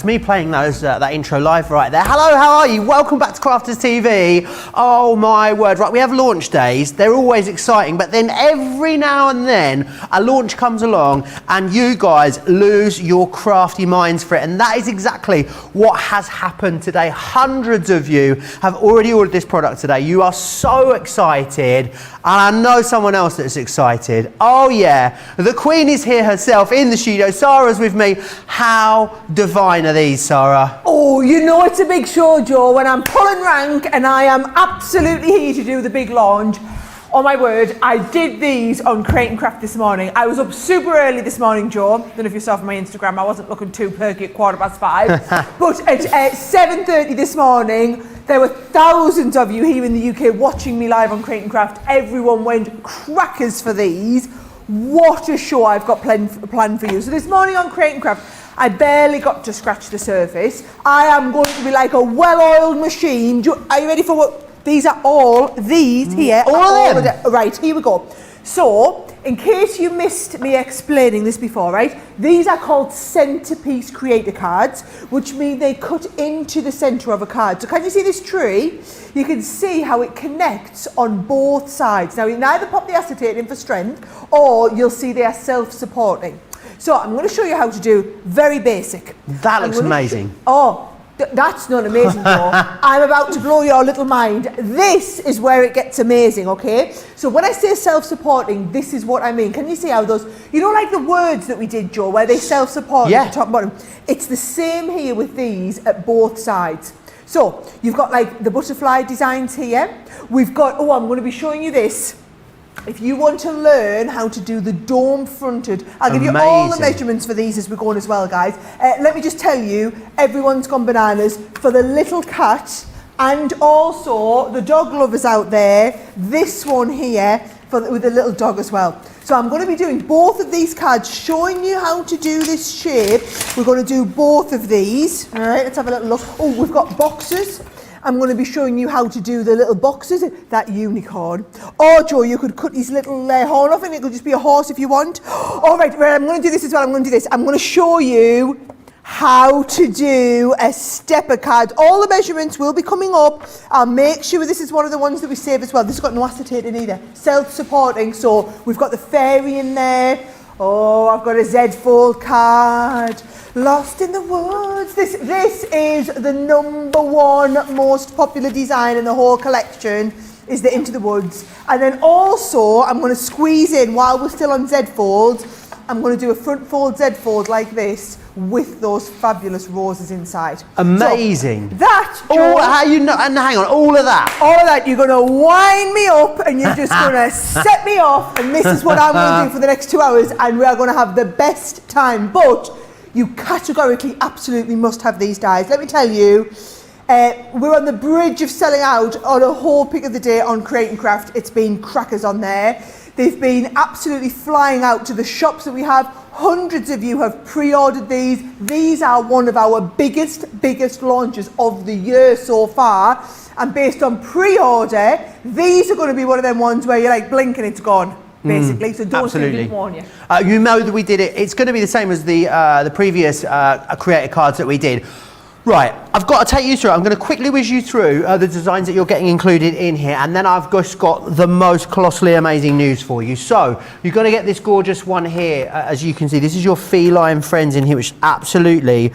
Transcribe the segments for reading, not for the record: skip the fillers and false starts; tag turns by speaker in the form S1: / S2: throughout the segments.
S1: That's me playing that intro live right there. Hello, how are you? Welcome back to Crafters TV. Oh my word, right, we have launch days. They're always exciting, but then every now and then a launch comes along and you guys lose your crafty minds for it. And that is exactly what has happened today. Hundreds of you have already ordered this product today. You are so excited, and I know someone else that's excited. Oh yeah, the Queen is here herself in the studio. Sara's with me. How divine are these, Sara?
S2: Oh, you know it's a big show, Joe, when I'm pulling rank and I am absolutely here to do the big launch. Oh my word, I did these on Create-a-Card this morning. I was up super early this morning, Joe. I don't know if you saw from my Instagram, I wasn't looking too perky at 5:15. But at 7:30 this morning, there were thousands of you here in the UK watching me live on Create-a-Card. Everyone went crackers for these. What a show I've got planned for you. So this morning on Create-a-Card, I barely got to scratch the surface. I am going to be like a well-oiled machine. Are you ready for what? These are all, these here.
S1: All of them?
S2: Right, here we go. So, in case you missed me explaining this before, right? These are called Centrepiece Create-a-Cards, which mean they cut into the centre of a card. So can you see this tree? You can see how it connects on both sides. Now, you can either pop the acetate in for strength, or you'll see they are self-supporting. So I'm going to show you how to do very basic.
S1: That looks amazing.
S2: That's not amazing, though. I'm about to blow your little mind. This is where it gets amazing, okay? So when I say self-supporting, this is what I mean. Can you see how those, you know, like the words that we did, Joe, where they self-support at the top and bottom? It's the same here with these at both sides. So you've got like the butterfly designs here. We've got, I'm going to be showing you this. If you want to learn how to do the dome fronted, I'll give you all the measurements for these as we're going as well, guys. Let me just tell you, everyone's gone bananas for the little cat and also the dog lovers out there. This one here with the little dog as well. So I'm going to be doing both of these cards, showing you how to do this shape. We're going to do both of these. All right, let's have a little look. Oh, we've got boxes. I'm going to be showing you how to do the little boxes, that unicorn. Or, Joe, you could cut his little horn off and it could just be a horse if you want. All right, I'm going to do this as well. I'm going to do this. I'm going to show you how to do a stepper card. All the measurements will be coming up. I'll make sure this is one of the ones that we save as well. This has got no acetate in either. Self-supporting, so we've got the fairy in there. Oh, I've got a Z-fold card. Lost in the Woods. This is the #1 most popular design in the whole collection, is the Into the Woods. And then also, I'm going to squeeze in, while we're still on Z-folds, I'm going to do a front fold Z-fold like this with those fabulous roses inside.
S1: Amazing.
S2: So, that,
S1: Joe, how you know? And hang on, all of that,
S2: you're going to wind me up and you're just going to set me off, and this is what I'm going to do for the next 2 hours, and we are going to have the best time. But you categorically absolutely must have these dies. Let me tell you, we're on the bridge of selling out on a whole pick of the day on Create-a-Card. It's been crackers on there. They've been absolutely flying out to the shops that we have. Hundreds of you have pre-ordered these. These are one of our biggest launches of the year so far. And based on pre-order, these are going to be one of them ones where you're like blinking, it's gone. Basically, so don't say I didn't warn you.
S1: You know that we did it. It's going to be the same as the previous Create-a-Cards that we did. Right, I've got to take you through. I'm going to quickly whiz you through the designs that you're getting included in here, and then I've just got the most colossally amazing news for you. So, you're going to get this gorgeous one here, as you can see. This is your feline friends in here, which is absolutely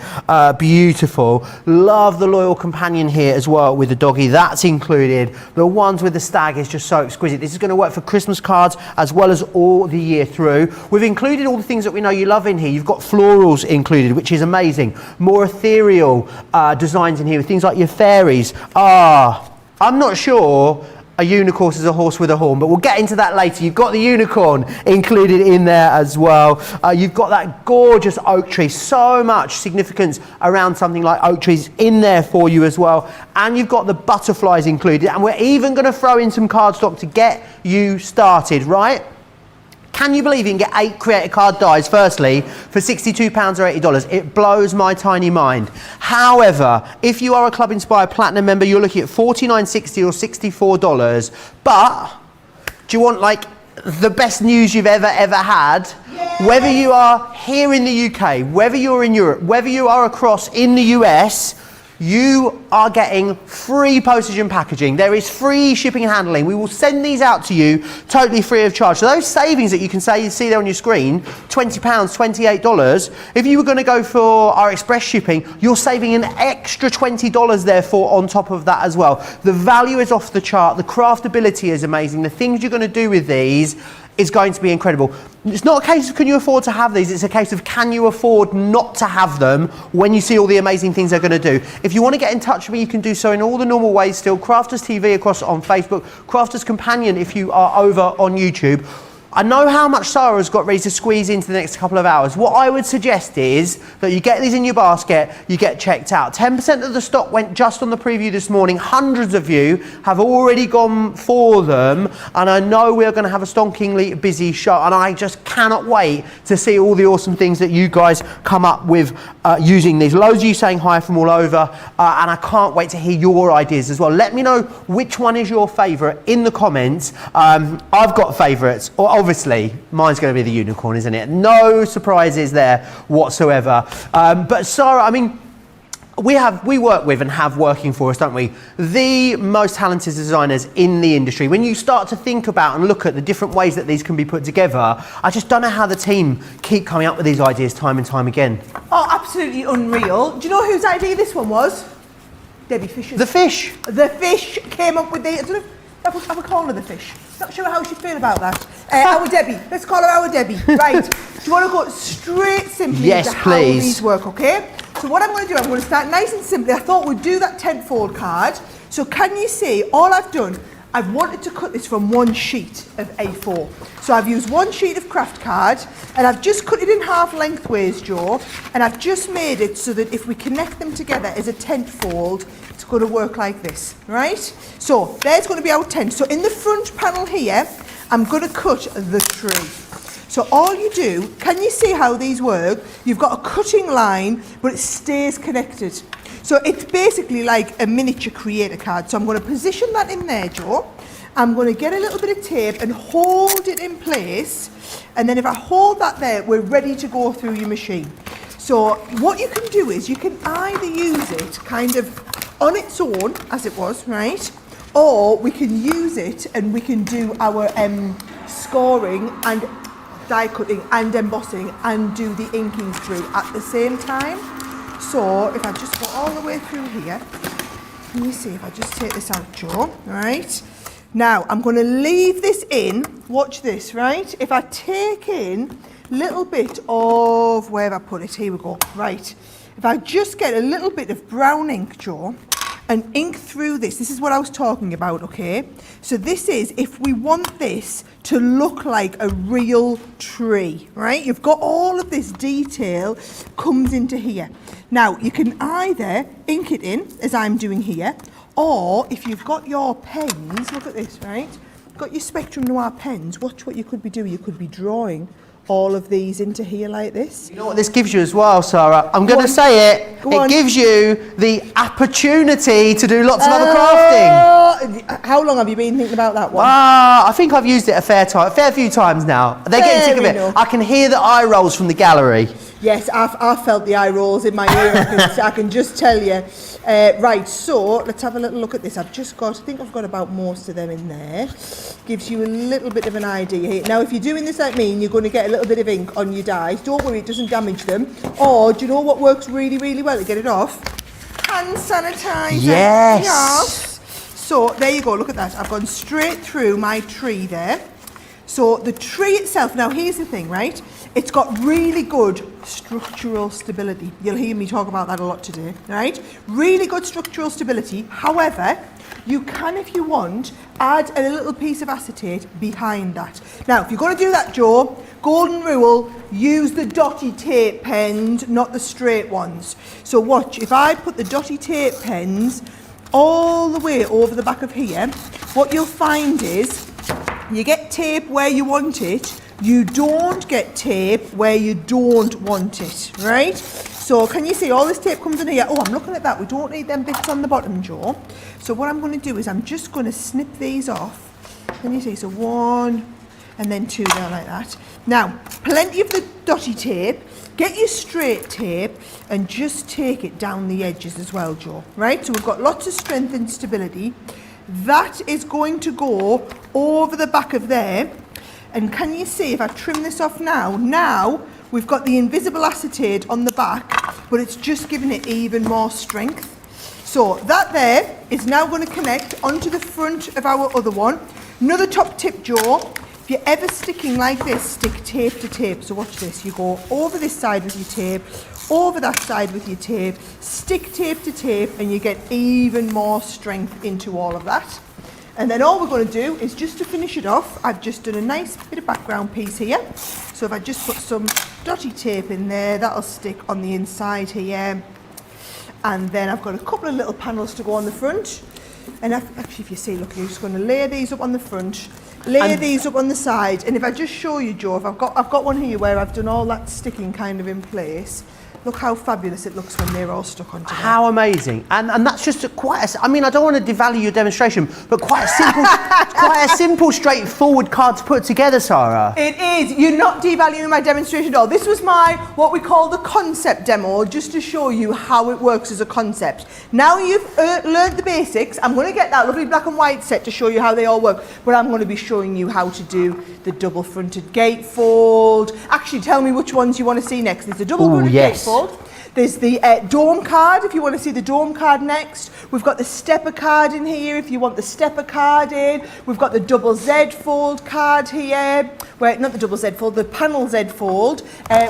S1: beautiful. Love the loyal companion here as well with the doggy. That's included. The ones with the stag is just so exquisite. This is going to work for Christmas cards as well as all the year through. We've included all the things that we know you love in here. You've got florals included, which is amazing. More ethereal designs in here with things like your fairies. I'm not sure a unicorn is a horse with a horn, but we'll get into that later. You've got the unicorn included in there as well. You've got that gorgeous oak tree. So much significance around something like oak trees in there for you as well. And you've got the butterflies included. And we're even going to throw in some cardstock to get you started, right? Can you believe you can get 8 Create-a-Card dies, firstly, for £62 or $80? It blows my tiny mind. However, if you are a Club Inspired Platinum member, you're looking at $49.60 or $64. But do you want like the best news you've ever had. Whether you are here in the UK, whether you're in Europe, whether you are across in the US, you are getting free postage and packaging. There is free shipping and handling. We will send these out to you totally free of charge. So those savings that you can see there on your screen, £20, $28, if you were going to go for our express shipping, you're saving an extra $20 therefore on top of that as well. The value is off the chart. The craftability is amazing. The things you're going to do with these is going to be incredible. It's not a case of can you afford to have these, it's a case of can you afford not to have them when you see all the amazing things they're going to do. If you want to get in touch with me, you can do so in all the normal ways still. Crafters TV across on Facebook, Crafters Companion if you are over on YouTube. I know how much Sara's got ready to squeeze into the next couple of hours. What I would suggest is that you get these in your basket, you get checked out. 10% of the stock went just on the preview this morning. Hundreds of you have already gone for them, and I know we're going to have a stonkingly busy show, and I just cannot wait to see all the awesome things that you guys come up with using these. Loads of you saying hi from all over, and I can't wait to hear your ideas as well. Let me know which one is your favourite in the comments. I've got favourites. Obviously, mine's going to be the unicorn, isn't it? No surprises there whatsoever. But Sara, I mean, we work with and have working for us, don't we, the most talented designers in the industry. When you start to think about and look at the different ways that these can be put together, I just don't know how the team keep coming up with these ideas time and time again.
S2: Oh, absolutely unreal. Do you know whose idea this one was? Debbie Fisher's.
S1: The fish. The
S2: fish came up with the... I don't know, have a call her the fish. Not sure how she feel about that. Our Debbie. Let's call her our Debbie. Right. Do you want to go straight simply into how these work, okay? So what I'm going to do, I'm going to start nice and simply. I thought we'd do that 10-fold card. So can you see, all I've done, I've wanted to cut this from one sheet of A4. So I've used one sheet of craft card, and I've just cut it in half lengthways, Joe, and I've just made it so that if we connect them together as a tent-fold, it's going to work like this, right? So there's going to be our tent. So in the front panel here, I'm going to cut the tree. So all you do, can you see how these work? You've got a cutting line, but it stays connected. So it's basically like a miniature Create-a-Card. So I'm going to position that in there, Joe. I'm going to get a little bit of tape and hold it in place. And then if I hold that there, we're ready to go through your machine. So what you can do is you can either use it kind of on its own, as it was, right? Or we can use it and we can do our scoring and die cutting and embossing and do the inking through at the same time. So if I just go all the way through here, can you see if I just take this out, Joe, right? Now I'm going to leave this in, watch this, right? If I take in a little bit of, where have I put it? Here we go, right. If I just get a little bit of brown ink, Joe, and ink through this is what I was talking about, okay? So this is if we want this to look like a real tree, right? You've got all of this detail comes into here. Now, you can either ink it in, as I'm doing here, or if you've got your pens, look at this, right? Got your Spectrum Noir pens, watch what you could be doing. You could be drawing all of these into here like this.
S1: You know what this gives you as well, Sara? I'm going to say it. It gives you the opportunity to do lots of other crafting.
S2: How long have you been thinking about that one?
S1: I think I've used it a fair few times now. They're getting sick of it. I can hear the eye rolls from the gallery.
S2: Yes, I felt the eye rolls in my ear. I can just tell you. Right, so let's have a little look at this. I think I've got about most of them in there. Gives you a little bit of an idea here. Now, if you're doing this like me and you're going to get a little bit of ink on your dies, don't worry, it doesn't damage them. Or, do you know what works really, really well to get it off? Hand sanitizer.
S1: Yes.
S2: So, there you go, look at that. I've gone straight through my tree there. So, the tree itself, now here's the thing, right? It's got really good structural stability. You'll hear me talk about that a lot today, right? Really good structural stability. However, you can, if you want, add a little piece of acetate behind that. Now, if you're going to do that, Joe, golden rule, use the dotty tape pens, not the straight ones. So watch, if I put the dotty tape pens all the way over the back of here, what you'll find is you get tape where you want it, you don't get tape where you don't want it, right? So can you see all this tape comes in here? Oh, I'm looking at that. We don't need them bits on the bottom, Joe. So what I'm going to do is I'm just going to snip these off. Can you see? So 1, and then 2 down like that. Now, plenty of the dotty tape. Get your straight tape and just take it down the edges as well, Joe. Right, so we've got lots of strength and stability. That is going to go over the back of there. And can you see, if I trim this off now we've got the invisible acetate on the back, but it's just giving it even more strength. So that there is now going to connect onto the front of our other one. Another top tip, Joe. If you're ever sticking like this, stick tape to tape. So watch this. You go over this side with your tape, over that side with your tape, stick tape to tape, and you get even more strength into all of that. And then all we're going to do is, just to finish it off, I've just done a nice bit of background piece here. So if I just put some dotty tape in there, that'll stick on the inside here. And then I've got a couple of little panels to go on the front. And actually, if you see, look, you're just going to layer these up on the front. Layer these up on the side, and if I just show you, Joe, I've got one here where I've done all that sticking kind of in place. Look how fabulous it looks when they're all stuck on together. How
S1: amazing. And that's just I mean, I don't want to devalue your demonstration, but quite a simple, straightforward card to put together, Sara.
S2: It is. You're not devaluing my demonstration at all. This was what we call the concept demo, just to show you how it works as a concept. Now you've learned the basics, I'm going to get that lovely black and white set to show you how they all work, but I'm going to be showing you how to do the double fronted gatefold. Actually, tell me which ones you want to see next. There's the double fronted gatefold. There's the dome card, if you want to see the dome card next. We've got the stepper card in here, if you want the stepper card in. We've got the double Z fold card here. Well, not the double Z fold, the panel Z fold.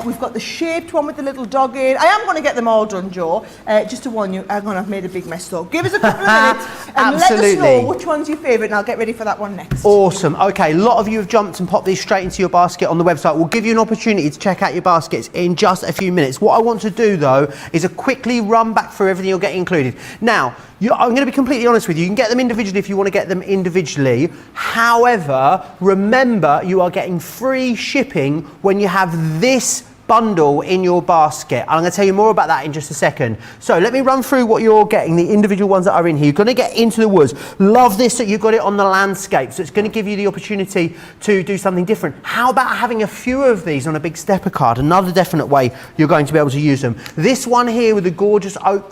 S2: We've got the shaped one with the little dog in. I am going to get them all done, Joe. Just to warn you, I've made a big mess though. Give us a couple of minutes and let us know which one's your favourite, and I'll get ready for that one next.
S1: Awesome. Okay, a lot of you have jumped and popped these straight into your basket on the website. We'll give you an opportunity to check out your baskets in just a few minutes. What I want to do though is a quickly run back through everything you'll get included. Now, I'm going to be completely honest with you. You can get them individually if you want to get them individually. However, remember you are getting free shipping when you have this bundle in your basket. I'm going to tell you more about that in just a second. So let me run through what you're getting, the individual ones that are in here. You're going to get into the woods. Love this that you've got it on the landscape. So it's going to give you the opportunity to do something different. How about having a few of these on a big stepper card? Another definite way you're going to be able to use them. This one here with the gorgeous oak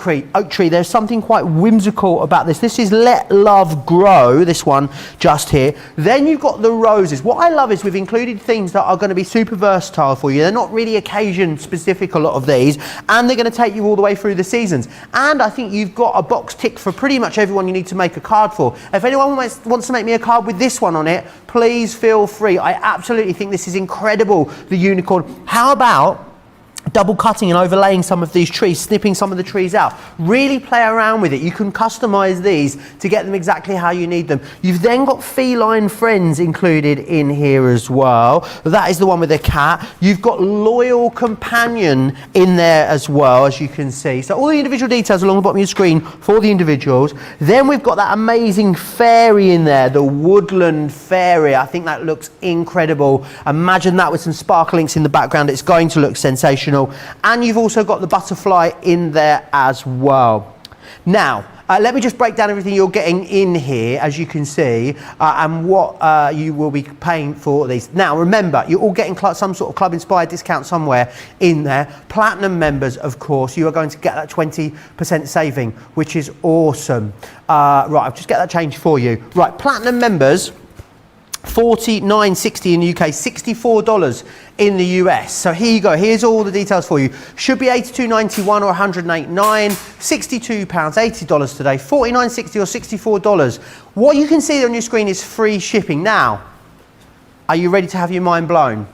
S1: tree, there's something quite whimsical about this. This is Let Love Grow, this one just here. Then you've got the roses. What I love is we've included things that are going to be super versatile for you. They're not really occasion specific, a lot of these, and they're going to take you all the way through the seasons. And I think you've got a box ticked for pretty much everyone you need to make a card for. If anyone wants to make me a card with this one on it, please feel free. I absolutely think this is incredible, the unicorn. How about double cutting and overlaying some of these trees, snipping some of the trees out? Really play around with it. You can customize these to get them exactly how you need them. You've then got feline friends included in here as well. That is the one with the cat. You've got loyal companion in there as well, as you can see. So all the individual details along the bottom of your screen for the individuals. Then we've got that amazing fairy in there, the woodland fairy. I think that looks incredible. Imagine that with some sparklings in the background. It's going to look sensational. And you've also got the butterfly in there as well. Now, let me just break down everything you're getting in here, as you can see, and what you will be paying for these. Now, remember, you're all getting some sort of club-inspired discount somewhere in there. Platinum members, of course, you are going to get that 20% saving, which is awesome. Right, I'll just get that changed for you. Right, platinum members, $49.60 in the UK, $64 in the US. So here you go. Here's all the details for you. Should be $82.91 or $108.9, £62, $80 today, $49.60 or $64. What you can see on your screen is free shipping. Now, are you ready to have your mind blown?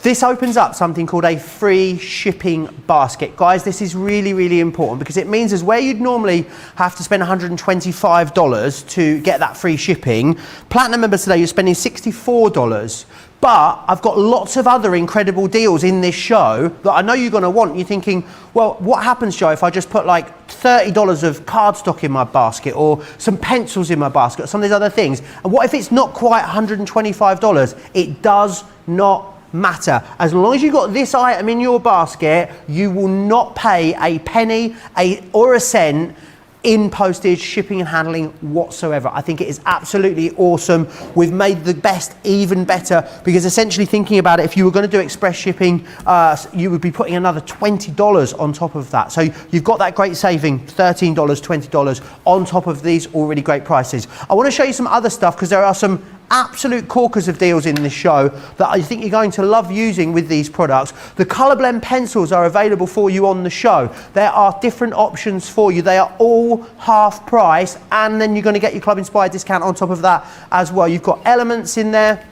S1: This opens up something called a free shipping basket. Guys, this is really, really important because it means as where you'd normally have to spend $125 to get that free shipping, Platinum members today, you're spending $64. But I've got lots of other incredible deals in this show that I know you're going to want. You're thinking, well, what happens, Joe, if I just put like $30 of cardstock in my basket or some pencils in my basket or some of these other things? And what if it's not quite $125? It does not matter. As long as you've got this item in your basket, you will not pay a penny or a cent in postage, shipping and handling whatsoever. I think it is absolutely awesome. We've made the best even better, because essentially thinking about it, if you were going to do express shipping, you would be putting another $20 on top of that. So you've got that great saving, $13, $20 on top of these already great prices. I want to show you some other stuff, because there are some absolute corkers of deals in this show that I think you're going to love using with these products. The colour blend pencils are available for you on the show. There are different options for you. They are all half price, and then you're going to get your Club Inspired discount on top of that as well. You've got elements in there.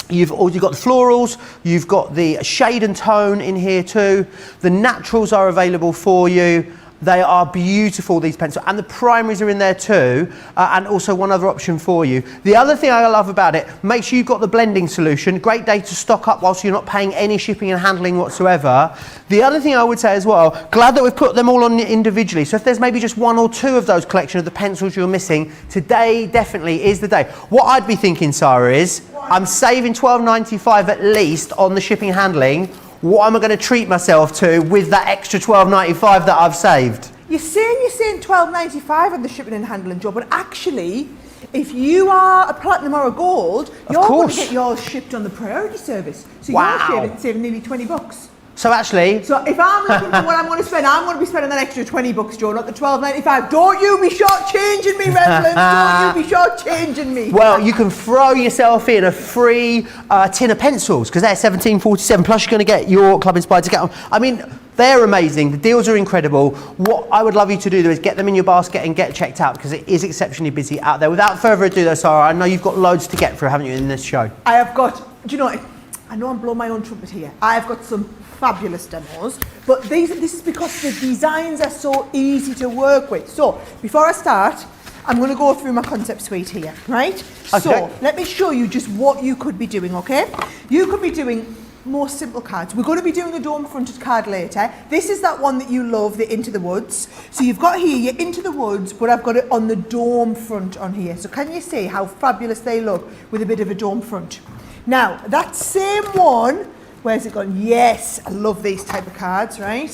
S1: You've got the florals, you've got the shade and tone in here too. The naturals are available for you. They are beautiful, these pencils, and the primaries are in there too, and also one other option for you. The other thing I love about it, make sure you've got the blending solution. Great day to stock up whilst you're not paying any shipping and handling whatsoever. The other thing I would say as well, glad that we've put them all on individually. So if there's maybe just one or two of those collection of the pencils you're missing, today definitely is the day. What I'd be thinking, Sara, is I'm saving $12.95 at least on the shipping and handling. What am I going to treat myself to with that extra $12.95 that I've saved?
S2: You're saying $12.95 on the shipping and handling, Joe, but actually, if you are a platinum or a gold, you're going to get yours shipped on the priority service. So you're saving nearly $20.
S1: So actually...
S2: So if I'm looking for what I'm going to spend, I'm going to be spending that extra $20, Joe, not the $12.95. Don't you be short-changing me, Remblance. Don't you be short-changing me.
S1: Well, you can throw yourself in a free tin of pencils, because they're $17.47, plus you're going to get your Club Inspired discount. I mean, they're amazing. The deals are incredible. What I would love you to do, though, is get them in your basket and get checked out, because it is exceptionally busy out there. Without further ado, though, Sara, I know you've got loads to get through, haven't you, in this show?
S2: I have got... Do you know, I know I'm blowing my own trumpet here. I've got some fabulous demos, but this is because the designs are so easy to work with. So before I start, I'm going to go through my concept suite here, right? Okay. So let me show you just what you could be doing, okay? You could be doing more simple cards. We're going to be doing a dome fronted card later. This is that one that you love, the Into the Woods. So you've got here your Into the Woods, but I've got it on the dome front on here. So can you see how fabulous they look with a bit of a dome front? Now, that same one, where's it gone? Yes, I love these type of cards, right?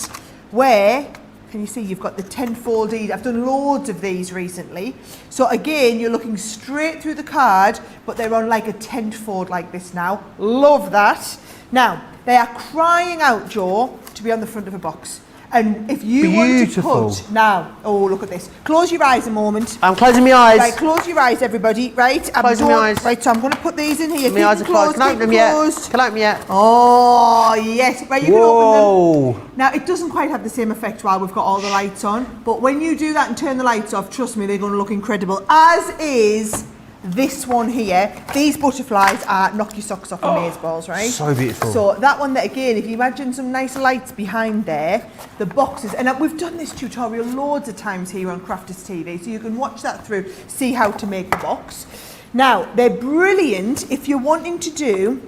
S2: Where, can you see, you've got the 10-fold. I've done loads of these recently. So again, you're looking straight through the card, but they're on like a 10-fold like this now. Love that. Now, they are crying out, Joe, to be on the front of a box. And if you want to put, now, oh, look at this. Close your eyes a moment.
S1: I'm closing my eyes.
S2: Right, close your eyes, everybody. Right,
S1: closing my eyes.
S2: Right, so I'm going to put these in here.
S1: My eyes are closed. Can I open them yet? Can I open them yet?
S2: Oh, yes. Right, you
S1: Whoa.
S2: can open them. Now, it doesn't quite have the same effect while we've got all the lights on. But when you do that and turn the lights off, trust me, they're going to look incredible. As is this one here. These butterflies are knock your socks off amaze balls, right?
S1: So beautiful.
S2: So that one there, again, if you imagine some nice lights behind there, the boxes, and we've done this tutorial loads of times here on Crafters TV, so you can watch that through, see how to make the box. Now, they're brilliant if you're wanting to do,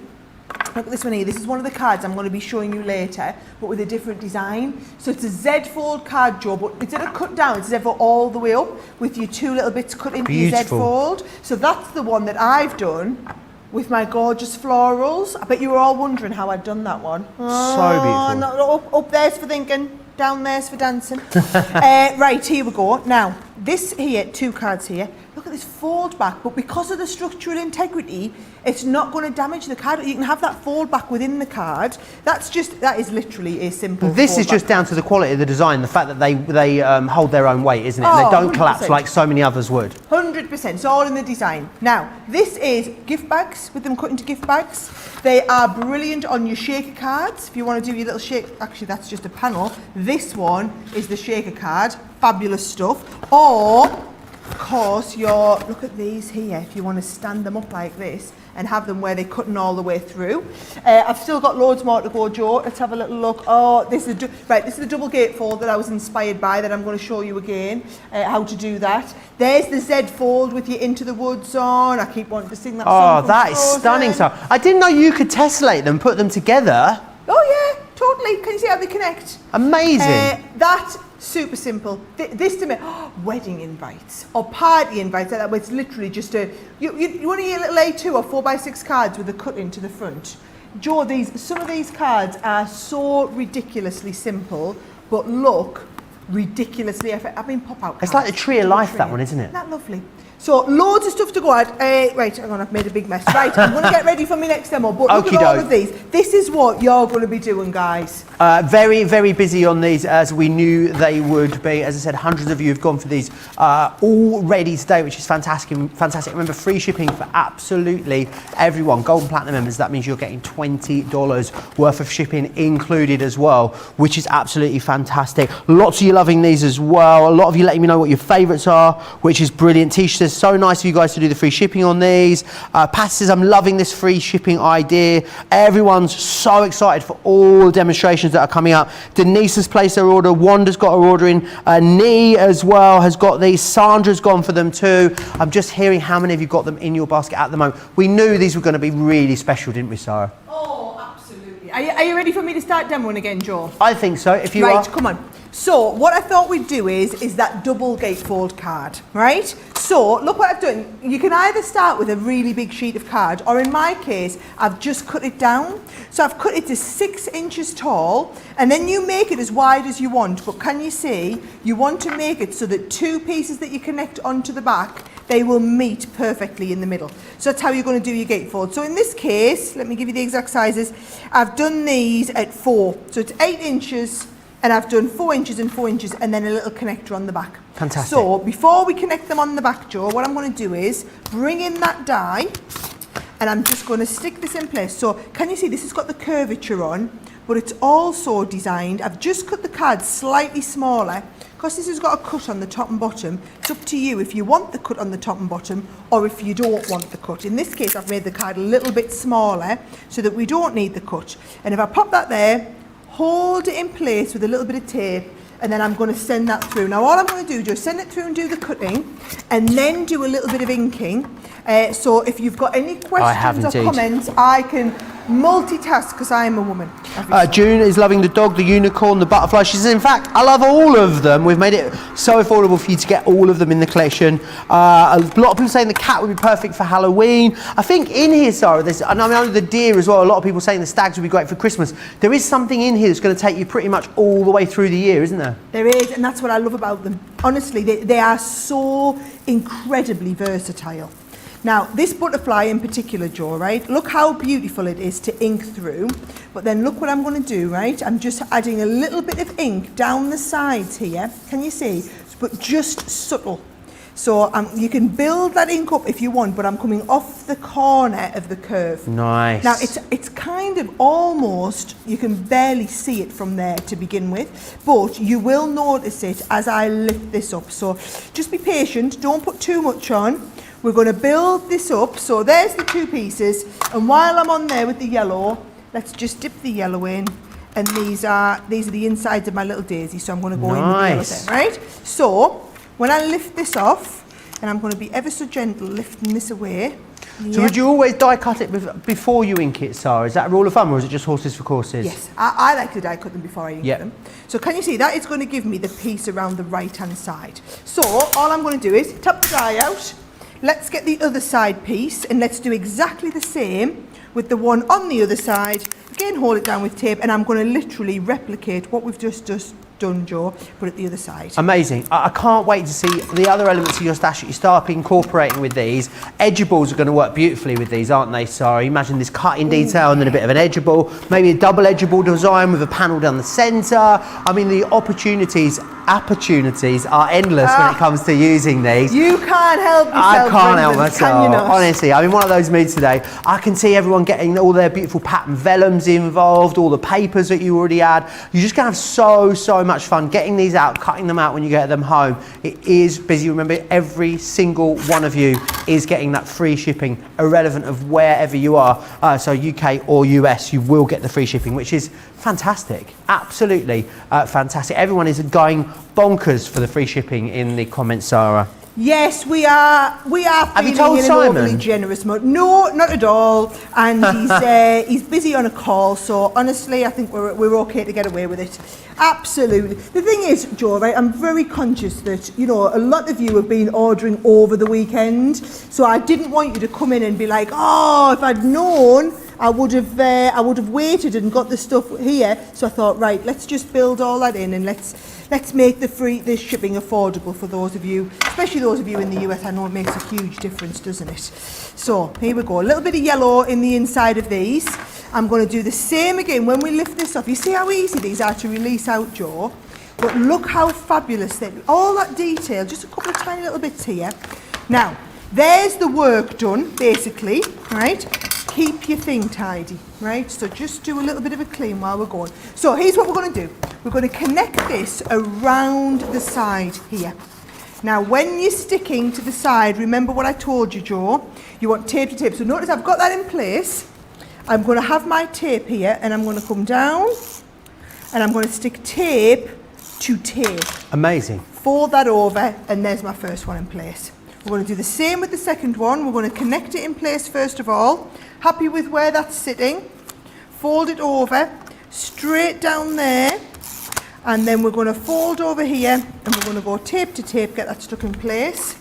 S2: look at this one here, this is one of the cards I'm going to be showing you later, but with a different design. So it's a Z-fold card, Joe, but instead of cut down, it's ever all the way up with your two little bits cut into your Z-fold. So that's the one that I've done with my gorgeous florals. I bet you were all wondering how I'd done that one.
S1: So beautiful.
S2: Up there's for thinking, down there's for dancing. Right, here we go. Now, this here, two cards here. Look at this fold back, but because of the structural integrity, it's not going to damage the card. You can have that fold back within the card. That is literally a simple.
S1: This is just down to the quality of the design, the fact that they hold their own weight, isn't it?
S2: Oh,
S1: they don't
S2: 100%.
S1: collapse like so many others would.
S2: 100%. It's all in the design. Now, this is gift bags, with them cut into gift bags. They are brilliant on your shaker cards. If you want to do your little shake, actually that's just a panel. This one is the shaker card. Fabulous stuff. Or, of course, look at these here. If you want to stand them up like this and have them where they're cutting all the way through. I've still got loads more to go, Joe. Let's have a little look. Oh, this is the double gatefold that I was inspired by, that I'm going to show you again how to do that. There's the Z fold with your Into the Woods on. I keep wanting to sing that song.
S1: Oh, that is stunning, Sara. I didn't know you could tessellate them, put them together.
S2: Oh yeah, totally. Can you see how they connect?
S1: Amazing.
S2: That's super simple. This to me, wedding invites or party invites like that, where it's literally just you want to get a little A2 or 4x6 cards with a cut into the front. Joe, some of these cards are so ridiculously simple, but look ridiculously effective. I mean, pop out.
S1: It's like the tree of life, that one, isn't it?
S2: Isn't that lovely? So loads of stuff to go at. Right, hang on, I've made a big mess. Right, I'm going to get ready for my next demo. But look at all of these. This is what you're going to be doing, guys.
S1: Very, very busy on these, as we knew they would be. As I said, hundreds of you have gone for these already today, which is fantastic. Fantastic. Remember, free shipping for absolutely everyone. Gold and Platinum members, that means you're getting $20 worth of shipping included as well, which is absolutely fantastic. Lots of you loving these as well. A lot of you letting me know what your favourites are, which is brilliant. Tisha says, so nice of you guys to do the free shipping on these. Pat says, I'm loving this free shipping idea. Everyone's so excited for all the demonstrations that are coming up. Denise has placed her order. Wanda's got her order in. Nee as well has got these. Sandra's gone for them too. I'm just hearing how many of you got them in your basket at the moment. We knew these were going to be really special, didn't we, Sara?
S2: Oh, absolutely. Are you ready for me to start demoing again, Joe?
S1: I think so, if you are.
S2: Right, come on. So what I thought we'd do is that double gatefold card, right? So look what I've done. You can either start with a really big sheet of card, or in my case, I've just cut it down. So I've cut it to 6 inches tall, and then you make it as wide as you want. But can you see, you want to make it so that 2 pieces that you connect onto the back, they will meet perfectly in the middle. So that's how you're going to do your gatefold. So in this case, let me give you the exact sizes. I've done these at 4. So it's 8 inches, and I've done 4 inches and 4 inches, and then a little connector on the back.
S1: Fantastic.
S2: So before we connect them on the back, Joe, what I'm going to do is bring in that die, and I'm just going to stick this in place. So can you see this has got the curvature on, but it's also designed, I've just cut the card slightly smaller, because this has got a cut on the top and bottom. It's up to you if you want the cut on the top and bottom, or if you don't want the cut. In this case, I've made the card a little bit smaller so that we don't need the cut. And if I pop that there, hold it in place with a little bit of tape, and then I'm going to send that through. Now all I'm going to do, Joe, send it through and do the cutting, and then do a little bit of inking. So if you've got any questions or comments, I can multitask because I am a woman.
S1: June is loving the dog, the unicorn, the butterfly. She says, in fact, I love all of them. We've made it so affordable for you to get all of them in the collection. A lot of people saying the cat would be perfect for Halloween. I think in here, Sara, there's, and I mean, the deer as well, a lot of people saying the stags would be great for Christmas. There is something in here that's going to take you pretty much all the way through the year, isn't there?
S2: There is, and that's what I love about them. Honestly, they are so incredibly versatile. Now, this butterfly in particular, Joe, right? Look how beautiful it is to ink through. But then look what I'm going to do, right? I'm just adding a little bit of ink down the sides here. Can you see? But just subtle. So you can build that ink up if you want, but I'm coming off the corner of the curve.
S1: Nice.
S2: Now, it's kind of almost, you can barely see it from there to begin with, but you will notice it as I lift this up. So just be patient. Don't put too much on. We're going to build this up. So there's the 2 pieces. And while I'm on there with the yellow, let's just dip the yellow in. And these are the insides of my little daisy. So I'm going to go in with the yellow there, right? So when I lift this off, and I'm going to be ever so gentle lifting this away.
S1: So would you always die cut it before you ink it, Sara? Is that a rule of thumb, or is it just horses for courses?
S2: Yes, I like to die cut them before I ink them. So can you see that is going to give me the piece around the right hand side. So all I'm going to do is tap the die out. Let's get the other side piece, and let's do exactly the same with the one on the other side. Again, hold it down with tape, and I'm going to literally replicate what we've just done, Joe, but at the other side.
S1: Amazing. I can't wait to see the other elements of your stash that you start incorporating with these. Edgeables are going to work beautifully with these, aren't they, Sara? Imagine this cutting detail and then a bit of an edgeable, maybe a double edgeable design with a panel down the centre. I mean, the opportunities are endless when it comes to using these.
S2: You can't help yourself.
S1: I can't help myself.
S2: Can you not?
S1: Honestly, I'm in one of those moods today. I can see everyone getting all their beautiful pattern vellums involved, all the papers that you already had. You're just going to have so much fun getting these out, cutting them out when you get them home. It is busy. Remember, every single one of you is getting that free shipping, irrelevant of wherever you are. So UK or US, you will get the free shipping, which is fantastic. Absolutely fantastic. Everyone is going bonkers for the free shipping in the comments, Sara.
S2: Yes, we are.
S1: Have you
S2: feeling
S1: told
S2: in
S1: Simon?
S2: an overly generous mode. No, not at all. And he's busy on a call. So honestly, I think we're okay to get away with it. Absolutely. The thing is, Joe, right? I'm very conscious that a lot of you have been ordering over the weekend. So I didn't want you to come in and be like, oh, if I'd known, I would have waited and got the stuff here. So I thought, right, let's just build all that in, and let's make the shipping affordable for those of you, especially those of you in the US. I know it makes a huge difference, doesn't it? So here we go, a little bit of yellow in the inside of these. I'm going to do the same again when we lift this off. You see how easy these are to release out, Joe? But look how fabulous they are. All that detail, just a couple of tiny little bits here. Now, there's the work done, basically, right? Keep your thing tidy, right? So just do a little bit of a clean while we're going. So here's what we're going to do. We're going to connect this around the side here. Now, when you're sticking to the side, remember what I told you, Joe? You want tape to tape. So notice I've got that in place. I'm going to have my tape here, and I'm going to come down, and I'm going to stick tape to tape.
S1: Amazing.
S2: Fold that over, and there's my first one in place. We're going to do the same with the second one. We're going to connect it in place first of all. Happy with where that's sitting. Fold it over, straight down there. And then we're going to fold over here, and we're going to go tape to tape, get that stuck in place.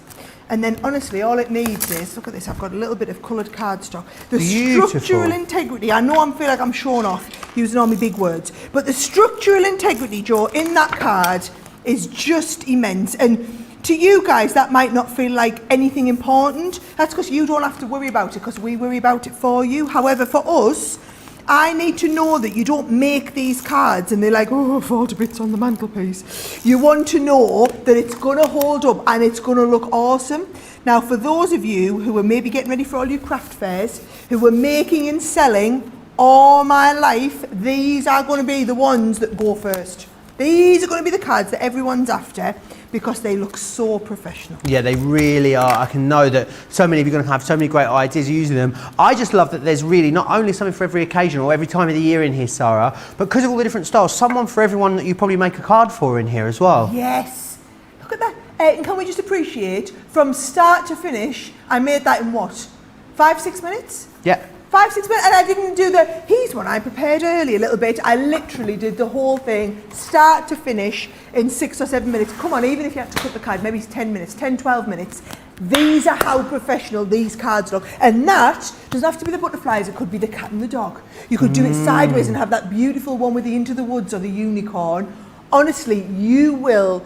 S2: And then honestly, all it needs is, look at this, I've got a little bit of coloured cardstock. The
S1: Beautiful.
S2: Structural integrity, I know I feel like I'm showing off using all my big words, but the structural integrity, Joe, in that card is just immense. And to you guys, that might not feel like anything important. That's because you don't have to worry about it, because we worry about it for you. However, for us, I need to know that you don't make these cards and they're like, oh, fall to bits on the mantelpiece. You want to know that it's going to hold up and it's going to look awesome. Now, for those of you who are maybe getting ready for all your craft fairs, who are making and selling all my life, these are going to be the ones that go first. These are going to be the cards that everyone's after, because they look so professional. Yeah, they really are. I can know that so many of you are going to have so many great ideas using them. I just love that there's really not only something for every occasion or every time of the year in here, Sarah, but because of all the different styles, someone for everyone that you probably make a card for in here as well. Yes. Look at that. And can we just appreciate, from start to finish, I made that in what? 5-6 minutes? Yeah. 5-6 minutes, and I didn't do here's one I prepared early a little bit. I literally did the whole thing, start to finish, in 6 or 7 minutes. Come on, even if you have to cut the card, maybe it's 10 minutes, 10, 12 minutes. These are how professional these cards look. And that doesn't have to be the butterflies, it could be the cat and the dog. You could do it sideways and have that beautiful one with the Into the Woods or the unicorn. Honestly, you will.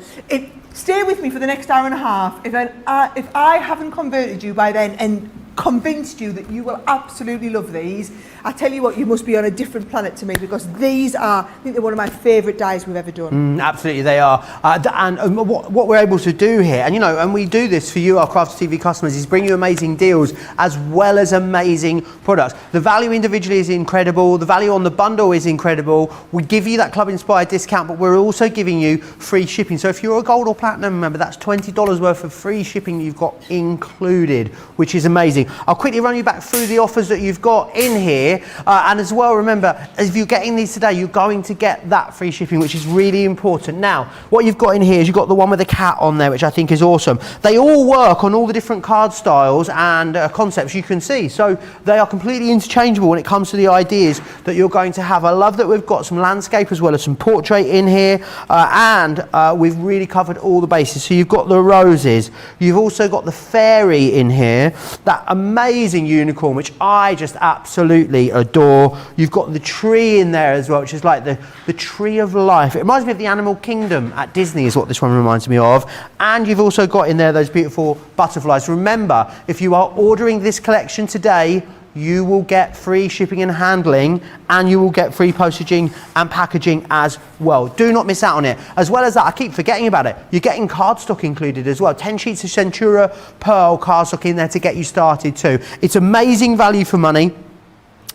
S2: Stay with me for the next hour and a half. If I haven't converted you by then and convinced you that you will absolutely love these, I tell you what, you must be on a different planet to me, because these are, I think they're one of my favourite dies we've ever done. Absolutely, they are. And what we're able to do here, and you know, and we do this for you, our Craft TV customers, is bring you amazing deals as well as amazing products. The value individually is incredible. The value on the bundle is incredible. We give you that club inspired discount, but we're also giving you free shipping. So if you're a gold or platinum member, that's $20 worth of free shipping you've got included, which is amazing. I'll quickly run you back through the offers that you've got in here. And as well, remember, if you're getting these today, you're going to get that free shipping, which is really important. Now, what you've got in here is you've got the one with the cat on there, which I think is awesome. They all work on all the different card styles and concepts you can see. So they are completely interchangeable when it comes to the ideas that you're going to have. I love that we've got some landscape as well as some portrait in here. And we've really covered all the bases. So you've got the roses. You've also got the fairy in here. That amazing unicorn, which I just absolutely adore. You've got the tree in there as well, which is like the tree of life. It reminds me of the Animal Kingdom at Disney is what this one reminds me of. And you've also got in there those beautiful butterflies. Remember, if you are ordering this collection today, you will get free shipping and handling, and you will get free postage and packaging as well. Do not miss out on it. As well as that, I keep forgetting about it, you're getting cardstock included as well. 10 sheets of Centura Pearl cardstock in there to get you started too. It's amazing value for money.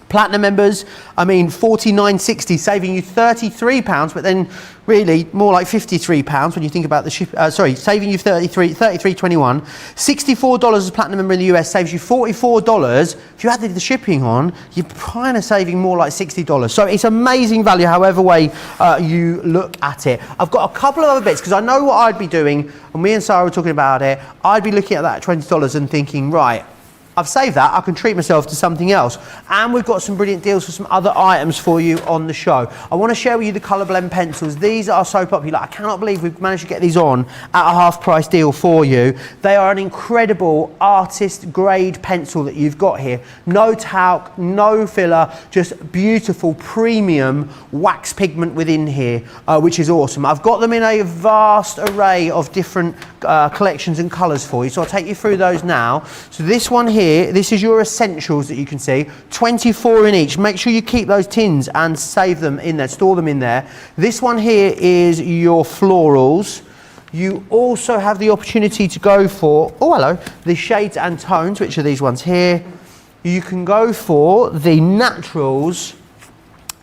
S2: Platinum members, I mean, $49.60, saving you £33, but then really more like £53 when you think about the ship. Saving you $33.21. $64 as a platinum member in the US saves you $44. If you added the shipping on, you're kind of saving more like $60. So it's amazing value, however way you look at it. I've got a couple of other bits, because I know what I'd be doing, and me and Sarah were talking about it. I'd be looking at that $20 and thinking, right,
S1: I've saved that, I can treat myself to something else. And we've got some brilliant deals for some other items for you on the show. I want to share with you the colour blend pencils. These are so popular. I cannot believe we've managed to get these on at a half price deal for you. They are an incredible artist grade pencil that you've got here. No talc, no filler, just beautiful premium wax pigment within here, which is awesome. I've got them in a vast array of different collections and colours for you. So I'll take you through those now. So this one here, this is your essentials that you can see, 24 in each. Make sure you keep those tins and save them in there, store them in there. This one here is your florals. You also have the opportunity to go for, oh hello, the shades and tones, which are these ones here. You can go for the naturals,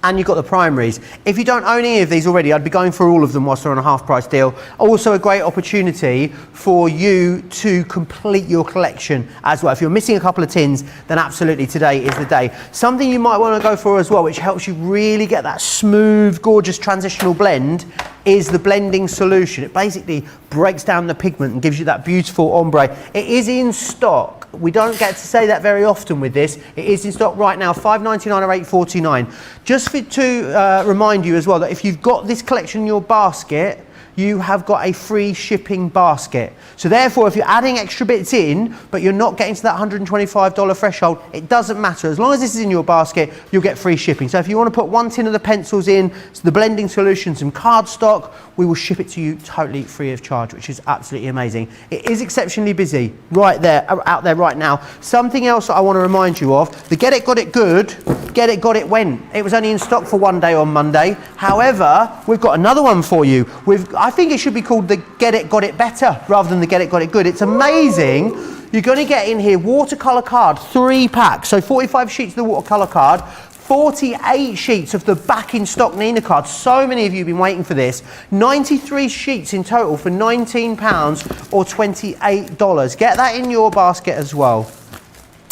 S1: and you've got the primaries. If you don't own any of these already, I'd be going for all of them whilst they're on a half price deal. Also a great opportunity for you to complete your collection as well. If you're missing a couple of tins, then absolutely today is the day. Something you might want to go for as well, which helps you really get that smooth, gorgeous transitional blend, is the blending solution. It basically breaks down the pigment and gives you that beautiful ombre. It is in stock. We don't get to say that very often with this. It is in stock right now, $5.99 or $8.49. Just to remind you as well that if you've got this collection in your basket, you have got a free shipping basket. So therefore, if you're adding extra bits in, but you're not getting to that $125 threshold, it doesn't matter. As long as this is in your basket, you'll get free shipping. So if you want to put one tin of the pencils in, so the blending solution, some cardstock, we will ship it to you totally free of charge, which is absolutely amazing. It is exceptionally busy right there, out there right now. Something else that I want to remind you of, the Get It Got It Good, Get It Got It Went. It was only in stock for one day on Monday. However, we've got another one for you. I think it should be called the Get It Got It Better rather than the Get It Got It Good. It's amazing. You're going to get in here watercolour card, 3 packs. So 45 sheets of the watercolour card, 48 sheets of the back in stock Nina card. So many of you have been waiting for this. 93 sheets in total for £19 or $28. Get that in your basket as well.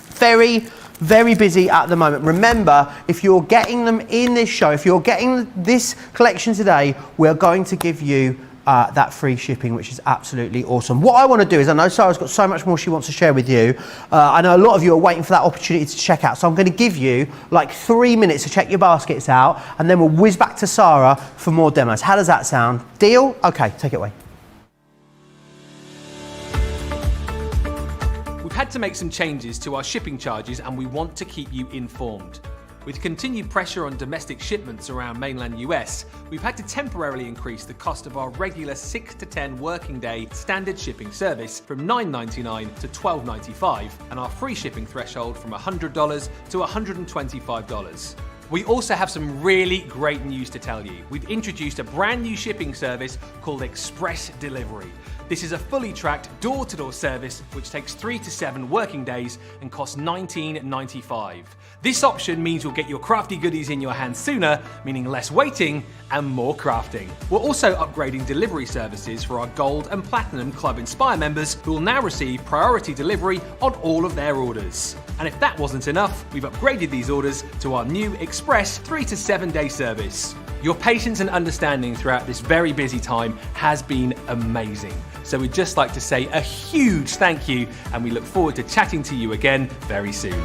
S1: Very busy at the moment. Remember, if you're getting them in this show, if you're getting this collection today, we're going to give you that free shipping, which is absolutely awesome. What I want to do is, I know Sara's got so much more she wants to share with you. I know a lot of you are waiting for that opportunity to check out, so I'm going to give you like 3 minutes to check your baskets out, and then we'll whiz back to Sara for more demos. How does that sound? Deal? Okay, take it away.
S3: We've had to make some changes to our shipping charges, and we want to keep you informed. With continued pressure on domestic shipments around mainland US, we've had to temporarily increase the cost of our regular 6 to 10 working day standard shipping service from $9.99 to $12.95, and our free shipping threshold from $100 to $125. We also have some really great news to tell you. We've introduced a brand new shipping service called Express Delivery. This is a fully tracked door-to-door service which takes 3 to 7 working days and costs $19.95. This option means you'll get your crafty goodies in your hands sooner, meaning less waiting and more crafting. We're also upgrading delivery services for our Gold and Platinum Club Inspire members, who will now receive priority delivery on all of their orders. And if that wasn't enough, we've upgraded these orders to our new Express 3 to 7 day service. Your patience and understanding throughout this very busy time has been amazing. So we'd just like to say a huge thank you, and we look forward to chatting to you again very soon.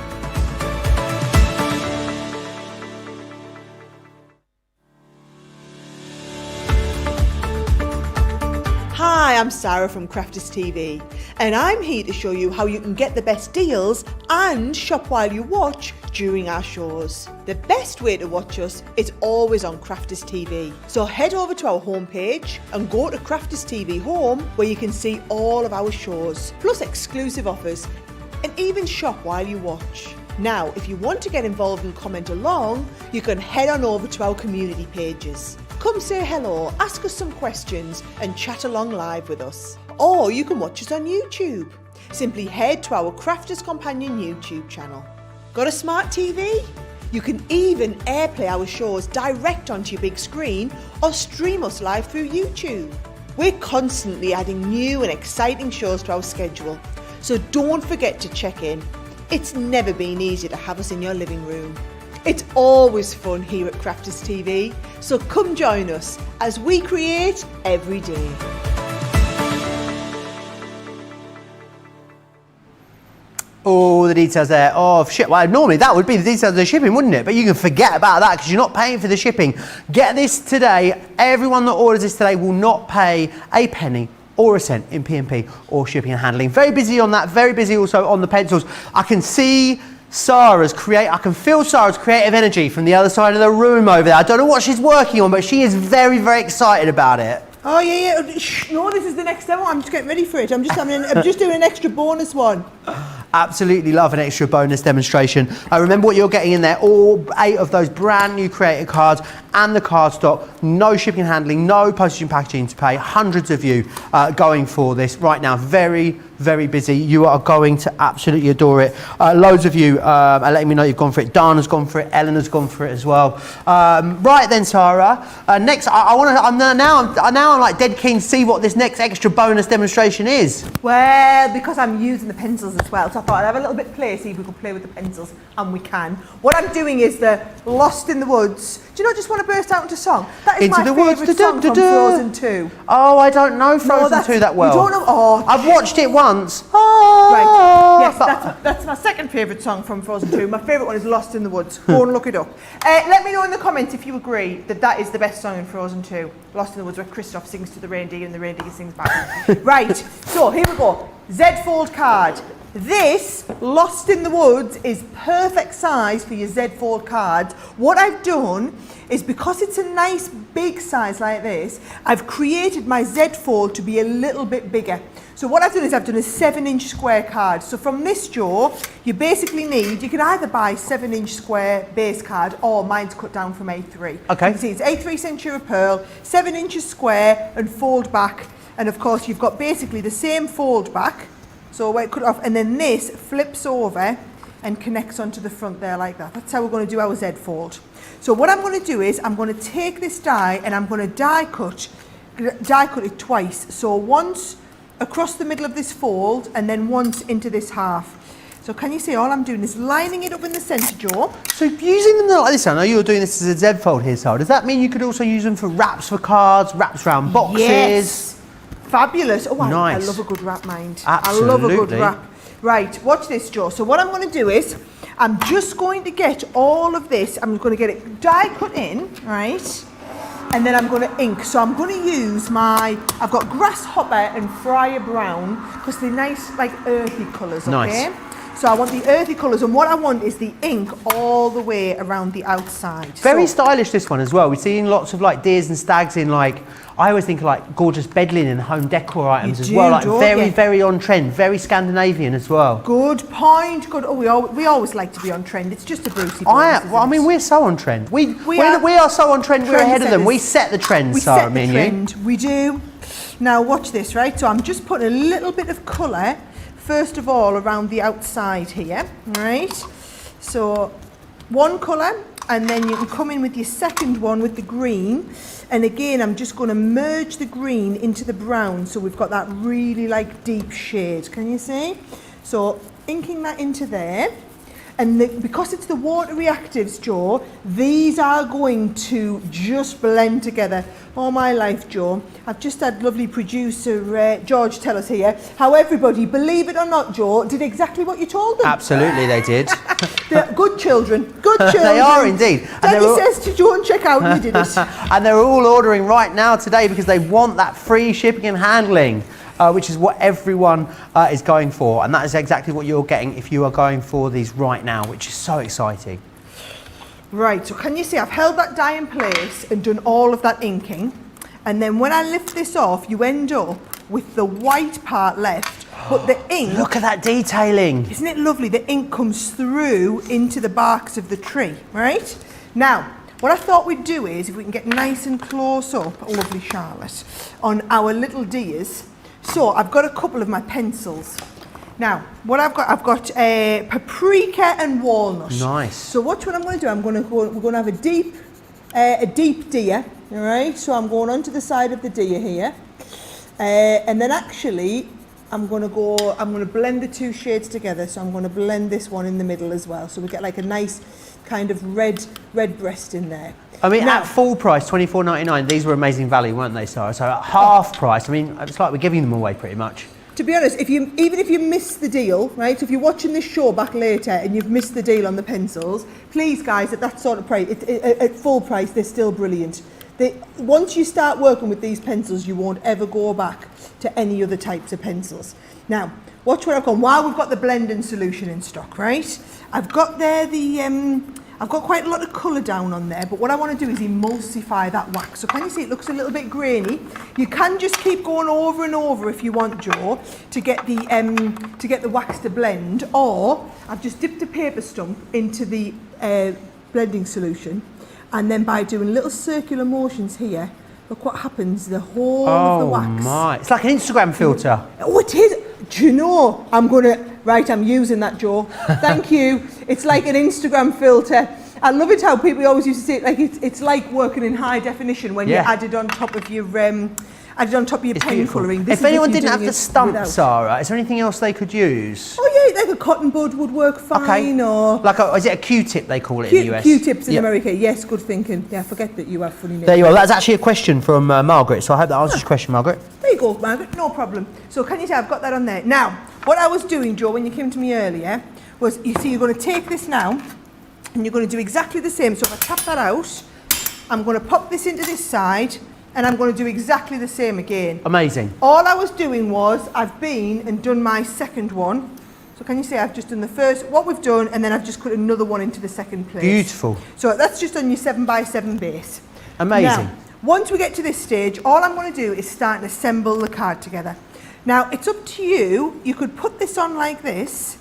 S2: Hi, I'm Sara from Crafters TV, and I'm here to show you how you can get the best deals and shop while you watch during our shows. The best way to watch us is always on Crafters TV. So head over to our homepage and go to Crafters TV Home, where you can see all of our shows, plus exclusive offers, and even shop while you watch. Now, if you want to get involved and comment along, you can head on over to our community pages. Come say hello, ask us some questions, and chat along live with us. Or you can watch us on YouTube. Simply head to our Crafters Companion YouTube channel. Got a smart TV? You can even airplay our shows direct onto your big screen or stream us live through YouTube. We're constantly adding new and exciting shows to our schedule, so don't forget to check in. It's never been easier to have us in your living room. It's always fun here at Crafters TV, so come join us as we create every day.
S1: All the details there of ship. Well, normally that would be the details of the shipping, wouldn't it? But you can forget about that because you're not paying for the shipping. Get this today. Everyone that orders this today will not pay a penny or a cent in P&P or shipping and handling. Very busy on that. Very busy also on the pencils. I can see I can feel Sara's creative energy from the other side of the room over there. I don't know what she's working on, but she is very, very excited about it.
S2: Oh yeah. No, this is the next demo. I'm just getting ready for it. I'm just doing an extra bonus one.
S1: Absolutely love an extra bonus demonstration. Remember what you're getting in there, all 8 of those brand new Create-a cards and the card stock. No shipping and handling, no postage and packaging to pay. Hundreds of you going for this right now. Very, very busy. You are going to absolutely adore it. Loads of you are letting me know you've gone for it. Dana's gone for it. Eleanor's gone for it as well. Right then, Sara. Next, I'm like dead keen to see what this next extra bonus demonstration is.
S2: Well, because I'm using the pencils as well, so I thought I'd have a little bit play, see if we could play with the pencils, and we can. What I'm doing is the Lost in the Woods. Do you not just want to burst out into song? That is my favourite song from Frozen 2.
S1: Oh, I don't know Frozen 2 that well.
S2: You don't know? Oh,
S1: I've watched it once.
S2: Right. Yes, that's my second favourite song from Frozen 2. My favourite one is Lost in the Woods. Go and look it up. Let me know in the comments if you agree that that is the best song in Frozen 2. Lost in the Woods, where Kristoff sings to the reindeer and the reindeer sings back. Right, so here we go. Z-fold card. This, Lost in the Woods, is perfect size for your Z-fold cards. What I've done is, because it's a nice big size like this, I've created my Z-fold to be a little bit bigger. So what I've done is I've done a 7-inch square card. So from this, Joe, you basically need, you can either buy 7-inch square base card, or mine's cut down from A3.
S1: Okay.
S2: You can see it's A3 Centura Pearl, 7 inches square and fold back. And of course you've got basically the same fold back. So where it cut off, and then this flips over and connects onto the front there like that. That's how we're going to do our Z fold. So what I'm going to do is I'm going to take this die and I'm going to die cut it twice. So once across the middle of this fold and then once into this half. So can you see all I'm doing is lining it up in the centre, Joe.
S1: So using them like this, I know you're doing this as a Z fold here, Sara. Does that mean you could also use them for wraps for cards, wraps around boxes?
S2: Yes. Fabulous. Oh,
S1: nice.
S2: I love a good wrap, mind.
S1: Absolutely.
S2: I love a good wrap. Right, watch this, Joe. So what I'm going to do is, I'm just going to get all of this, I'm going to get it die cut in, right? And then I'm going to ink. So I'm going to use I've got Grasshopper and Friar Brown, because they're nice, like earthy colours, okay?
S1: Nice.
S2: So I want the earthy colours, and what I want is the ink all the way around the outside.
S1: Very stylish, this one as well. We've seen lots of like deers and stags in, like, I always think of like gorgeous bed linen, home decor items as well. Like very on trend, very Scandinavian as well.
S2: Good point. Good. Oh, we always like to be on trend. It's just a Brucey bonus.
S1: I mean, we're so on trend. We are so on trend. We're ahead of them. We set the trend, Sara, me and you.
S2: We do. Now watch this, right? So I'm just putting a little bit of colour, first of all, around the outside here, right? So one colour, and then you can come in with your second one with the green. And again, I'm just going to merge the green into the brown, so we've got that really like deep shade. Can you see? So inking that into there. And because it's the water reactives, Joe, these are going to just blend together. All my life, Joe. I've just had lovely producer George tell us here how everybody, believe it or not, Joe, did exactly what you told them.
S1: Absolutely, they did.
S2: They're good children. Good children.
S1: They are indeed.
S2: Daddy says to Joe and check out, and you did it.
S1: And they're all ordering right now today because they want that free shipping and handling. Which is what everyone is going for, and that is exactly what you're getting if you are going for these right now, which is so exciting.
S2: Right, so can you see I've held that die in place and done all of that inking, and then when I lift this off, you end up with the white part left, but the ink...
S1: Look at that detailing.
S2: Isn't it lovely? The ink comes through into the barks of the tree, right? Now, what I thought we'd do is, if we can get nice and close up, lovely Charlotte, on our little deers. So I've got a couple of my pencils. Now, what I've got paprika and walnut.
S1: Nice.
S2: So watch what I'm going to do. We're going to have a deep deer, all right? So I'm going onto the side of the deer here. And then actually, I'm going to blend the two shades together. So I'm going to blend this one in the middle as well. So we get like a nice kind of red breast in there.
S1: I mean, now, at full price, $24.99, these were amazing value, weren't they, Sara? So at half price, I mean, it's like we're giving them away pretty much.
S2: To be honest, even if you miss the deal, right? So if you're watching this show back later and you've missed the deal on the pencils, please, guys, at that sort of price, at full price, they're still brilliant. Once you start working with these pencils, you won't ever go back to any other types of pencils. Now, watch what I've got. While we've got the blending solution in stock, right? I've got there I've got quite a lot of colour down on there, but what I want to do is emulsify that wax. So can you see it looks a little bit grainy? You can just keep going over and over if you want, Joe, to get the wax to blend. Or I've just dipped a paper stump into the blending solution, and then by doing little circular motions here, look what happens. The whole of the wax.
S1: Oh my! It's like an Instagram filter.
S2: Oh, it is. Do you know? I'm using that, Joe. Thank you. It's like an Instagram filter. I love it how people always used to say it, like it's like working in high definition when you add it on top of your pen colouring.
S1: If anyone didn't have the stump, Sarah, is there anything else they could use?
S2: Oh yeah, like a cotton bud would work fine. Or
S1: like is it a Q-tip they call it in the US?
S2: Q-tips in America. Yes, good thinking. Yeah, I forget that you have funny names.
S1: There you are. That's actually a question from Margaret. So I hope that answers your question, Margaret.
S2: There you go, Margaret. No problem. So can you see I've got that on there now? What I was doing, Joe, when you came to me earlier, was you see you're going to take this now, and you're going to do exactly the same. So if I tap that out, I'm going to pop this into this side, and I'm going to do exactly the same again.
S1: Amazing.
S2: All I was doing was I've been and done my second one. So can you see I've just done the first, what we've done, and then I've just put another one into the second place.
S1: Beautiful.
S2: So that's just on your 7x7 base.
S1: Amazing.
S2: Now, once we get to this stage, all I'm going to do is start and assemble the card together. Now, it's up to you. You could put this on like this,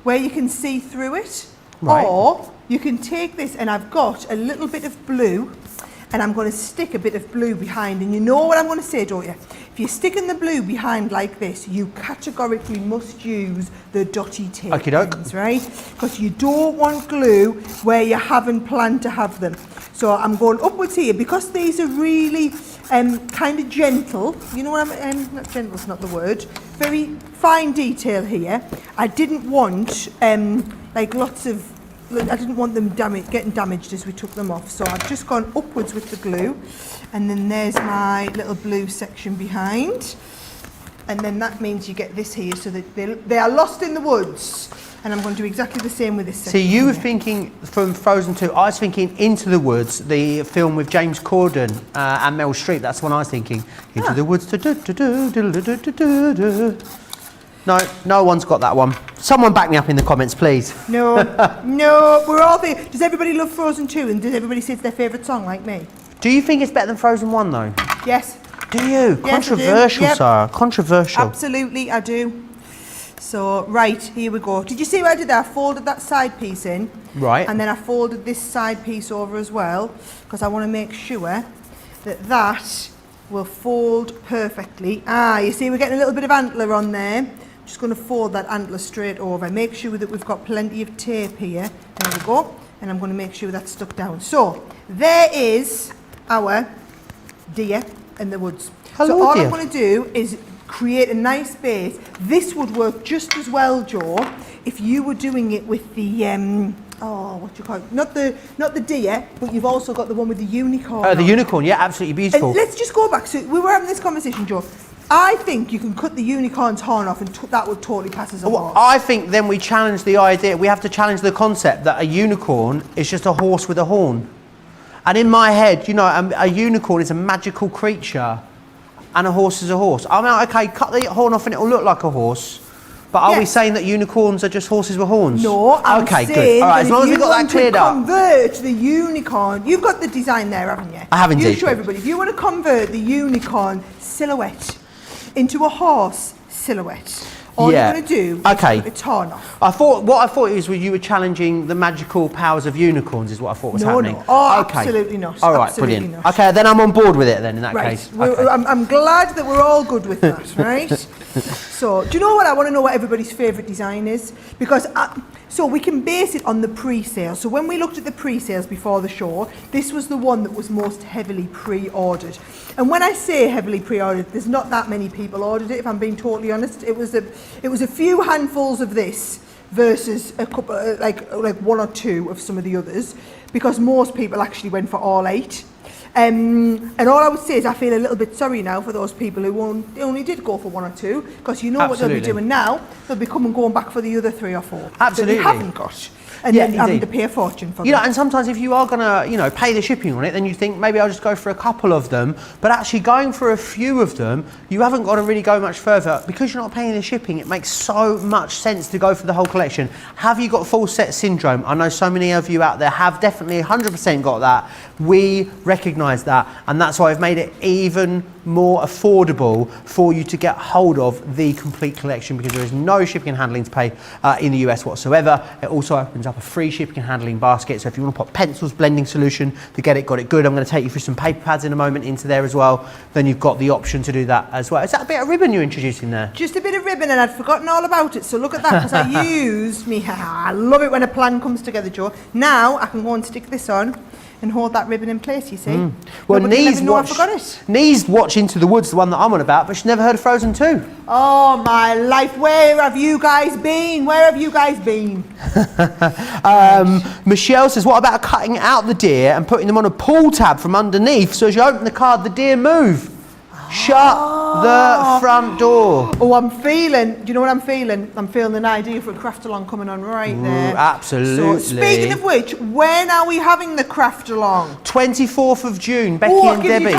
S2: where you can see through it. Right. Or you can take this, and I've got a little bit of blue, and I'm going to stick a bit of blue behind. And you know what I'm going to say, don't you? If you're sticking the blue behind like this, you categorically must use the dotty tape.
S1: Okie doke.
S2: Pens, right? Because you don't want glue where you haven't planned to have them. So I'm going upwards here, because these are really kind of gentle. You know what not gentle's not the word. Very fine detail here. I didn't want like lots of. I didn't want them getting damaged as we took them off. So I've just gone upwards with the glue, and then there's my little blue section behind. And then that means you get this here, so that they are lost in the woods. And I'm going to do exactly the same with this section.
S1: So you were thinking from Frozen 2, I was thinking Into the Woods, the film with James Corden and Meryl Streep. That's what I was thinking. Into the Woods. No one's got that one. Someone back me up in the comments, please.
S2: No, we're all there. Does everybody love Frozen 2, and does everybody say it's their favourite song like me?
S1: Do you think it's better than Frozen 1 though?
S2: Yes.
S1: Do you?
S2: Yes,
S1: controversial,
S2: I do. Yep.
S1: Sarah. Controversial.
S2: Absolutely, I do. So, right, here we go. Did you see what I did there? I folded that side piece in.
S1: Right.
S2: And then I folded this side piece over as well, because I want to make sure that that will fold perfectly. You see we're getting a little bit of antler on there. Just going to fold that antler straight over. Make sure that we've got plenty of tape here. There we go. And I'm going to make sure that's stuck down. So, there is our deer in the woods.
S1: Hello,
S2: so all
S1: dear.
S2: I'm going to do is create a nice base. This would work just as well, Joe, if you were doing it with the what do you call it? Not the deer, but you've also got the one with the unicorn.
S1: Oh, the unicorn, yeah, absolutely beautiful.
S2: And let's just go back. So we were having this conversation, Joe. I think you can cut the unicorn's horn off, and that would totally pass as a horse.
S1: I think then we challenge the idea. We have to challenge the concept that a unicorn is just a horse with a horn. And in my head, you know, a unicorn is a magical creature, and a horse is a horse. I mean, okay, cut the horn off and it'll look like a horse. But are we saying that unicorns are just horses with horns?
S2: No, I'm
S1: saying
S2: good. All right,
S1: as long as we got that cleared up.
S2: Convert the unicorn. You've got the design there, haven't you?
S1: I have indeed.
S2: You show everybody. If you want to convert the unicorn silhouette into a horse silhouette, all you're going to do is put its horn off.
S1: What I thought was you were challenging the magical powers of unicorns is what I thought was happening.
S2: No. Oh, absolutely not.
S1: All right,
S2: absolutely
S1: brilliant.
S2: not.
S1: Okay, then I'm on board with it then in that case. Okay.
S2: I'm glad that we're all good with that, right? So, do you know what? I want to know what everybody's favourite design is. Because, so we can base it on the pre-sale. So when we looked at the pre-sales before the show, this was the one that was most heavily pre-ordered. And when I say heavily pre-ordered, there's not that many people ordered it, if I'm being totally honest. It was a few handfuls of this versus a couple, like one or two of some of the others, because most people actually went for all 8. And all I would say is I feel a little bit sorry now for those people who only did go for 1 or 2, because you know what they'll be doing now. They'll be going back for the other 3 or 4
S1: Absolutely.
S2: that they haven't got. And then having to pay a fortune for them.
S1: And sometimes if you are going to, pay the shipping on it, then you think maybe I'll just go for a couple of them. But actually going for a few of them, you haven't got to really go much further. Because you're not paying the shipping, it makes so much sense to go for the whole collection. Have you got full set syndrome? I know so many of you out there have definitely 100% got that. We recognise that. And that's why I've made it even more affordable for you to get hold of the complete collection, because there is no shipping and handling to pay in the US whatsoever. It also opens up a free shipping and handling basket, so if you want to pop pencils, blending solution to get it good. I'm going to take you through some paper pads in a moment into there as well. Then you've got the option to do that as well. Is that a bit of ribbon you're introducing there?
S2: Just a bit of ribbon, and I'd forgotten all about it, so look at that, because I used me. I love it when a plan comes together, Joe. Now I can go and stick this on and hold that ribbon in place, you see.
S1: Well,
S2: Nee's
S1: Watch Into the Woods, the one that I'm on about, but she's never heard of Frozen 2.
S2: Oh my life, where have you guys been?
S1: Michelle says, what about cutting out the deer and putting them on a pull tab from underneath, so as you open the card, the deer move? Shut the front door.
S2: Oh, do you know what I'm feeling? I'm feeling an idea for a craft along coming on right there.
S1: Absolutely.
S2: So, speaking of which, when are we having the craft along?
S1: 24th of June, Becky and Debbie.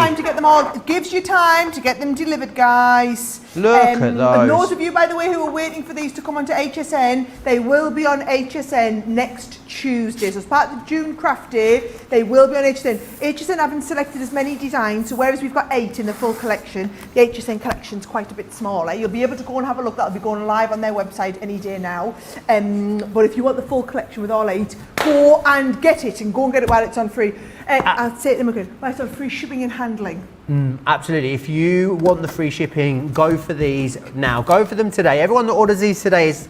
S2: It gives you time to get them delivered, guys.
S1: Look at those.
S2: And those of you, by the way, who are waiting for these to come onto HSN, they will be on HSN next Tuesday. So as part of the June Craft Day, they will be on HSN. HSN haven't selected as many designs, so whereas we've got 8 in the full collection, the HSN collection's quite a bit smaller. You'll be able to go and have a look. That'll be going live on their website any day now. But if you want the full collection with all 8, go and get it, and go and get it while it's on free. I'll say it to them again, while it's on free shipping and handling.
S1: Absolutely. If you want the free shipping, go for these now. Go for them today. Everyone that orders these today is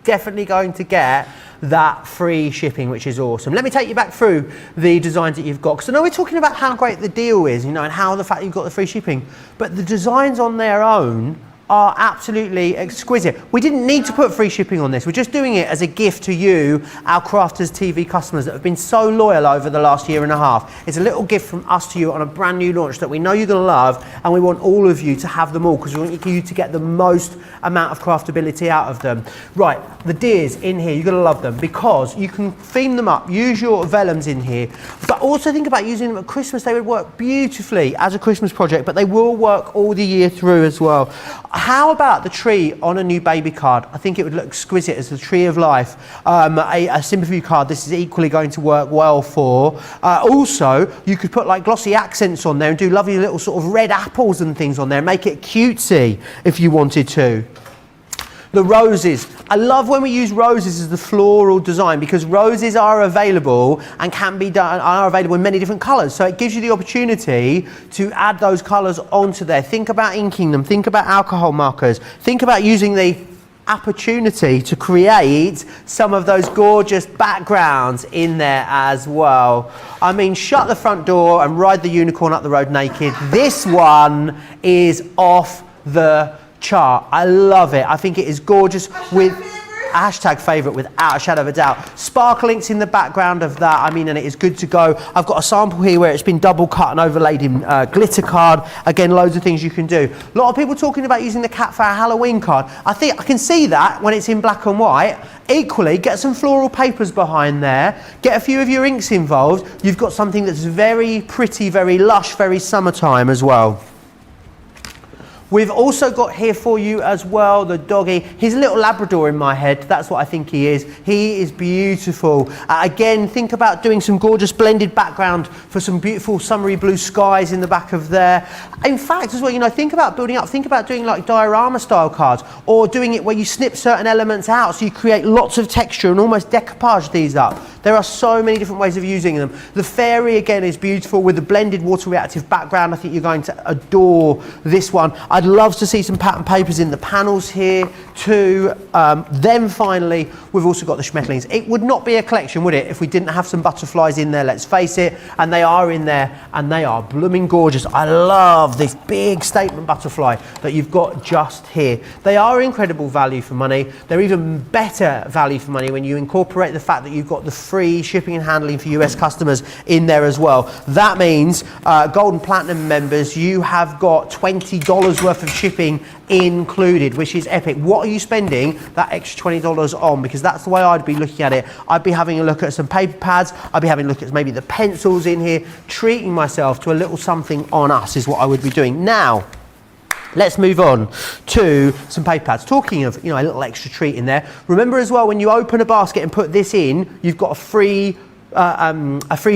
S1: definitely going to get that free shipping, which is awesome. Let me take you back through the designs that you've got, because I know we're talking about how great the deal is, and how the fact you've got the free shipping, but the designs on their own are absolutely exquisite. We didn't need to put free shipping on this. We're just doing it as a gift to you, our Crafters TV customers that have been so loyal over the last year and a half. It's a little gift from us to you on a brand new launch that we know you're gonna love, and we want all of you to have them all, because we want you to get the most amount of craftability out of them. Right, the deers in here, you're gonna love them, because you can theme them up, use your vellums in here, but also think about using them at Christmas. They would work beautifully as a Christmas project, but they will work all the year through as well. How about the tree on a new baby card? I think it would look exquisite as the tree of life. A sympathy card, this is equally going to work well for. Also, you could put like glossy accents on there and do lovely little sort of red apples and things on there, make it cutesy if you wanted to. The roses. I love when we use roses as the floral design, because roses are available and are available in many different colours. So it gives you the opportunity to add those colours onto there. Think about inking them. Think about alcohol markers. Think about using the opportunity to create some of those gorgeous backgrounds in there as well. I mean, shut the front door and ride the unicorn up the road naked. This one is off the chart. I love it. I think it is gorgeous with hashtag favourite without a shadow of a doubt. Sparkle inks in the background of that. I mean, and it is good to go. I've got a sample here where it's been double cut and overlaid in glitter card. Again, loads of things you can do. A lot of people talking about using the cat for our Halloween card. I think I can see that when it's in black and white. Equally, get some floral papers behind there. Get a few of your inks involved. You've got something that's very pretty, very lush, very summertime as well. We've also got here for you as well the doggy. He's a little Labrador in my head. That's what I think he is. He is beautiful. Again, think about doing some gorgeous blended background for some beautiful summery blue skies in the back of there. In fact, as well, think about building up. Think about doing like diorama style cards, or doing it where you snip certain elements out so you create lots of texture and almost decoupage these up. There are so many different ways of using them. The fairy, again, is beautiful with the blended water reactive background. I think you're going to adore this one. I I'd love to see some pattern papers in the panels here too. Then finally, we've also got the Schmetterlings. It would not be a collection, would it, if we didn't have some butterflies in there, let's face it, and they are in there, and they are blooming gorgeous. I love this big statement butterfly that you've got just here. They are incredible value for money. They're even better value for money when you incorporate the fact that you've got the free shipping and handling for US customers in there as well. That means Gold and Platinum members, you have got $20 worth of shipping included, which is epic. What are you spending that extra $20 on? Because that's the way I'd be looking at it. I'd be having a look at some paper pads. I'd be having a look at maybe the pencils in here, treating myself to a little something on us is what I would be doing. Now, let's move on to some paper pads. Talking of, you know, a little extra treat in there. Remember as well, when you open a basket and put this in, you've got a free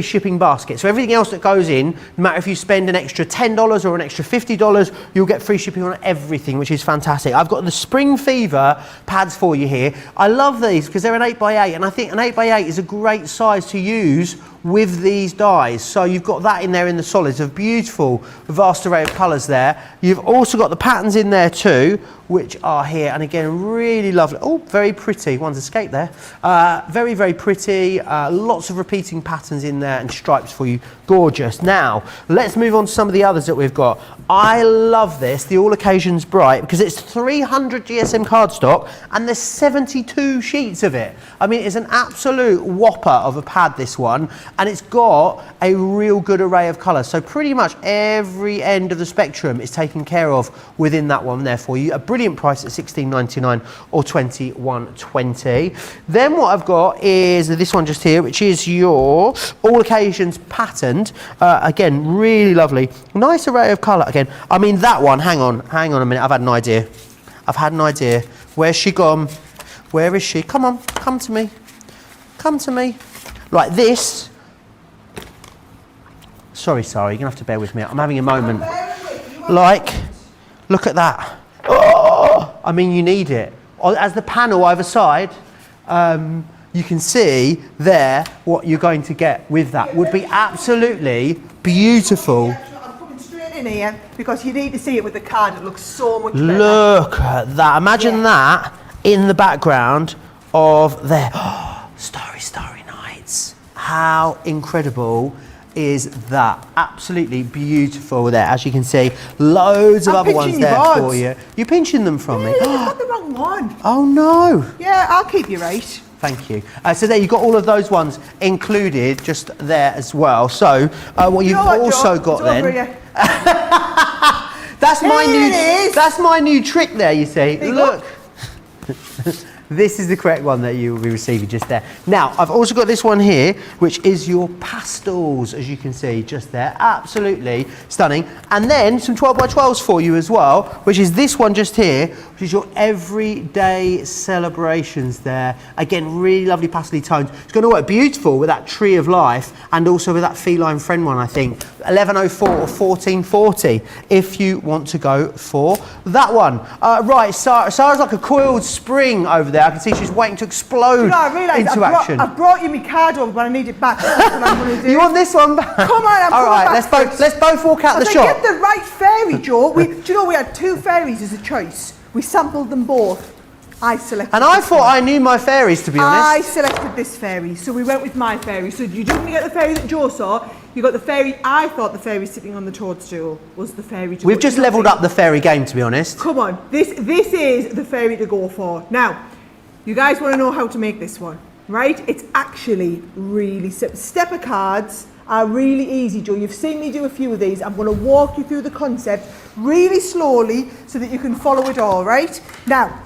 S1: shipping basket. So everything else that goes in, no matter if you spend an extra $10 or an extra $50, you'll get free shipping on everything, which is fantastic. I've got the Spring Fever pads for you here. I love these because they're an 8x8, and I think an 8x8 is a great size to use with these dies. So you've got that in there in the solids, a beautiful vast array of colours there. You've also got the patterns in there too, which are here, and again, really lovely. Oh, very pretty. One's escaped there. Very, very pretty. Lots of repeating patterns in there and stripes for you. Gorgeous. Now, let's move on to some of the others that we've got. I love this, the All Occasions Bright, because it's 300 GSM cardstock and there's 72 sheets of it. I mean, it's an absolute whopper of a pad, this one, and it's got a real good array of colours. So pretty much every end of the spectrum is taken care of within that one there for you. A brilliant price at $16.99 or $21.20. Then what I've got is this one just here, which is your All Occasions patterned. Again, really lovely. Nice array of colour. Again, I mean that one, hang on a minute, I've had an idea. Where's she gone? Where is she? Come on, come to me. Come to me. Like this. Sorry, Sara, you're going to have to bear with me. I'm having a moment. Like, look at that. Oh, I mean, you need it. As the panel either side, you can see there what you're going to get with that. Would be absolutely beautiful.
S2: I'm coming straight in here because you need to see it with the card. It looks so much better.
S1: Look at that. Imagine that in the background of their Starry Nights. How incredible is that? Absolutely beautiful there. As you can see, loads of other ones there for you. You're pinching them from me.
S2: You've got the wrong one.
S1: Oh no.
S2: Yeah, I'll keep you right.
S1: Thank you. So there you've got all of those ones included just there as well. So what you've also got then. That's my new trick there, you see. Look. This is the correct one that you will be receiving just there. Now, I've also got this one here, which is your pastels, as you can see, just there. Absolutely stunning. And then some 12x12s for you as well, which is this one just here, which is your everyday celebrations there. Again, really lovely pastel tones. It's going to work beautiful with that tree of life and also with that feline friend one, I think. 1104 or 1440 if you want to go for that one. Right, Sara's like a coiled spring over there. I can see she's waiting to explode into action.
S2: I've brought you my card over, but I need it back. That's what I'm going to do.
S1: You want this one back?
S2: Come on, I'm
S1: all right,
S2: back.
S1: let's both walk out the shop.
S2: Get the right fairy, Joe. Do you know we had two fairies as a choice? We sampled them both. I selected.
S1: And I thought I knew my fairies, to be honest.
S2: I selected this fairy, so we went with my fairy. So you didn't get the fairy that Joe saw. You got the fairy. I thought the fairy sitting on the toadstool was the fairy.
S1: We've just levelled up the fairy game, to be honest.
S2: Come on, this is the fairy to go for. Now, you guys want to know how to make this one, right? It's actually really simple. Stepper cards are really easy, Joe. You've seen me do a few of these. I'm going to walk you through the concept really slowly so that you can follow it all, right? Now,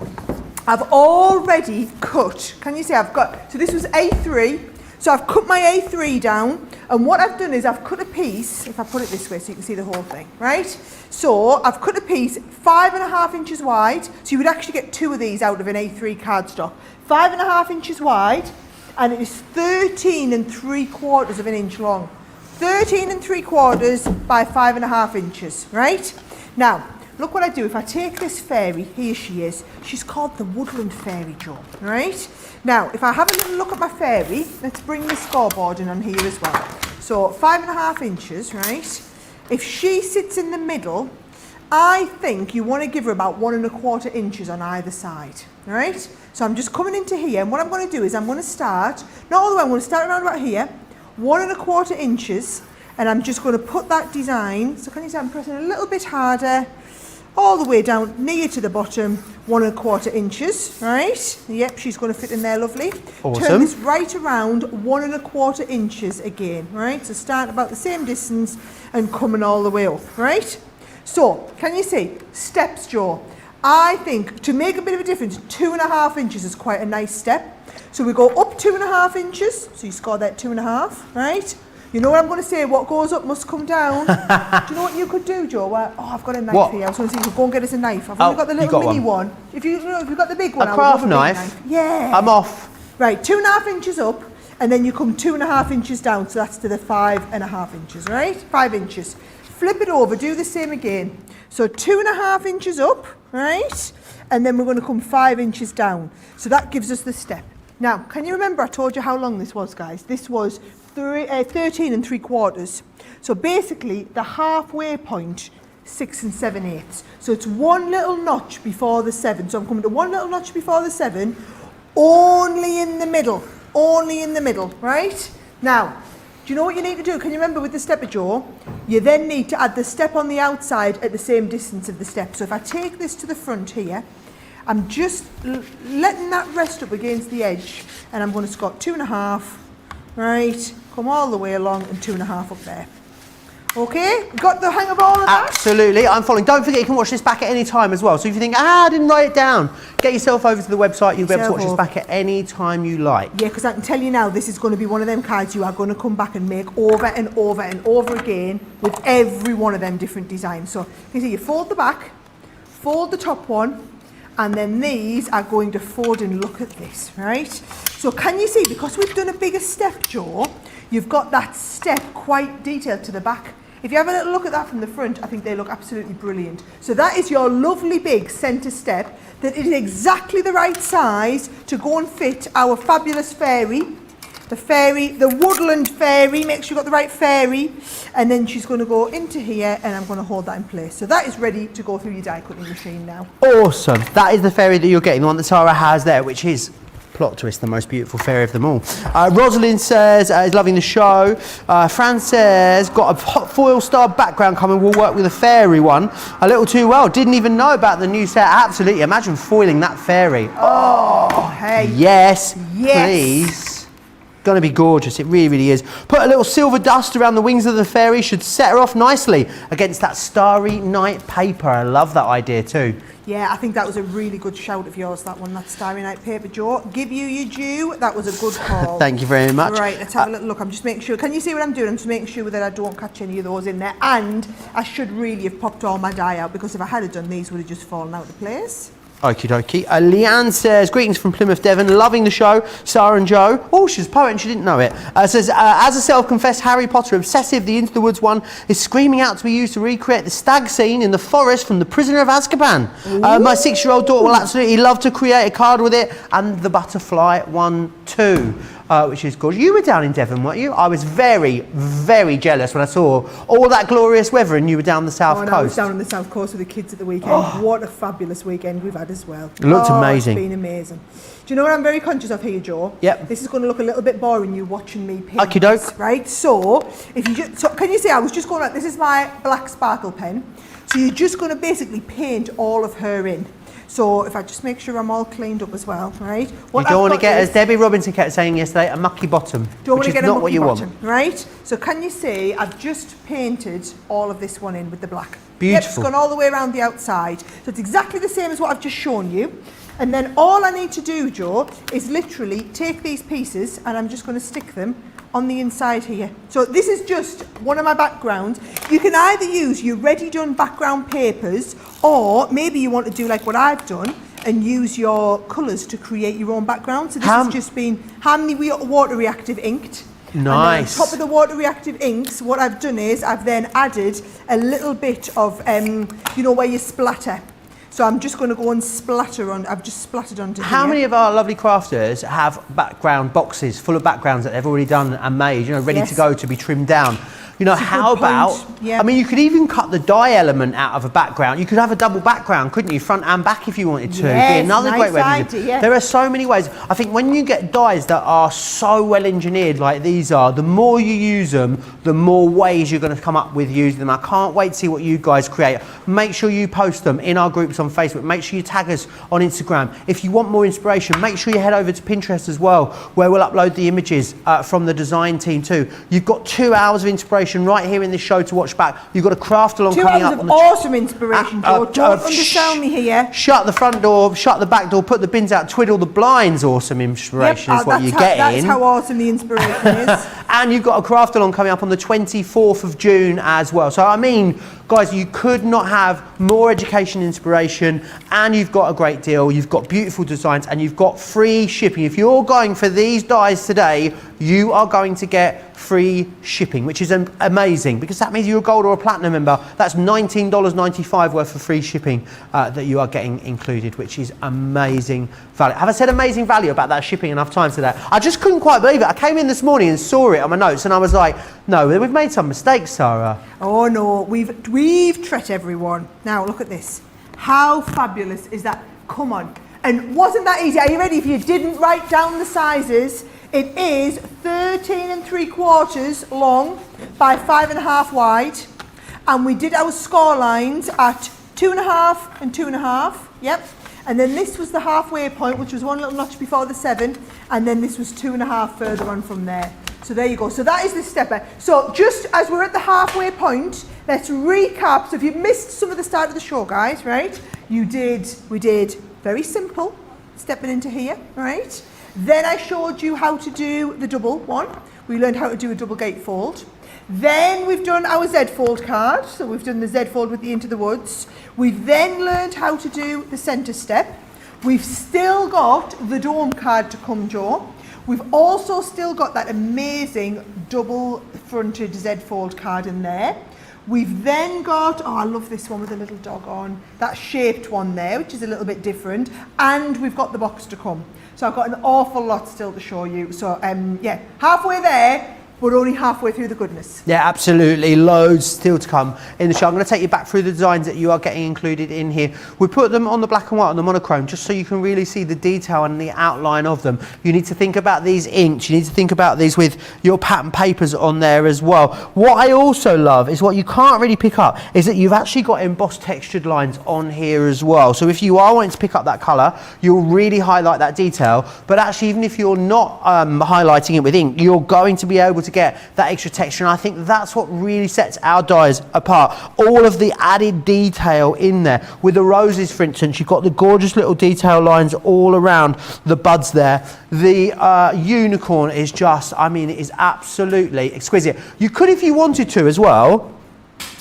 S2: I've already cut. Can you see I've got, so this was A3. So I've cut my A3 down, and what I've done is I've cut a piece, if I put it this way so you can see the whole thing, right? So I've cut a piece 5.5 inches wide, so you would actually get two of these out of an A3 cardstock. 5.5 inches wide, and it is 13 3/4 of an inch long. 13 3/4 by 5.5 inches, right? Now, look what I do. If I take this fairy, here she is. She's called the Woodland Fairy, Joe, right? Now, if I have a little look at my fairy, let's bring the scoreboard in on here as well. So 5.5 inches, right? If she sits in the middle I think you want to give her about 1 1/4 inches on either side, all right? So I'm just coming into here, and what I'm going to do is I'm going to start, not all the way, I'm going to start around about here, 1 1/4 inches, and I'm just going to put that design, so can you see I'm pressing a little bit harder, all the way down near to the bottom, 1 1/4 inches, right? Yep, she's going to fit in there lovely.
S1: Awesome.
S2: Turn this right around 1 1/4 inches again, right? So start about the same distance and coming all the way up, right? So, can you see? Steps, Joe. I think to make a bit of a difference, 2.5 inches is quite a nice step. So we go up 2.5 inches, so you score that 2.5, right? You know what I'm going to say, what goes up must come down. Do you know what you could do, Joe? I've got a knife here. I was going to say, you could go and get us a knife. I've only got the little mini one. If you've got the big one,
S1: a craft knife?
S2: Yeah.
S1: I'm off.
S2: Right, 2.5 inches up, and then you come 2.5 inches down, so that's to the 5.5 inches, right? 5 inches. Flip it over, do the same again. So 2.5 inches up, right? And then we're going to come 5 inches down. So that gives us the step. Now, can you remember I told you how long this was, guys? This was 13 3/4. So basically, the halfway point, 6 7/8. So it's 1 little notch before the 7. So I'm coming to 1 little notch before the 7, only in the middle, right? Now, do you know what you need to do? Can you remember with the stepper, Joe? You then need to add the step on the outside at the same distance of the step. So if I take this to the front here, I'm just letting that rest up against the edge, and I'm going to score 2.5, right? Come all the way along and 2.5 up there. Okay, got the hang of all of that?
S1: Absolutely, I'm following. Don't forget you can watch this back at any time as well. So if you think, I didn't write it down, get yourself over to the website. You'll be able to watch this back at any time you like.
S2: Yeah, because I can tell you now, this is going to be one of them cards you are going to come back and make over and over and over again with every one of them different designs. So you see, you fold the back, fold the top one, and then these are going to fold and look at this, right? So can you see, because we've done a bigger step, Joe, you've got that step quite detailed to the back. If you have a little look at that from the front, I think they look absolutely brilliant. So that is your lovely big centre step that is exactly the right size to go and fit our fabulous fairy. The woodland fairy, make sure you've got the right fairy. And then she's going to go into here, and I'm going to hold that in place. So that is ready to go through your die cutting machine now.
S1: Awesome. That is the fairy that you're getting, the one that Sara has there, which is, plot twist, the most beautiful fairy of them all. Rosalind says, is loving the show. Fran says, got a hot foil star background coming, we'll work with a fairy one. A little too well, didn't even know about the new set. Absolutely, imagine foiling that fairy.
S2: Oh, hey.
S1: Yes, please. Gonna be gorgeous, it really, really is. Put a little silver dust around the wings of the fairy, should set her off nicely against that starry night paper. I love that idea too.
S2: Yeah, I think that was a really good shout of yours, that one, that Starry Night paper, Joe. Give you your due, that was a good call.
S1: Thank you very much.
S2: Right, let's have a little look. I'm just making sure, can you see what I'm doing? I'm just making sure that I don't catch any of those in there. And I should really have popped all my dye out, because if I had done these, would have just fallen out of place.
S1: Okie dokie. Leanne says, greetings from Plymouth, Devon. Loving the show. Sara and Joe. Oh, she's a poet and she didn't know it. Says, as a self-confessed Harry Potter obsessive, the Into the Woods one is screaming out to be used to recreate the stag scene in the forest from The Prisoner of Azkaban. My 6-year-old daughter will absolutely love to create a card with it, and the butterfly one too. Which is gorgeous. You were down in Devon, weren't you? I was very, very jealous when I saw all that glorious weather and you were down the south coast.
S2: I was down on the south coast with the kids at the weekend. Oh. What a fabulous weekend we've had as well.
S1: It looked amazing.
S2: It's been amazing. Do you know what I'm very conscious of here, Joe?
S1: Yep.
S2: This is going to look a little bit boring, you watching me paint.
S1: Okie doke.
S2: Right, so, if you just, so can you see, I was just going like, this is my black sparkle pen. So you're just going to basically paint all of her in. So if I just make sure I'm all cleaned up as well, right? What
S1: you don't want to get, as Debbie Robinson kept saying yesterday, a mucky bottom.
S2: Don't want to get a mucky bottom,
S1: want.
S2: right? So can you see, I've just painted all of this one in with the black.
S1: Beautiful.
S2: Yep, it's gone all the way around the outside. So it's exactly the same as what I've just shown you. And then all I need to do, Joe, is literally take these pieces and I'm just going to stick them on the inside here. So this is just one of my backgrounds. You can either use your ready done background papers, or maybe you want to do like what I've done and use your colours to create your own background. So this has just been Harmony water reactive inked.
S1: Nice.
S2: And then on top of the water reactive inks, what I've done is I've then added a little bit of, you know, where you splatter. So I'm just going to go and splatter on, I've just splattered onto here.
S1: How many of our lovely crafters have background boxes full of backgrounds that they've already done and made, you know, ready to go to be trimmed down? You know,
S2: It's a
S1: how
S2: good point.
S1: about,
S2: Yeah.
S1: I mean, you could even cut the die element out of a background. You could have a double background, couldn't you? Front and back if you wanted to.
S2: Yes,
S1: Be another
S2: nice
S1: great way to use
S2: idea,
S1: it.
S2: yeah.
S1: There are so many ways. I think when you get dies that are so well engineered like these are, the more you use them, the more ways you're going to come up with using them. I can't wait to see what you guys create. Make sure you post them in our groups on Facebook. Make sure you tag us on Instagram. If you want more inspiration, make sure you head over to Pinterest as well, where we'll upload the images from the design team too. You've got 2 hours of inspiration right here in this show to watch back. You've got a craft along
S2: 2
S1: coming
S2: hours
S1: up
S2: of
S1: on the
S2: awesome inspiration, Joe. Don't undersell me here.
S1: Shut the front door, shut the back door, put the bins out, twiddle the blinds. Awesome inspiration is what you're getting.
S2: That's how awesome the inspiration is.
S1: And you've got a craft along coming up on the 24th of June as well. So I mean, guys, you could not have more education inspiration, and you've got a great deal, you've got beautiful designs, and you've got free shipping. If you're going for these dies today, you are going to get free shipping, which is amazing, because that means you're a gold or a platinum member. That's $19.95 worth of free shipping that you are getting included, which is amazing value. Have I said amazing value about that shipping enough times today? I just couldn't quite believe it. I came in this morning and saw it on my notes, and I was like, no, we've made some mistakes, Sarah.
S2: Oh no, we've tricked everyone. Now look at this. How fabulous is that? Come on. And wasn't that easy? Are you ready? If you didn't write down the sizes, it is 13 3/4 long by 5.5 wide. And we did our score lines at 2.5 and 2.5. Yep. And then this was the halfway point, which was one little notch before the 7. And then this was 2.5 further on from there. So there you go. So that is the stepper. So just as we're at the halfway point, let's recap. So if you missed some of the start of the show, guys, right? We did very simple, stepping into here, right? Then I showed you how to do the double one. We learned how to do a double gatefold. Then we've done our Z-fold card. So we've done the Z-fold with the Into the Woods. We've then learned how to do the centre step. We've still got the dome card to come, Joe. We've also still got that amazing double fronted Z-fold card in there. We've then got, oh, I love this one with a little dog on, that shaped one there, which is a little bit different. And we've got the box to come. So I've got an awful lot still to show you. So yeah, halfway there, but only halfway through the goodness.
S1: Yeah, absolutely. Loads still to come in the show. I'm going to take you back through the designs that you are getting included in here. We put them on the black and white, on the monochrome, just so you can really see the detail and the outline of them. You need to think about these inks. You need to think about these with your pattern papers on there as well. What I also love is what you can't really pick up is that you've actually got embossed textured lines on here as well. So if you are wanting to pick up that colour, you'll really highlight that detail. But actually, even if you're not highlighting it with ink, you're going to be able to get that extra texture, and I think that's what really sets our dies apart. All of the added detail in there. With the roses, for instance, you've got the gorgeous little detail lines all around the buds there. The unicorn is just, I mean, it is absolutely exquisite. You could, if you wanted to as well,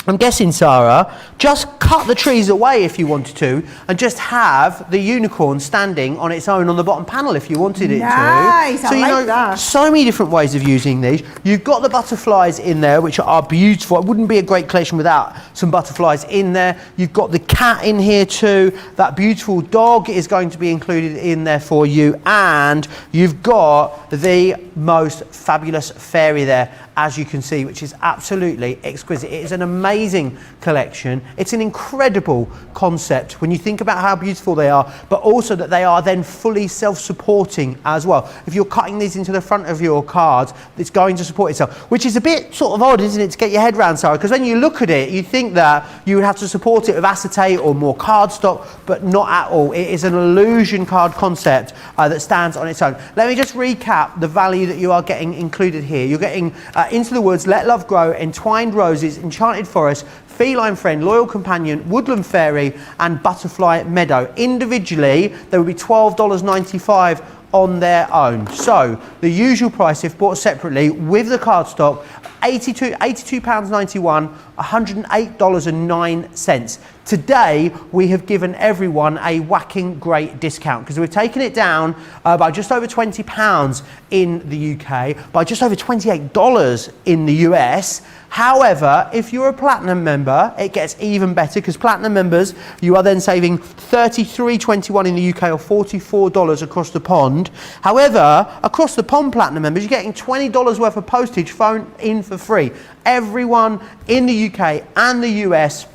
S1: I'm guessing, Sarah, just cut the trees away if you wanted to, and just have the unicorn standing on its own on the bottom panel if you wanted it
S2: Nice,
S1: to.
S2: I
S1: So you
S2: like
S1: know,
S2: that.
S1: so many different ways of using these. You've got the butterflies in there, which are beautiful. It wouldn't be a great collection without some butterflies in there. You've got the cat in here too. That beautiful dog is going to be included in there for you, and you've got the most fabulous fairy there, as you can see, which is absolutely exquisite. It is an amazing collection. It's an incredible concept when you think about how beautiful they are, but also that they are then fully self-supporting as well. If you're cutting these into the front of your card, it's going to support itself, which is a bit sort of odd, isn't it, to get your head around, Sarah? Because when you look at it, you think that you would have to support it with acetate or more cardstock, but not at all. It is an illusion card concept that stands on its own. Let me just recap the value that you are getting included here. You're getting Into the Woods, Let Love Grow, Entwined Roses, Enchanted Forest, Feline Friend, Loyal Companion, Woodland Fairy, and Butterfly Meadow. Individually, they would be $12.95 on their own. So the usual price, if bought separately with the cardstock, £82.91, $108.09. Today we have given everyone a whacking great discount because we've taken it down by just over £20 in the UK, by just over $28 in the US. However, if you're a platinum member, it gets even better because platinum members, you are then saving $33.21 in the UK or $44 across the pond. However, across the pond platinum members, you're getting $20 worth of postage phone in for free. Everyone in the UK and the US,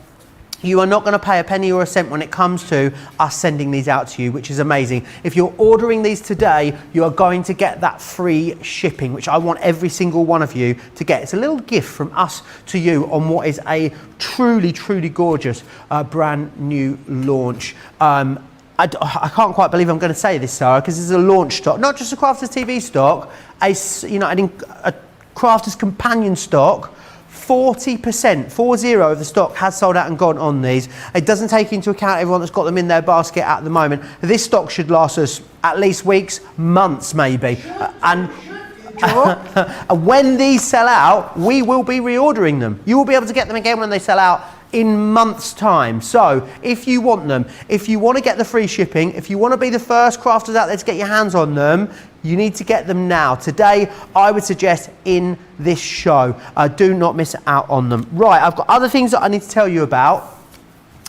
S1: you are not going to pay a penny or a cent when it comes to us sending these out to you, which is amazing. If you're ordering these today, you are going to get that free shipping, which I want every single one of you to get. It's a little gift from us to you on what is a truly, truly gorgeous brand new launch. I can't quite believe I'm going to say this, Sarah, because this is a launch stock, not just a Crafters TV stock, a Crafters companion stock. 40%, 40 of the stock has sold out and gone on these. It doesn't take into account everyone that's got them in their basket at the moment. This stock should last us at least weeks, months maybe. And when these sell out, we will be reordering them. You will be able to get them again when they sell out in months' time. So if you want them, if you want to get the free shipping, if you want to be the first crafters out there to get your hands on them, you need to get them now. Today, I would suggest in this show. Do not miss out on them. Right, I've got other things that I need to tell you about.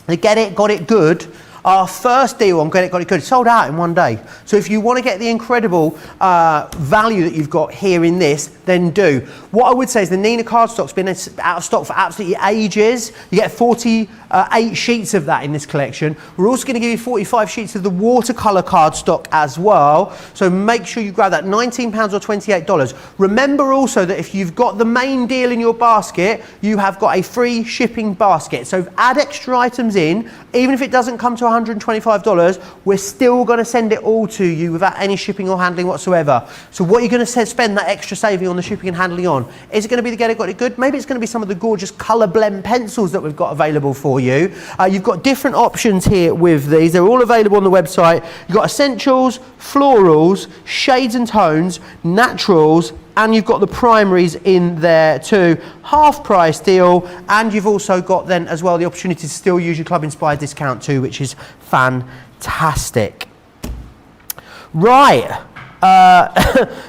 S1: The Get It, Got It Good. Our first deal on Get It, Got It Good sold out in one day. So if you want to get the incredible value that you've got here in this, then do. What I would say is the Nina cardstock's been out of stock for absolutely ages. You get 48 sheets of that in this collection. We're also going to give you 45 sheets of the watercolour cardstock as well. So make sure you grab that, £19 or $28. Remember also that if you've got the main deal in your basket, you have got a free shipping basket. So add extra items in, even if it doesn't come to $125, we're still going to send it all to you without any shipping or handling whatsoever. So what you're going to spend that extra saving on the shipping and handling on? Is it going to be the Get It, Got It Good? Maybe it's going to be some of the gorgeous colour blend pencils that we've got available for you. You've got different options here with these. They're all available on the website. You've got essentials, florals, shades and tones, naturals, and you've got the primaries in there too. Half price deal, and you've also got then as well the opportunity to still use your Club Inspired discount too, which is fantastic. Right,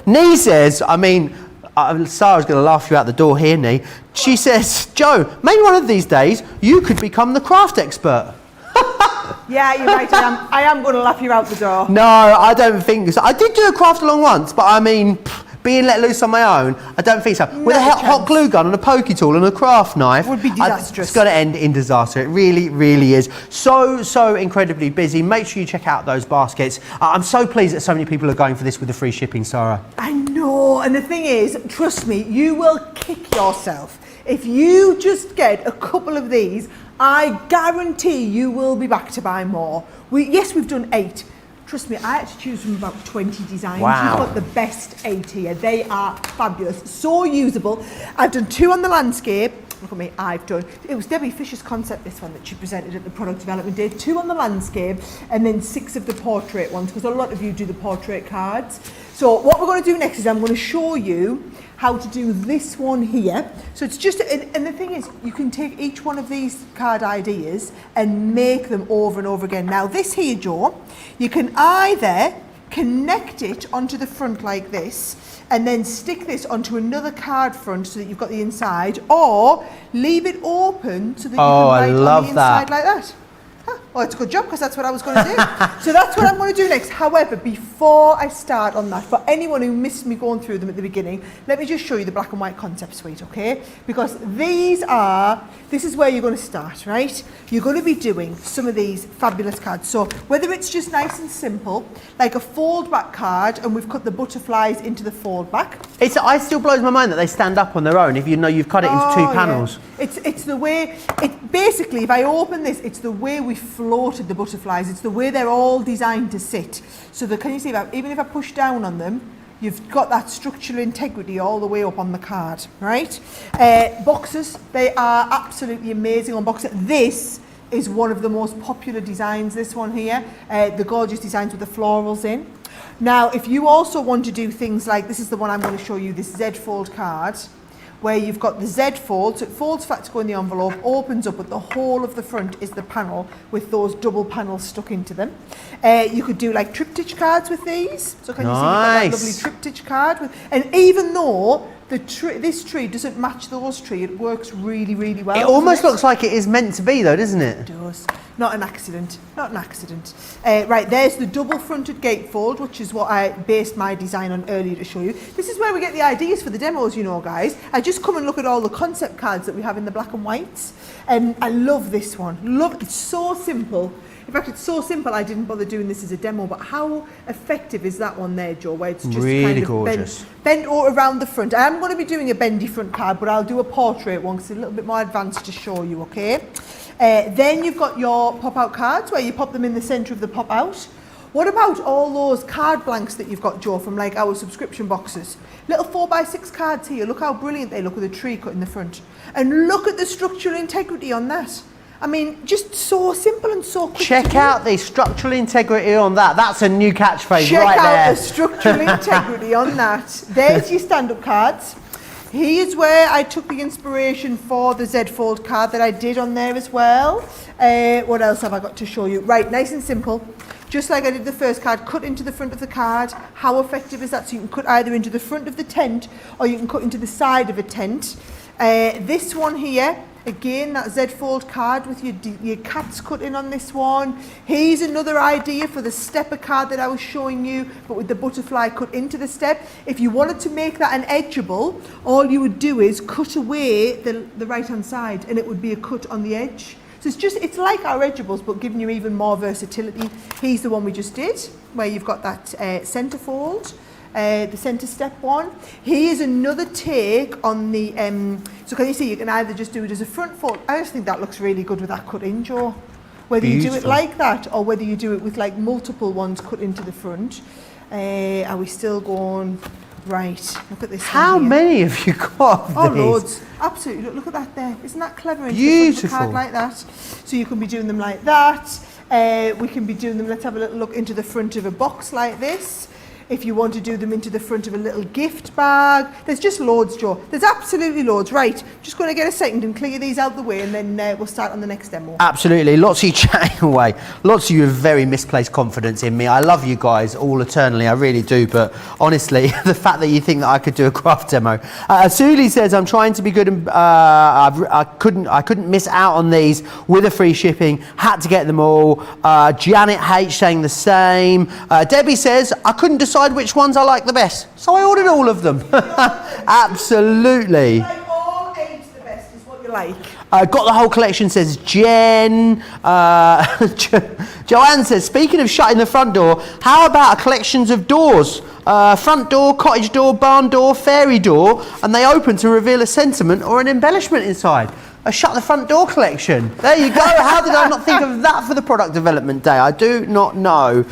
S1: Nee says, Sarah's going to laugh you out the door here, Nee. She says, Joe, maybe one of these days you could become the craft expert.
S2: Yeah, you're right. I am going to laugh you out the door.
S1: No, I don't think so. I did do a craft along once, but being let loose on my own, I don't think so. With a hot glue gun and a pokey tool and a craft knife,
S2: would be disastrous.
S1: It's going to end in disaster. It really, really is. So incredibly busy. Make sure you check out those baskets. I'm so pleased that so many people are going for this with the free shipping, Sarah.
S2: I know, and the thing is, trust me, you will kick yourself. If you just get a couple of these, I guarantee you will be back to buy more. Yes, we've done 8. Trust me, I had to choose from about 20 designs.
S1: Wow.
S2: You've got the best 8 here. They are fabulous, so usable. I've done 2 on the landscape. Look at me, it was Debbie Fisher's concept, this one, that she presented at the product development day. 2 on the landscape, and then 6 of the portrait ones, because a lot of you do the portrait cards. So what we're going to do next is I'm going to show you how to do this one here. So it's just, and the thing is, you can take each one of these card ideas and make them over and over again. Now this here, Joe, you can either connect it onto the front like this, and then stick this onto another card front so that you've got the inside, or leave it open so that you can write on the inside like that. Well, it's a good job, because that's what I was going to do. So that's what I'm going to do next. However, before I start on that, for anyone who missed me going through them at the beginning, let me just show you the black and white concept suite, okay? Because this is where you're going to start, right? You're going to be doing some of these fabulous cards. So whether it's just nice and simple, like a fold back card, and we've cut the butterflies into the fold back.
S1: It still blows my mind that they stand up on their own if you know you've cut it into 2 panels.
S2: Yeah. It's the way, basically, if I open this, it's the way we floated the butterflies. It's the way they're all designed to sit. So that, can you see that? Even if I push down on them, you've got that structural integrity all the way up on the card, right? Boxes, they are absolutely amazing on boxes. This is one of the most popular designs, this one here. The gorgeous designs with the florals in. Now, if you also want to do things like, this is the one I'm going to show you, this Z fold card, where you've got the Z fold, so it folds flat to go in the envelope, opens up, but the whole of the front is the panel with those double panels stuck into them. You could do like triptych cards with these. So can you see you've got that lovely triptych card? And even though this tree doesn't match those tree. It works really, really well.
S1: It almost looks like it is meant to be though, doesn't it?
S2: It does. Not an accident. Not an accident. Right, there's the double-fronted gatefold, which is what I based my design on earlier to show you. This is where we get the ideas for the demos, you know, guys. I just come and look at all the concept cards that we have in the black and whites, and I love this one. It's so simple. In fact, it's so simple I didn't bother doing this as a demo, but how effective is that one there, Joe, where it's just
S1: really
S2: kind of
S1: gorgeous.
S2: bent all around the front. I am going to be doing a bendy front card, but I'll do a portrait one because it's a little bit more advanced to show you, okay? Then you've got your pop-out cards where you pop them in the centre of the pop-out. What about all those card blanks that you've got, Joe, from like our subscription boxes? Little 4x6 cards here. Look how brilliant they look with a tree cut in the front. And look at the structural integrity on that. I mean, just so simple and so quick.
S1: Check out the structural integrity on that. That's a new catchphrase right there.
S2: Check out the structural integrity on that. There's your stand-up cards. Here's where I took the inspiration for the Z Fold card that I did on there as well. What else have I got to show you? Right, nice and simple. Just like I did the first card, cut into the front of the card. How effective is that? So you can cut either into the front of the tent or you can cut into the side of a tent. This one here, again, that Z Fold card with your cats cut in on this one. Here's another idea for the stepper card that I was showing you, but with the butterfly cut into the step. If you wanted to make that an edgeable, all you would do is cut away the right-hand side and it would be a cut on the edge. So it's like our edgeables, but giving you even more versatility. Here's the one we just did, where you've got that centre fold. The centre step one. Here's another take on the, so can you see, you can either just do it as a front fold. I just think that looks really good with that cut in, Joe. Whether you do it like that or whether you do it with like multiple ones cut into the front. Are we still going? Right, look at this.
S1: How many have you got of
S2: Oh,
S1: these?
S2: loads. Absolutely. Look at that there. Isn't that clever?
S1: Beautiful.
S2: Card like that. So you can be doing them like that. We can be doing them, let's have a little look into the front of a box like this. If you want to do them into the front of a little gift bag. There's just loads, Joe. There's absolutely loads. Right, just going to get a second and clear these out the way and then we'll start on the next demo.
S1: Absolutely. Lots of you chatting away. Lots of you have very misplaced confidence in me. I love you guys all eternally. I really do. But honestly, the fact that you think that I could do a craft demo. Suli says, I'm trying to be good and I couldn't miss out on these with a free shipping. Had to get them all. Janet H saying the same. Debbie says, I couldn't decide which ones I like the best, so I ordered all of them. Absolutely.
S2: Like all 8 the best is what you like.
S1: Got the whole collection, says Jen. Joanne says, speaking of shutting the front door, how about a collections of doors? Front door, cottage door, barn door, fairy door, and they open to reveal a sentiment or an embellishment inside. A shut the front door collection. There you go. How did I not think of that for the product development day? I do not know.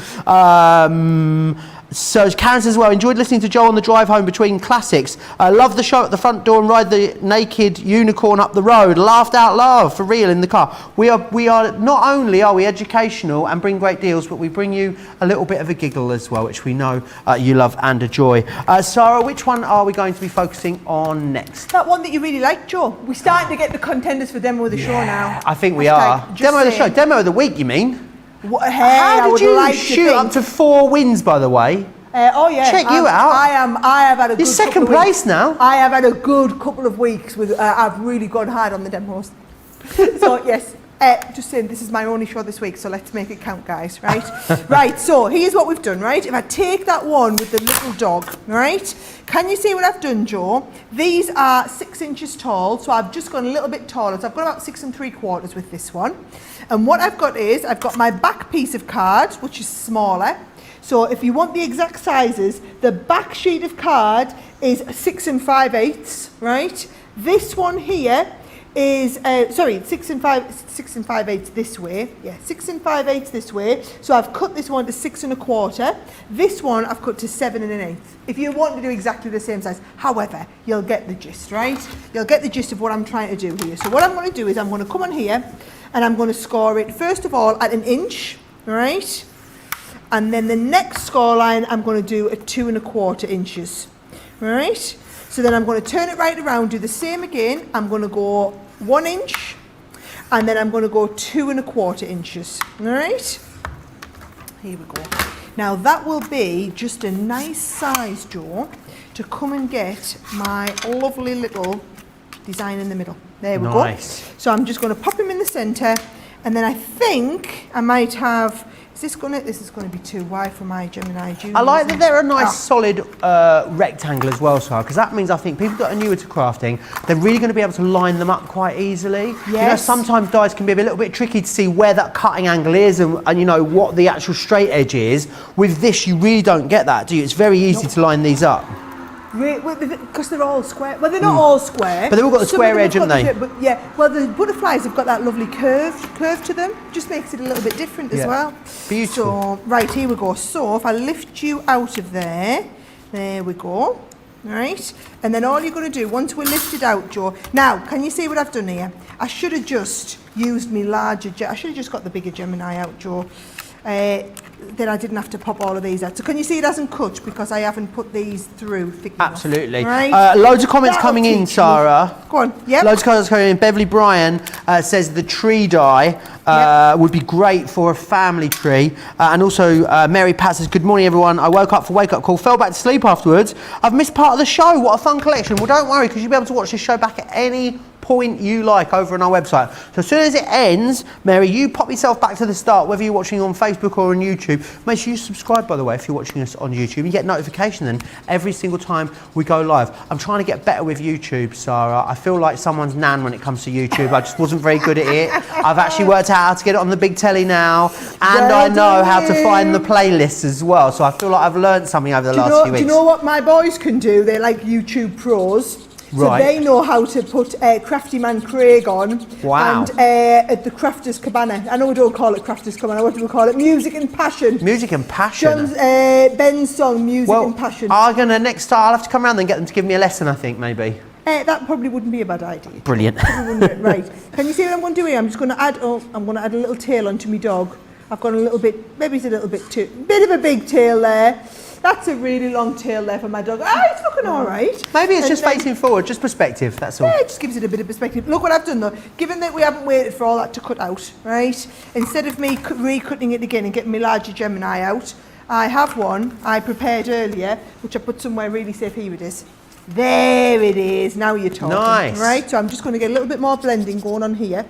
S1: So Karen says, well, enjoyed listening to Joe on the drive home between classics. Love the show at the front door and ride the naked unicorn up the road. Laughed out loud for real in the car. We are not only are we educational and bring great deals, but we bring you a little bit of a giggle as well, which we know you love and enjoy. Sara, which one are we going to be focusing on next?
S2: That one that you really like, Joe. We're starting to get the contenders for demo of the show now.
S1: I think we are. Demo of the show. Demo of the week, you mean?
S2: How
S1: did you shoot up to 4 wins, by the way?
S2: Oh yeah.
S1: Check you out.
S2: I have had a
S1: You're
S2: good
S1: second
S2: couple of
S1: place
S2: weeks.
S1: now.
S2: I have had a good couple of weeks with. I've really gone hard on the demos. So yes. Just saying, this is my only show this week, so let's make it count, guys, right? Right, so here's what we've done, right? If I take that one with the little dog, right? Can you see what I've done, Joe? These are 6 inches tall, so I've just gone a little bit taller. So I've got about 6 3/4 with this one. And what I've got is, I've got my back piece of card, which is smaller. So if you want the exact sizes, the back sheet of card is 6 5/8, right? This one here is 6 5/8 this way. Yeah, 6 5/8 this way. So I've cut this one to 6 1/4. This one I've cut to 7 1/8. If you want to do exactly the same size, however, you'll get the gist, right? You'll get the gist of what I'm trying to do here. So what I'm going to do is I'm going to come on here and I'm going to score it first of all at 1 inch, right? And then the next score line I'm going to do at 2 1/4 inches, right? So then I'm going to turn it right around, do the same again. I'm going to go 1 inch, and then I'm going to go 2 1/4 inches. All right, here we go. Now that will be just a nice size, Joe, to come and get my lovely little design in the middle. There we
S1: Nice.
S2: go. So I'm just going to pop him in the centre, and then I think I might have. This is going to be too wide for my Gemini Junior.
S1: I like that they're a nice
S2: Ah.
S1: solid rectangle as well, Sara, because that means I think people that are newer to crafting, they're really going to be able to line them up quite easily. You know,
S2: Yes.
S1: sometimes dies can be a little bit tricky to see where that cutting angle is and you know what the actual straight edge is. With this, you really don't get that, do you? It's very easy to line these up.
S2: Because they're all square. Well, they're not all square.
S1: But they've all got the
S2: Some
S1: square
S2: of them
S1: edge,
S2: have
S1: haven't
S2: got
S1: they?
S2: But yeah, well, the butterflies have got that lovely curve to them. Just makes it a little bit different as
S1: Yeah.
S2: well.
S1: Beautiful.
S2: So, right, here we go. So, if I lift you out of there we go. Right, and then all you're going to do, once we're lifted out, Joe. Now, can you see what I've done here? I should have just used me larger, I should have just got the bigger Gemini out, Joe. Then I didn't have to pop all of these out. So can you see it hasn't cut because I haven't put these through thick enough?
S1: Absolutely.
S2: Right.
S1: Loads of comments
S2: That'll
S1: coming in,
S2: teach you.
S1: Sara.
S2: Go on. Yep.
S1: Loads of comments coming in. Beverly Bryan says the tree die would be great for a family tree. And also Mary Pat says, good morning everyone. I woke up for wake up call, fell back to sleep afterwards. I've missed part of the show. What a fun collection. Well, don't worry because you'll be able to watch this show back at any point you like over on our website. So as soon as it ends, Mary, you pop yourself back to the start, whether you're watching on Facebook or on YouTube. Make sure you subscribe, by the way, if you're watching us on YouTube. You get notification then every single time we go live. I'm trying to get better with YouTube, Sara. I feel like someone's nan when it comes to YouTube. I just wasn't very good at it. I've actually worked out how to get it on the big telly now, and I know how to find the playlists as well. So I feel like I've learned something over the last few weeks.
S2: Do you know what my boys can do? They're like YouTube pros.
S1: Right.
S2: So they know how to put Crafty Man Craig on.
S1: Wow.
S2: And at the Crafters Cabana. I know we don't call it Crafters Cabana. What do we call it? Music and Passion.
S1: Music and Passion.
S2: Ben's song, Music and Passion.
S1: I'm gonna next time I'll have to come around and get them to give me a lesson. I think maybe.
S2: That probably wouldn't be a bad idea.
S1: Brilliant.
S2: Right. Can you see what I'm going to do here? I'm just going to add. I'm going to add a little tail onto my dog. I've got a little bit. Maybe it's a little bit too. Bit of a big tail there. That's a really long tail there for my dog. It's looking all right.
S1: Maybe it's
S2: And
S1: just
S2: then-
S1: facing forward, just perspective. That's all.
S2: Yeah, it just gives it a bit of perspective. Look what I've done though. Given that we haven't waited for all that to cut out, right? Instead of me recutting it again and getting my larger Gemini out, I have one I prepared earlier, which I put somewhere really safe. Here it is. There it is. Now you're talking.
S1: Nice.
S2: Right, so I'm just going to get a little bit more blending going on here.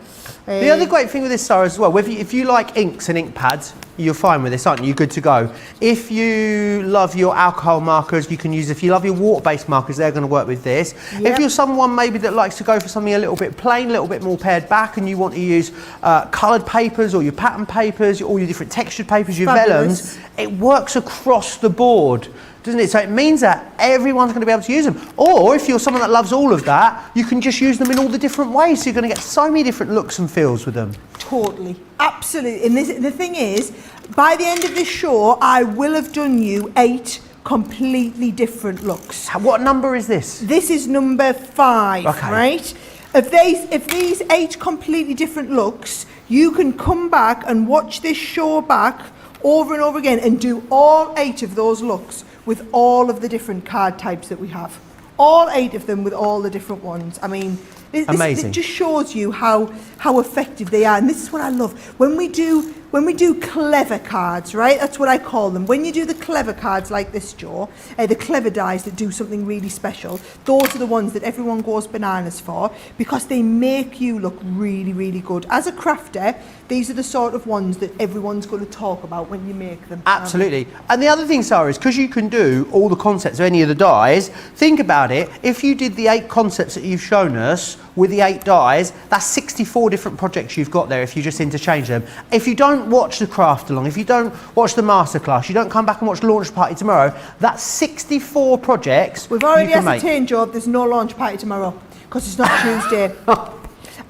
S1: The other great thing with this, Sara, as well, if you like inks and ink pads, you're fine with this, aren't you? You're good to go. If you love your alcohol markers, you can use, if you love your water-based markers, they're going to work with this.
S2: Yep.
S1: If you're someone maybe that likes to go for something a little bit plain, a little bit more pared back, and you want to use coloured papers or your pattern papers, all your different textured papers, your
S2: Fabulous.
S1: vellums, it works across the board, doesn't it? So it means that everyone's going to be able to use them. Or if you're someone that loves all of that, you can just use them in all the different ways. So you're going to get so many different looks and feels with them.
S2: Totally, absolutely. And the thing is, by the end of this show, I will have done you 8 completely different looks.
S1: What number is this?
S2: This is number 5,
S1: Okay.
S2: right? If these 8 completely different looks, you can come back and watch this show back over and over again and do all 8 of those looks with all of the different card types that we have. All 8 of them with all the different ones. I mean,
S1: Amazing.
S2: It just shows you how effective they are. And this is what I love. When we do clever cards, right? That's what I call them. When you do the clever cards like this, Joe, the clever dies that do something really special, those are the ones that everyone goes bananas for because they make you look really, really good. As a crafter, these are the sort of ones that everyone's going to talk about when you make them.
S1: Absolutely. And the other thing, Sara, is because you can do all the concepts of any of the dies, think about it. If you did the 8 concepts that you've shown us with the 8 dies, that's 64 different projects you've got there if you just interchange them. If you don't watch the craft along, if you don't watch the masterclass, you don't come back and watch Launch Party tomorrow, that's 64 projects
S2: We've already
S1: you can make.
S2: ascertained, Joe, there's no launch party tomorrow because it's not Tuesday.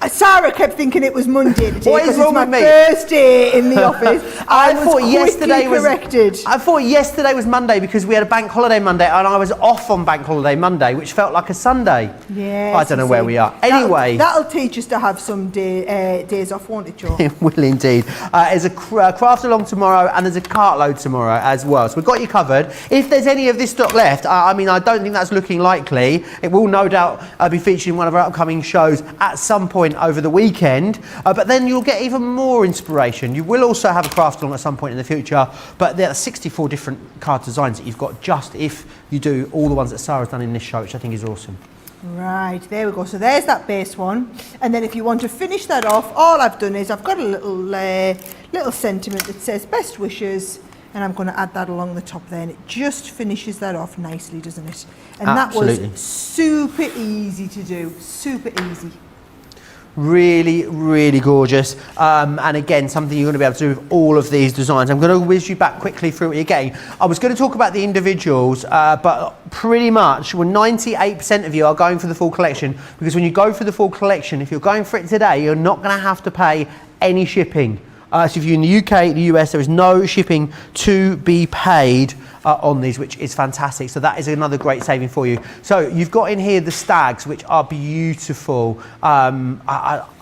S2: Sarah kept thinking it was Monday today
S1: What is
S2: because it's
S1: wrong
S2: my
S1: with me?
S2: first day in the office. I was
S1: thought yesterday was
S2: corrected.
S1: I thought yesterday was Monday because we had a bank holiday Monday and I was off on bank holiday Monday, which felt like a Sunday.
S2: Yes,
S1: I don't know where we are. Anyway,
S2: that'll teach us to have some days off, won't it, Joe?
S1: it will indeed. There's a craft along tomorrow and there's a cartload tomorrow as well. So we've got you covered. If there's any of this stock left, I mean, I don't think that's looking likely. It will no doubt be featured in one of our upcoming shows at some point content over the weekend, but then you'll get even more inspiration. You will also have a craft along at some point in the future, but there are 64 different card designs that you've got just if you do all the ones that Sara's done in this show, which I think is awesome.
S2: Right, there we go. So there's that base one. And then if you want to finish that off, all I've done is I've got a little sentiment that says best wishes, and I'm going to add that along the top there, and it just finishes that off nicely, doesn't it? And
S1: Absolutely.
S2: That was super easy to do, super easy.
S1: Really, really gorgeous. And again, something you're going to be able to do with all of these designs. I'm going to whiz you back quickly through it again. I was going to talk about the individuals, but pretty much 98% of you are going for the full collection, because when you go for the full collection, if you're going for it today, you're not going to have to pay any shipping. So if you're in the UK, the US, there is no shipping to be paid on these, which is fantastic. So that is another great saving for you. So you've got in here the stags, which are beautiful.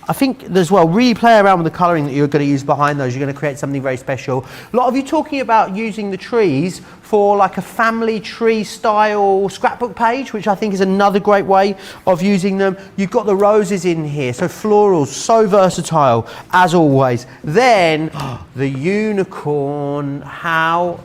S1: I think as well, really play around with the colouring that you're going to use behind those. You're going to create something very special. A lot of you talking about using the trees for like a family tree style scrapbook page, which I think is another great way of using them. You've got the roses in here, so florals, so versatile as always. Then the unicorn, how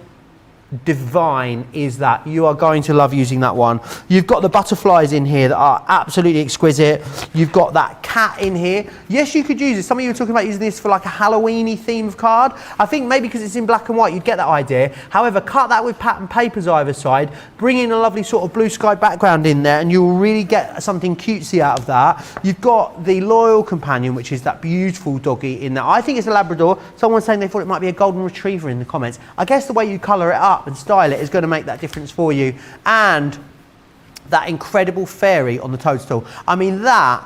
S1: divine is that? You are going to love using that one. You've got the butterflies in here that are absolutely exquisite. You've got that cat in here. Yes, you could use it. Some of you were talking about using this for like a Halloweeny themed card. I think maybe because it's in black and white, you'd get that idea. However, cut that with pattern papers either side, bring in a lovely sort of blue sky background in there, and you'll really get something cutesy out of that. You've got the loyal companion, which is that beautiful doggy in there. I think it's a Labrador. Someone's saying they thought it might be a golden retriever in the comments. I guess the way you colour it up and style it is going to make that difference for you. And that incredible fairy on the toadstool. I mean that,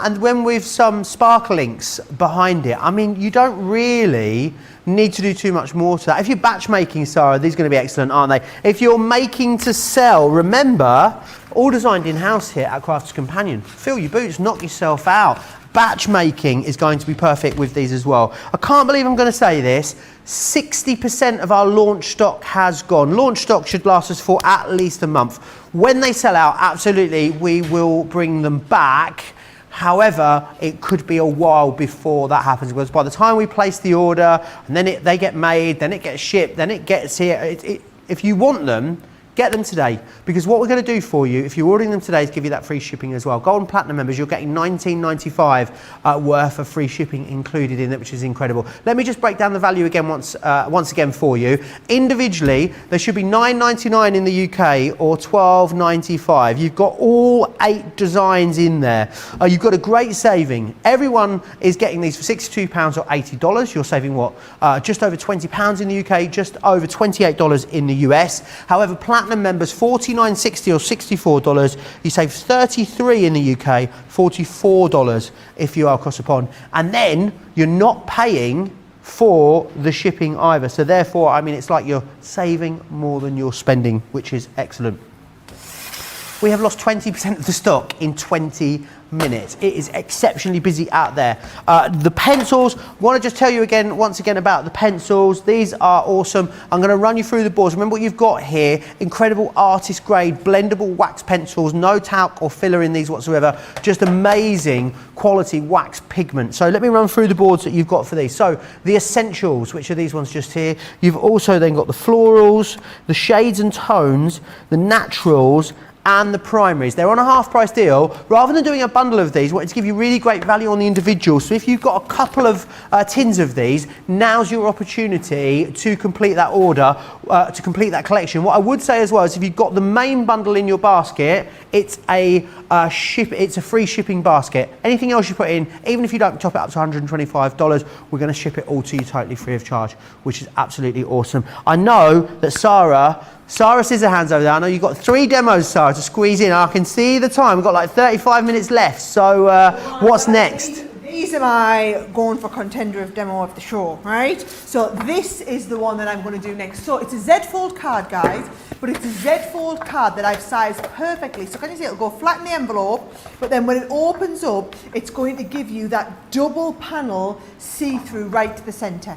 S1: and when with some sparkle inks behind it, I mean, you don't really need to do too much more to that. If you're batch making, Sara, these are going to be excellent, aren't they? If you're making to sell, remember, all designed in-house here at Crafters Companion. Fill your boots, knock yourself out. Batch making is going to be perfect with these as well. I can't believe I'm going to say this. 60% of our launch stock has gone. Launch stock should last us for at least a month. When they sell out, absolutely, we will bring them back. However, it could be a while before that happens, because by the time we place the order, and then they get made, then it gets shipped, then it gets here. If you want them, get them today, because what we're going to do for you, if you're ordering them today, is give you that free shipping as well. Gold and Platinum members, you're getting $19.95 worth of free shipping included in it, which is incredible. Let me just break down the value again once again for you. Individually, there should be $9.99 in the UK or $12.95. You've got all 8 designs in there. You've got a great saving. Everyone is getting these for £62 or $80. You're saving what? Just over £20 in the UK, just over $28 in the US. However, Platinum members, $49.60 or $64. You save $33 in the UK, $44 if you are across the pond. And then you're not paying for the shipping either. So therefore, I mean, it's like you're saving more than you're spending, which is excellent. We have lost 20% of the stock in 20 minutes. It is exceptionally busy out there. The pencils, want to just tell you again, once again, about the pencils. These are awesome. I'm going to run you through the boards. Remember what you've got here, incredible artist grade, blendable wax pencils, no talc or filler in these whatsoever, just amazing quality wax pigment. So let me run through the boards that you've got for these. So the essentials, which are these ones just here. You've also then got the florals, the shades and tones, the naturals, and the primaries. They're on a half price deal. Rather than doing a bundle of these, I wanted to give you really great value on the individual. So if you've got a couple of tins of these, now's your opportunity to complete that order, to complete that collection. What I would say as well is if you've got the main bundle in your basket, it's a free shipping basket. Anything else you put in, even if you don't top it up to $125, we're going to ship it all to you totally free of charge, which is absolutely awesome. I know that Sara Scissorhands over there, I know you've got 3 demos, Sara, to squeeze in. I can see the time. We've got like 35 minutes left. So what's next?
S2: These are my going for contender of demo of the show, right? So this is the one that I'm going to do next. So it's a Z-fold card, guys, but it's a Z-fold card that I've sized perfectly. So can you see it'll go flat in the envelope, but then when it opens up, it's going to give you that double panel see-through right to the center.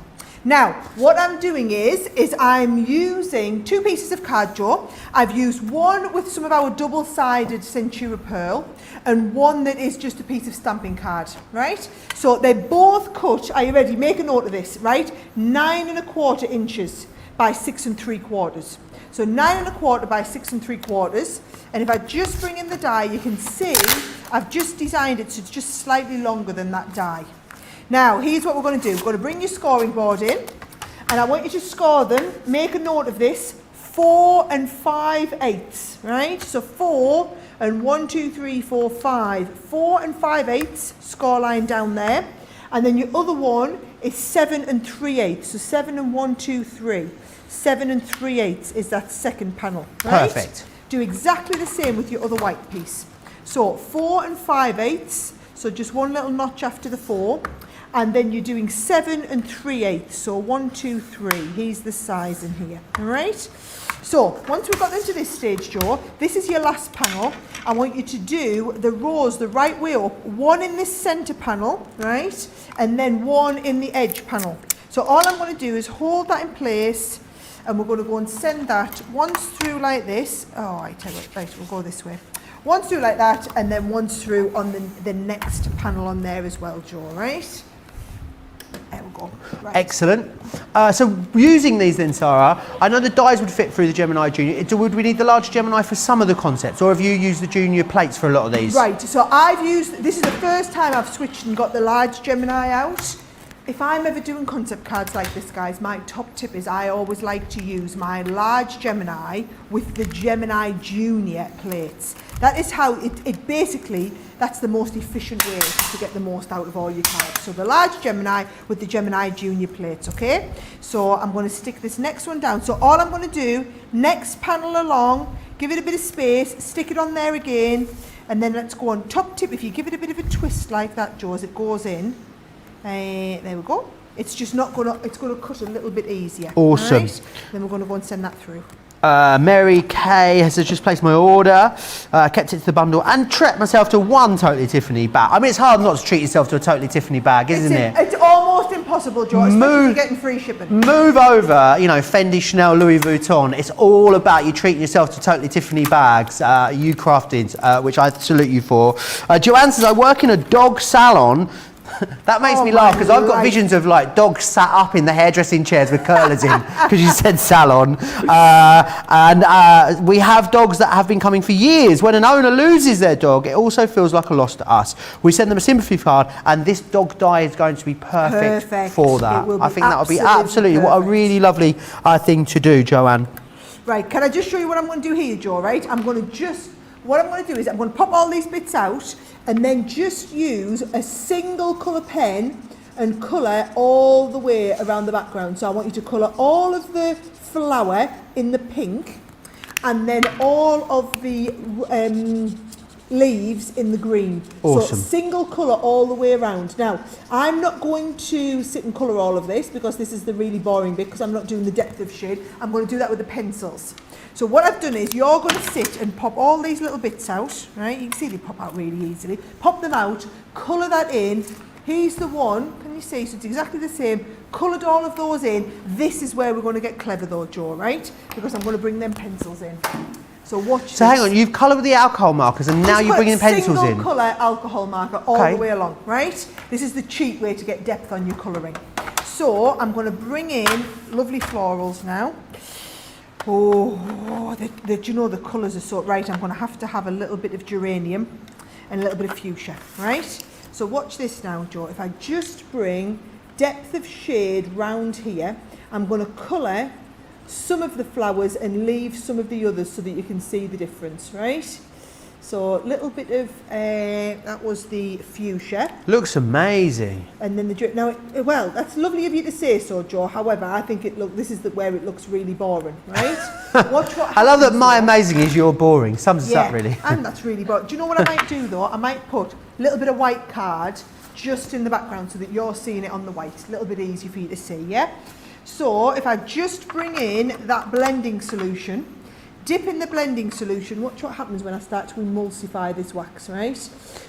S2: Now, what I'm doing is I'm using 2 pieces of card, Joe. I've used one with some of our double-sided Centura Pearl and one that is just a piece of stamping card, right? So they're both cut, are you ready? Make a note of this, right? 9 1/4 inches by 6 3/4. So 9 1/4 by 6 3/4. And if I just bring in the die, you can see I've just designed it so it's just slightly longer than that die. Now, here's what we're going to do. We're going to bring your scoring board in, and I want you to score them. Make a note of this, 4 5/8, right? So 4 and 1, 2, 3, 4, 5. 4 5/8, score line down there. And then your other one is 7 3/8. So 7 and 1, 2, 3. 7 3/8 is that second panel, right?
S1: Perfect.
S2: Do exactly the same with your other white piece. So 4 5/8, so just one little notch after the 4. And then you're doing 7 3/8, so 1, 2, 3. Here's the size in here, all right? So once we've got into this stage, Joe, this is your last panel. I want you to do the rows the right way up, one in this center panel, right? And then one in the edge panel. So all I'm going to do is hold that in place, and we're going to go and send that once through like this. Oh, I tell you what, right, we'll go this way. Once through like that, and then once through on the next panel on there as well, Joe, right? There we go. Right.
S1: Excellent. So using these then, Sara, I know the dies would fit through the Gemini Junior. Would we need the large Gemini for some of the concepts, or have you used the Junior plates for a lot of these?
S2: Right, so I've used, this is the first time I've switched and got the large Gemini out. If I'm ever doing concept cards like this, guys, my top tip is I always like to use my large Gemini with the Gemini Junior plates. That is how it basically, that's the most efficient way to get the most out of all your cards. So the large Gemini with the Gemini Junior plates, okay? So I'm going to stick this next one down. So all I'm going to do, next panel along, give it a bit of space, stick it on there again, and then let's go on top tip. If you give it a bit of a twist like that, Joe, as it goes in, there we go. It's just not going to, it's going to cut a little bit easier.
S1: Awesome.
S2: Right? Then we're going to go and send that through.
S1: Mary Kay has just placed my order, kept it to the bundle, and treated myself to one Totally Tiffany bag. I mean, it's hard not to treat yourself to a Totally Tiffany bag, isn't it?
S2: It's almost impossible, Joe, especially if you're getting free shipping.
S1: Move over, you know, Fendi, Chanel, Louis Vuitton. It's all about you treating yourself to Totally Tiffany bags, you crafted, which I salute you for. Joanne says, I work in a dog salon. That makes me laugh because I've got visions of like dogs sat up in the hairdressing chairs with curlers in because you said salon. And we have dogs that have been coming for years. When an owner loses their dog, it also feels like a loss to us. We send them a sympathy card, and this dog die is going to be perfect for that. I think that would be absolutely what a really lovely thing to do, Joanne.
S2: Right, can I just show you what I'm going to do here, Joe, right? What I'm going to do is I'm going to pop all these bits out and then just use a single colour pen and colour all the way around the background. So I want you to colour all of the flower in the pink and then all of the leaves in the green.
S1: Awesome.
S2: So single colour all the way around. Now, I'm not going to sit and colour all of this because this is the really boring bit because I'm not doing the depth of shade. I'm going to do that with the pencils. So what I've done is you're going to sit and pop all these little bits out, right? You can see they pop out really easily. Pop them out, colour that in. Here's the one, can you see? So it's exactly the same. Coloured all of those in. This is where we're going to get clever though, Joe, right? Because I'm going to bring them pencils in. So watch this.
S1: So hang on, you've coloured with the alcohol markers and now you're bringing pencils in.
S2: Single colour alcohol marker all the way along, right? This is the cheap way to get depth on your colouring. So I'm going to bring in lovely florals now. Oh, you know the colours are so right. I'm going to have a little bit of geranium and a little bit of fuchsia, right? So watch this now, Joe. If I just bring depth of shade round here, I'm going to colour some of the flowers and leave some of the others so that you can see the difference, right? So a little bit of, that was the fuchsia.
S1: Looks amazing.
S2: And then well, that's lovely of you to say so, Joe. However, I think this is where it looks really boring, right? Watch what
S1: I love that my amazing is your boring. Sums us up, really.
S2: And that's really boring. Do you know what I might do, though? I might put a little bit of white card just in the background so that you're seeing it on the white. A little bit easy for you to see, yeah? So if I just bring in that blending solution, dip in the blending solution. Watch what happens when I start to emulsify this wax, right?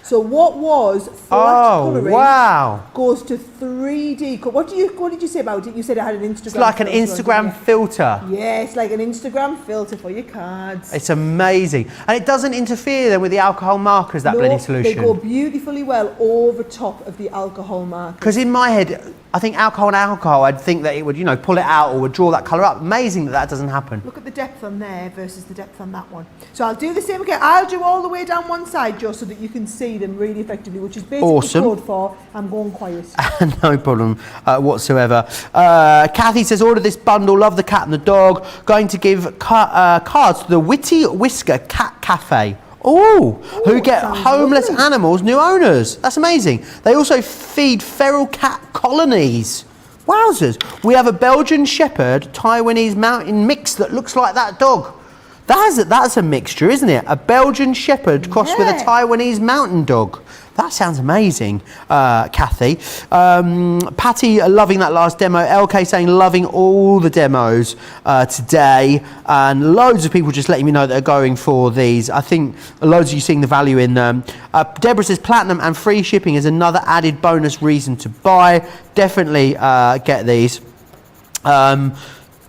S2: So what was flat colouring goes to 3D. What did you say about it? You said it had an Instagram
S1: It's like an Instagram filter.
S2: Yeah, it's like an Instagram filter for your cards.
S1: It's amazing. And it doesn't interfere then with the alcohol markers, that blending solution.
S2: They go beautifully well over top of the alcohol markers.
S1: Because in my head, I think alcohol and alcohol, I'd think that it would, pull it out or would draw that colour up. Amazing that doesn't happen.
S2: Look at the depth on there versus the depth on that one. So I'll do the same again. I'll do all the way down one side, Joe, so that you can see them really effectively, which is basically code for I'm going quiet.
S1: No problem whatsoever. Kathy says, order this bundle, love the cat and the dog. Going to give cards to the Witty Whisker Cat Cafe. Who get homeless animals new owners. That's amazing. They also feed feral cat colonies. Wowzers. We have a Belgian Shepherd Taiwanese Mountain mix that looks like that dog. That's a mixture, isn't it? A Belgian Shepherd crossed with a Taiwanese Mountain Dog. That sounds amazing, Kathy. Patty loving that last demo. LK saying loving all the demos today. And loads of people just letting me know that they're going for these. I think loads of you seeing the value in them. Deborah says platinum and free shipping is another added bonus reason to buy. Definitely get these.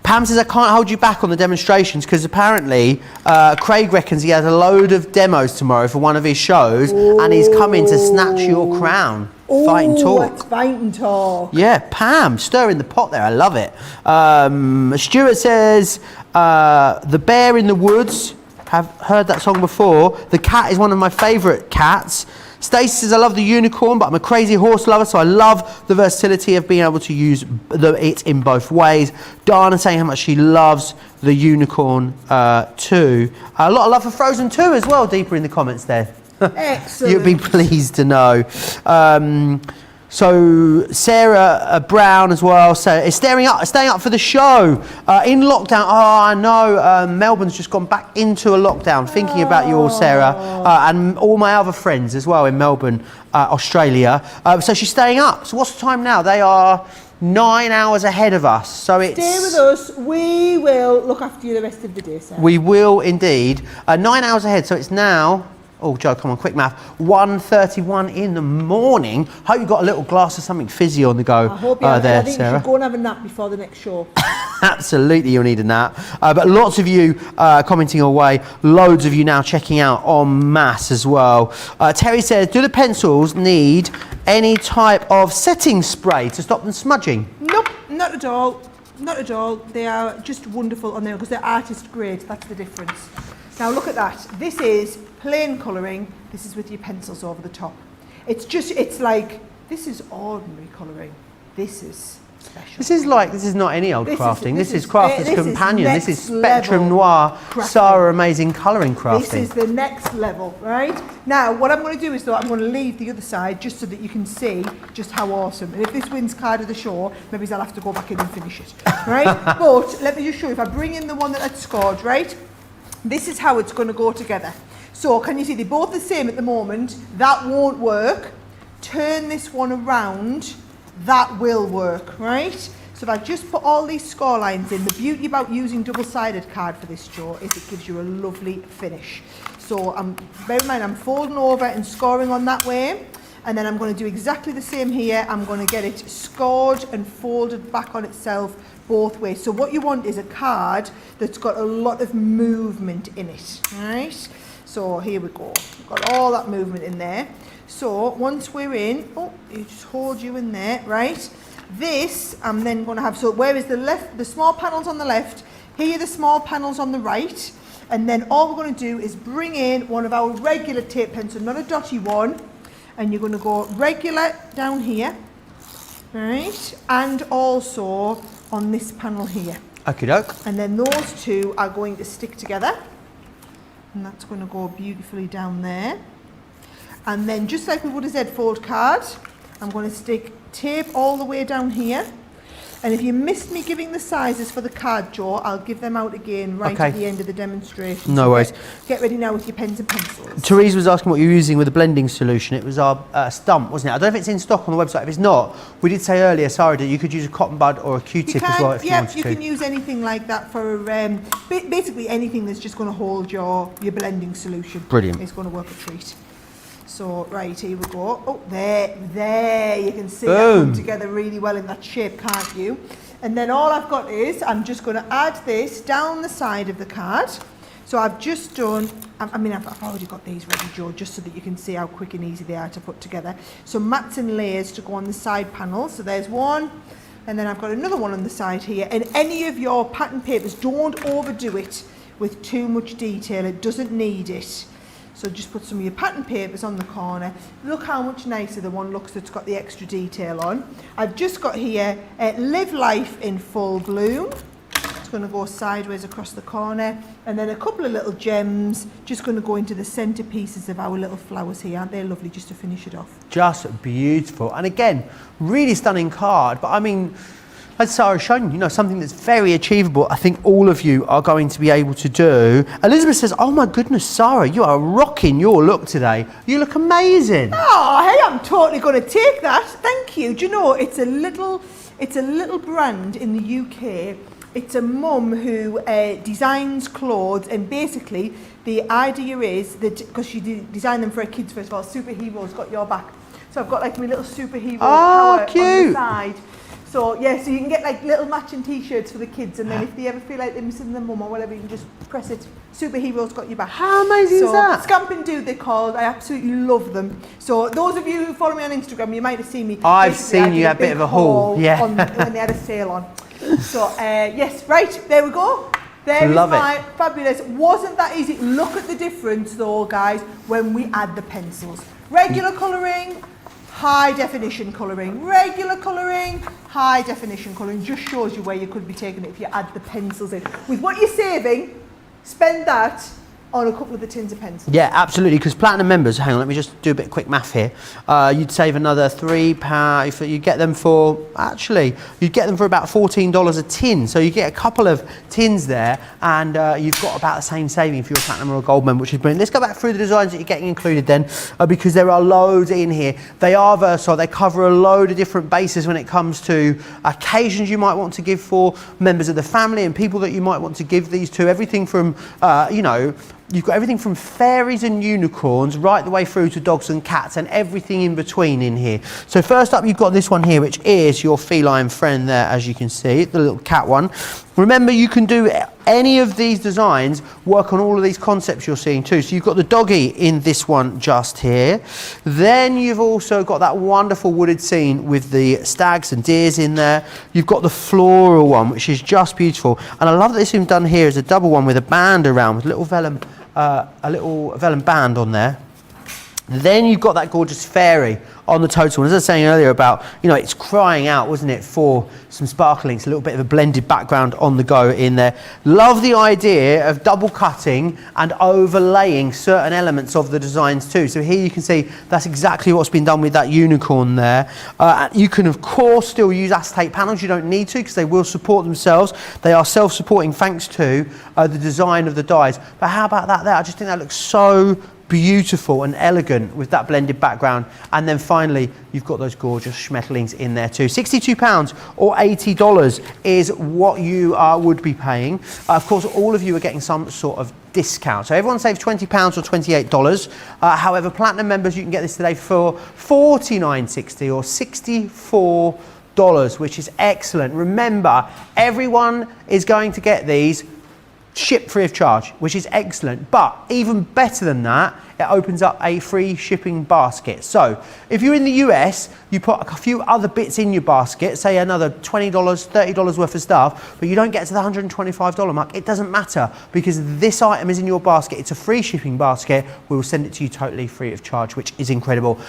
S1: Pam says, I can't hold you back on the demonstrations because apparently Craig reckons he has a load of demos tomorrow for one of his shows and he's coming to snatch your crown. Fight and talk.
S2: Let's fight and talk.
S1: Yeah, Pam, stirring the pot there. I love it. Stuart says, The Bear in the Woods. Have heard that song before. The cat is one of my favourite cats. Stacey says, I love the unicorn, but I'm a crazy horse lover, so I love the versatility of being able to use it in both ways. Dana saying how much she loves the unicorn too. A lot of love for Frozen 2 as well, deeper in the comments there.
S2: Excellent.
S1: You'd be pleased to know. So Sarah Brown as well, so is staying up for the show in lockdown. Oh, I know. Melbourne's just gone back into a lockdown. Thinking about you all, Sarah, and all my other friends as well in Melbourne, Australia. So she's staying up. So what's the time now? They are 9 hours ahead of us. So it's
S2: stay with us. We will look after you the rest of the day, Sarah.
S1: We will indeed. 9 hours ahead. So it's now. Oh, Joe, come on, quick math. 1:31 in the morning. Hope you got a little glass of something fizzy on the go.
S2: I hope you have.
S1: There,
S2: I think
S1: Sarah.
S2: you should go and have a nap before the next show.
S1: Absolutely, you'll need a nap. But lots of you commenting away. Loads of you now checking out en masse as well. Terry says, do the pencils need any type of setting spray to stop them smudging?
S2: Nope, not at all. Not at all. They are just wonderful on there because they're artist grade. That's the difference. Now look at that. This is plain colouring. This is with your pencils over the top. It's like, this is ordinary colouring. This is special.
S1: This is not any old crafting. This is Crafter's Companion. This is
S2: next
S1: Spectrum
S2: level
S1: Noir,
S2: crafting.
S1: Sara Amazing Colouring Crafting.
S2: This is the next level, right? Now, what I'm going to do is, though, I'm going to leave the other side just so that you can see just how awesome. And if this wins card of the show, maybe I'll have to go back in and finish it, right? But let me just show you. If I bring in the one that I'd scored, right? This is how it's going to go together. So can you see they're both the same at the moment? That won't work. Turn this one around. That will work, right? So if I just put all these score lines in, the beauty about using double-sided card for this, Joe, is it gives you a lovely finish. So bear in mind, I'm folding over and scoring on that way. And then I'm going to do exactly the same here. I'm going to get it scored and folded back on itself both ways. So what you want is a card that's got a lot of movement in it, right? So here we go. We've got all that movement in there. So once we're in, you just hold you in there, right? This I'm then going to have, so where is the small panels on the left, here are the small panels on the right, and then all we're going to do is bring in one of our regular tape pens, not a dotty one, and you're going to go regular down here, right? And also on this panel here.
S1: Okie doke.
S2: And then those two are going to stick together. And that's going to go beautifully down there. And then just like we would have said fold card, I'm going to stick tape all the way down here. And if you missed me giving the sizes for the card, Joe, I'll give them out again right at the end of the demonstration.
S1: No worries.
S2: Get ready now with your pens and pencils.
S1: Therese was asking what you're using with the blending solution. It was our stump, wasn't it? I don't know if it's in stock on the website. If it's not, we did say earlier, Sara, that you could use a cotton bud or a Q-tip as well if you wanted to.
S2: You can use anything like that for basically anything that's just going to hold your blending solution.
S1: Brilliant.
S2: It's going to work a treat. So, right, here we go. Oh, there, you can see that come together really well in that shape, can't you? And then all I've got is, I'm just going to add this down the side of the card. So I've just done, I've already got these ready, Joe, just so that you can see how quick and easy they are to put together. So mats and layers to go on the side panel. So there's one, and then I've got another one on the side here. And any of your pattern papers, don't overdo it with too much detail. It doesn't need it. So just put some of your pattern papers on the corner. Look how much nicer the one looks that's got the extra detail on. I've just got here, Live Life in Full Bloom. It's going to go sideways across the corner. And then a couple of little gems, just going to go into the centerpieces of our little flowers here. Aren't they lovely, just to finish it off?
S1: Just beautiful. And again, really stunning card. But I mean, as Sara's shown you, something that's very achievable. I think all of you are going to be able to do. Elizabeth says, oh my goodness, Sara, you are rocking your look today. You look amazing.
S2: Oh, hey, I'm totally going to take that. Thank you. Do you know, it's a little brand in the UK. It's a mum who designs clothes, and basically the idea is that, because she designed them for her kids first of all, Superheroes Got Your Back. So I've got like my little superhero power
S1: cute.
S2: on the side. So yeah, so you can get like little matching t-shirts for the kids, and then if they ever feel like they're missing their mum or whatever, you can just press it. Superheroes Got Your Back.
S1: How amazing is that?
S2: Scamp and Do, they're called. I absolutely love them. So those of you who follow me on Instagram, you might have seen me.
S1: I've seen you have a bit of a haul. Yeah.
S2: When they had a sale on. So yes, right, there we go. There is my fabulous. Wasn't that easy? Look at the difference though, guys, when we add the pencils. Regular colouring, high definition colouring. Regular colouring, high definition colouring. Just shows you where you could be taking it if you add the pencils in. With what you're saving, spend that on a couple of the tins of pencils. Yeah,
S1: absolutely, because Platinum members, hang on, let me just do a bit of quick math here. You'd save another £3, if you get them for, you'd get them for about $14 a tin. So you get a couple of tins there, and you've got about the same saving for your Platinum or a Gold member, which is brilliant. Let's go back through the designs that you're getting included then, because there are loads in here. They are versatile, they cover a load of different bases when it comes to occasions you might want to give for members of the family and people that you might want to give these to. Everything from, you've got everything from fairies and unicorns right the way through to dogs and cats and everything in between in here. So first up, you've got this one here, which is your feline friend there, as you can see, the little cat one. Remember, you can do any of these designs, work on all of these concepts you're seeing too. So you've got the doggy in this one just here. Then you've also got that wonderful wooded scene with the stags and deers in there. You've got the floral one, which is just beautiful. And I love that this is done here as a double one with a band around, with a little vellum band on there. Then you've got that gorgeous fairy on the total. And as I was saying earlier about, it's crying out, wasn't it, for some sparklings, a little bit of a blended background on the go in there. Love the idea of double cutting and overlaying certain elements of the designs too. So here you can see that's exactly what's been done with that unicorn there. You can, of course, still use acetate panels. You don't need to, because they will support themselves. They are self-supporting thanks to the design of the dies. But how about that there? I just think that looks so beautiful and elegant with that blended background. And then finally, you've got those gorgeous schmetterlings in there too. £62 or $80 is what you would be paying. Of course, all of you are getting some sort of discount. So everyone saves £20 or $28. However, Platinum members, you can get this today for $49.60 or $64, which is excellent. Remember, everyone is going to get these shipped free of charge, which is excellent. But even better than that, it opens up a free shipping basket. So if you're in the US, you put a few other bits in your basket, say another $20, $30 worth of stuff, but you don't get to the $125 mark. It doesn't matter, because this item is in your basket. It's a free shipping basket. We will send it to you totally free of charge, which is incredible.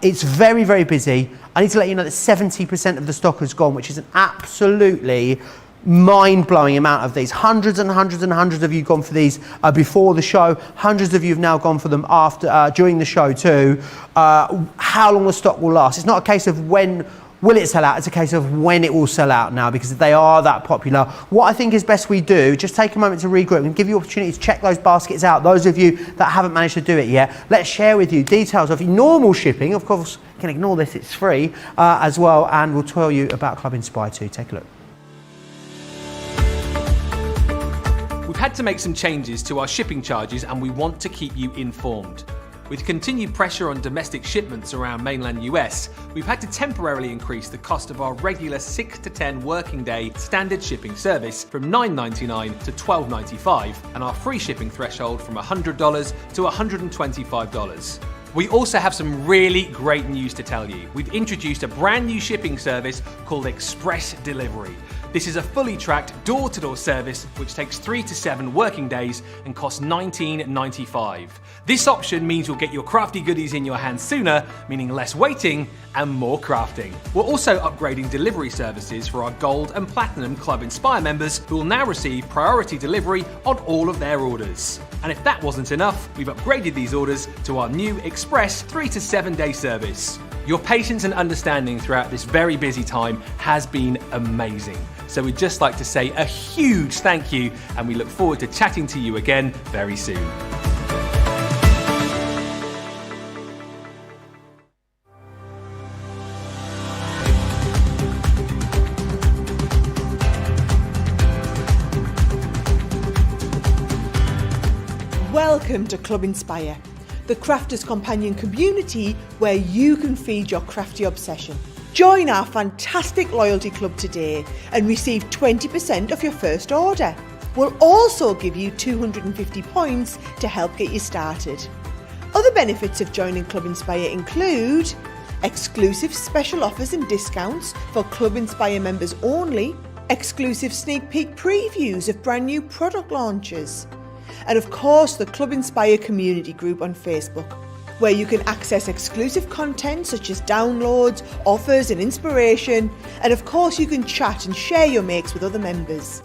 S1: It's very, very busy. I need to let you know that 70% of the stock has gone, which is an absolutely mind-blowing amount of these. Hundreds and hundreds and hundreds of you gone for these before the show. Hundreds of you have now gone for them after during the show too. How long the stock will last? It's not a case of when Will it sell out? It's a case of when it will sell out now, because they are that popular. What I think is best we do, just take a moment to regroup and give you opportunity to check those baskets out. Those of you that haven't managed to do it yet, let's share with you details of normal shipping. Of course, you can ignore this, it's free as well, and we'll tell you about Club Inspire too. Take a look.
S3: We've had to make some changes to our shipping charges, and we want to keep you informed. With continued pressure on domestic shipments around mainland US, we've had to temporarily increase the cost of our regular 6 to 10 working day standard shipping service from $9.99 to $12.95, and our free shipping threshold from $100 to $125. We also have some really great news to tell you. We've introduced a brand new shipping service called Express Delivery. This is a fully tracked door-to-door service which takes 3 to 7 working days and costs $19.95. This option means you'll get your crafty goodies in your hands sooner, meaning less waiting and more crafting. We're also upgrading delivery services for our Gold and Platinum Club Inspire members, who will now receive priority delivery on all of their orders. And if that wasn't enough, we've upgraded these orders to our new Express 3 to 7 day service. Your patience and understanding throughout this very busy time has been amazing. So we'd just like to say a huge thank you, and we look forward to chatting to you again very soon.
S2: Welcome to Club Inspire, the crafters companion community where you can feed your crafty obsession. Join our fantastic loyalty club today and receive 20% off your first order. We'll also give you 250 points to help get you started. Other benefits of joining Club Inspire include exclusive special offers and discounts for Club Inspire members only, exclusive sneak peek previews of brand new product launches, and of course the Club Inspire community group on Facebook, where you can access exclusive content such as downloads, offers and inspiration, and of course you can chat and share your makes with other members.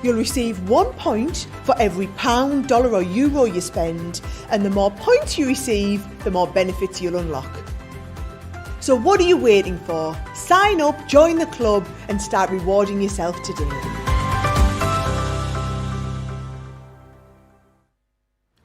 S2: You'll receive 1 point for every pound, dollar or euro you spend, and the more points you receive, the more benefits you'll unlock. So what are you waiting for? Sign up, join the club and start rewarding yourself today.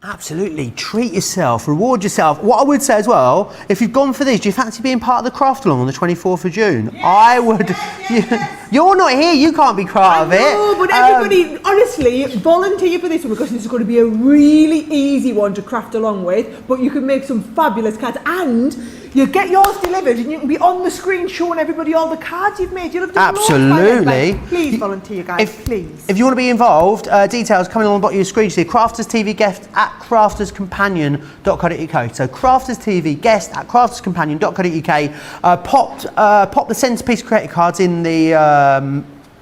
S1: Absolutely, treat yourself, reward yourself. What I would say as well, if you've gone for this, do you fancy being part of the craft along on the 24th of June?
S2: Yes,
S1: I would.
S2: yes.
S1: You're not here, you can't be part of it.
S2: No, but everybody, honestly, volunteer for this one, because this is going to be a really easy one to craft along with, but you can make some fabulous cards, and you get yours delivered and you can be on the screen showing everybody all the cards you've made. You'll have done
S1: absolutely.
S2: Please volunteer, guys, please.
S1: If you want to be involved, details coming on the bottom of your screen. You see Crafters TV guest at crafterscompanion.co.uk. So Crafters TV guest at crafterscompanion.co.uk. Pop the Centrepiece Create-a-Cards in the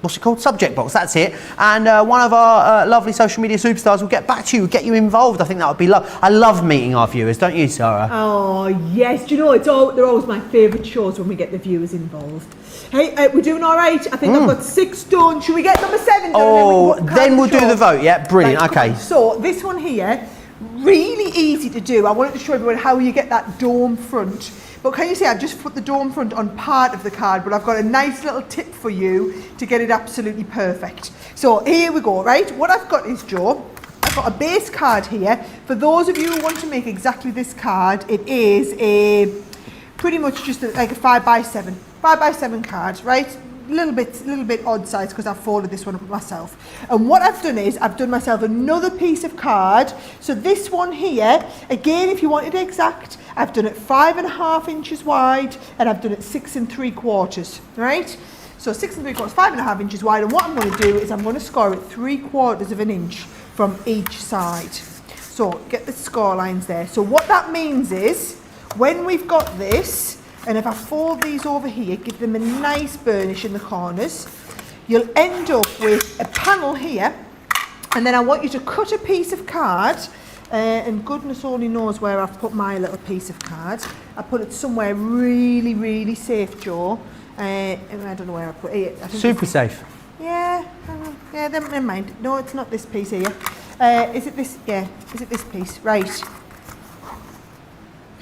S1: what's it called? Subject box, that's it. And one of our lovely social media superstars will get back to you, get you involved. I think that would be I love meeting our viewers, don't you, Sarah?
S2: Oh, yes. Do you know, they're always my favourite shows when we get the viewers involved. Hey, we're doing all right. I think I've got 6 done. Should we get number 7 done?
S1: Oh, then we'll do the vote. Yeah, brilliant.
S2: Right,
S1: okay.
S2: So this one here, really easy to do. I wanted to show everyone how you get that dome front. But can you see, I've just put the dome front on part of the card, but I've got a nice little tip for you to get it absolutely perfect. So here we go, right? What I've got is, Joe, I've got a base card here. For those of you who want to make exactly this card, it is pretty much just like a 5x7. 5x7 card, right? A little bit odd size because I've folded this one up myself. And what I've done is I've done myself another piece of card. So this one here, again, if you wanted it exact, I've done it 5.5 inches wide and I've done it 6 3/4, right? So 6 3/4, 5.5 inches wide. And what I'm going to do is I'm going to score it 3/4 of an inch from each side. So get the score lines there. So what that means is when we've got this, and if I fold these over here, give them a nice burnish in the corners, you'll end up with a panel here. And then I want you to cut a piece of card, and goodness only knows where I've put my little piece of card. I put it somewhere really, really safe, Joe. I don't know where I put it. I think
S1: super safe.
S2: Yeah, yeah, never mind. No, it's not this piece here. Is it this? Yeah, is it this piece? Right.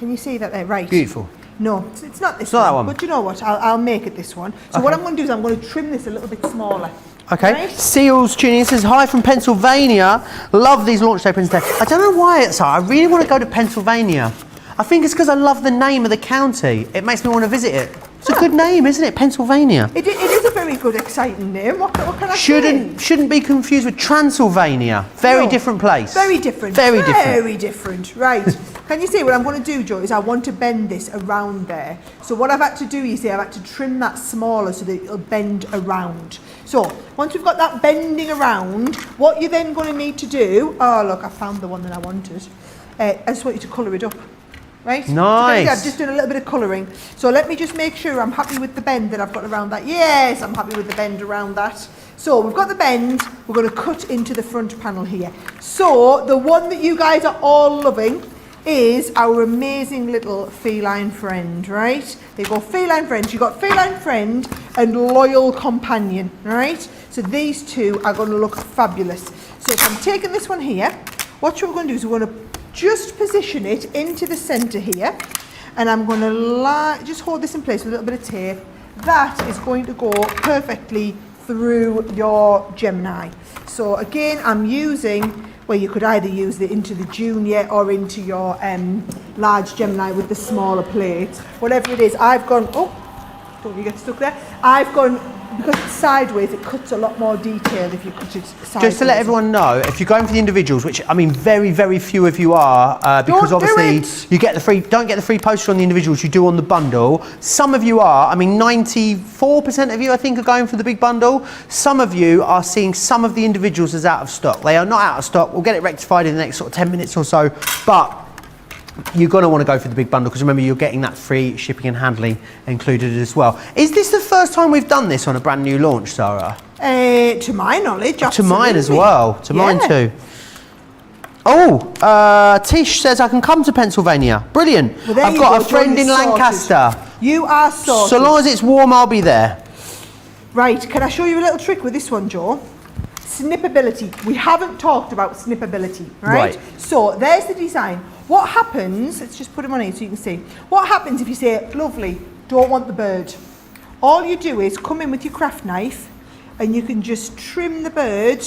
S2: Can you see that there? Right.
S1: Beautiful.
S2: No, it's not this
S1: not that one.
S2: But you know what? I'll make it this one. So what I'm going to do is I'm going to trim this a little bit smaller.
S1: Okay.
S2: Right?
S1: Seals tuning in says, hi from Pennsylvania. Love these launch day presentations. I don't know why it's I really want to go to Pennsylvania. I think it's because I love the name of the county. It makes me want to visit it. It's a good name, isn't it? Pennsylvania.
S2: It is a very good, exciting name. What can I say?
S1: Shouldn't be confused with Transylvania. Very different place.
S2: Very different.
S1: Very different.
S2: Very different. Right. Can you see what I'm going to do, Joe, is I want to bend this around there. So what I've had to do, you see, I've had to trim that smaller so that it'll bend around. So once we've got that bending around, what you're then going to need to do, oh look, I found the one that I wanted. I just want you to colour it up. Right?
S1: Nice.
S2: So I've just done a little bit of colouring. So let me just make sure I'm happy with the bend that I've got around that. Yes, I'm happy with the bend around that. So we've got the bend, we're going to cut into the front panel here. So the one that you guys are all loving is our amazing little feline friend, right? There you go, feline friends. You've got feline friend and loyal companion, right? So these two are going to look fabulous. So if I'm taking this one here, what we're going to do is we're going to just position it into the centre here, and I'm going to just hold this in place with a little bit of tape. That is going to go perfectly through your Gemini. So again, I'm using, well, you could either use it into the junior or into your large Gemini with the smaller plate. Whatever it is, I've gone, oh, don't you get stuck there? I've gone, because it's sideways, it cuts a lot more detail if you cut it sideways.
S1: Just to let everyone know, if you're going for the individuals, which I mean very, very few of you are, because obviously you get the free, don't get the free poster on the individuals, you do on the bundle. Some of you are, I mean 94% of you I think are going for the big bundle. Some of you are seeing some of the individuals as out of stock. They are not out of stock. We'll get it rectified in the next sort of 10 minutes or so, but you're going to want to go for the big bundle because remember you're getting that free shipping and handling included as well. Is this the first time we've done this on a brand new launch, Sarah?
S2: To my knowledge, absolutely.
S1: To mine as well. To mine too. Oh, Tish says I can come to Pennsylvania. Brilliant.
S2: Well,
S1: I've got a friend in Lancaster.
S2: You are sorted.
S1: So long as it's warm, I'll be there.
S2: Right, can I show you a little trick with this one, Joe? Snippability. We haven't talked about snippability, right? So there's the design. What happens, let's just put them on here so you can see. What happens if you say, lovely, don't want the bird? All you do is come in with your craft knife and you can just trim the bird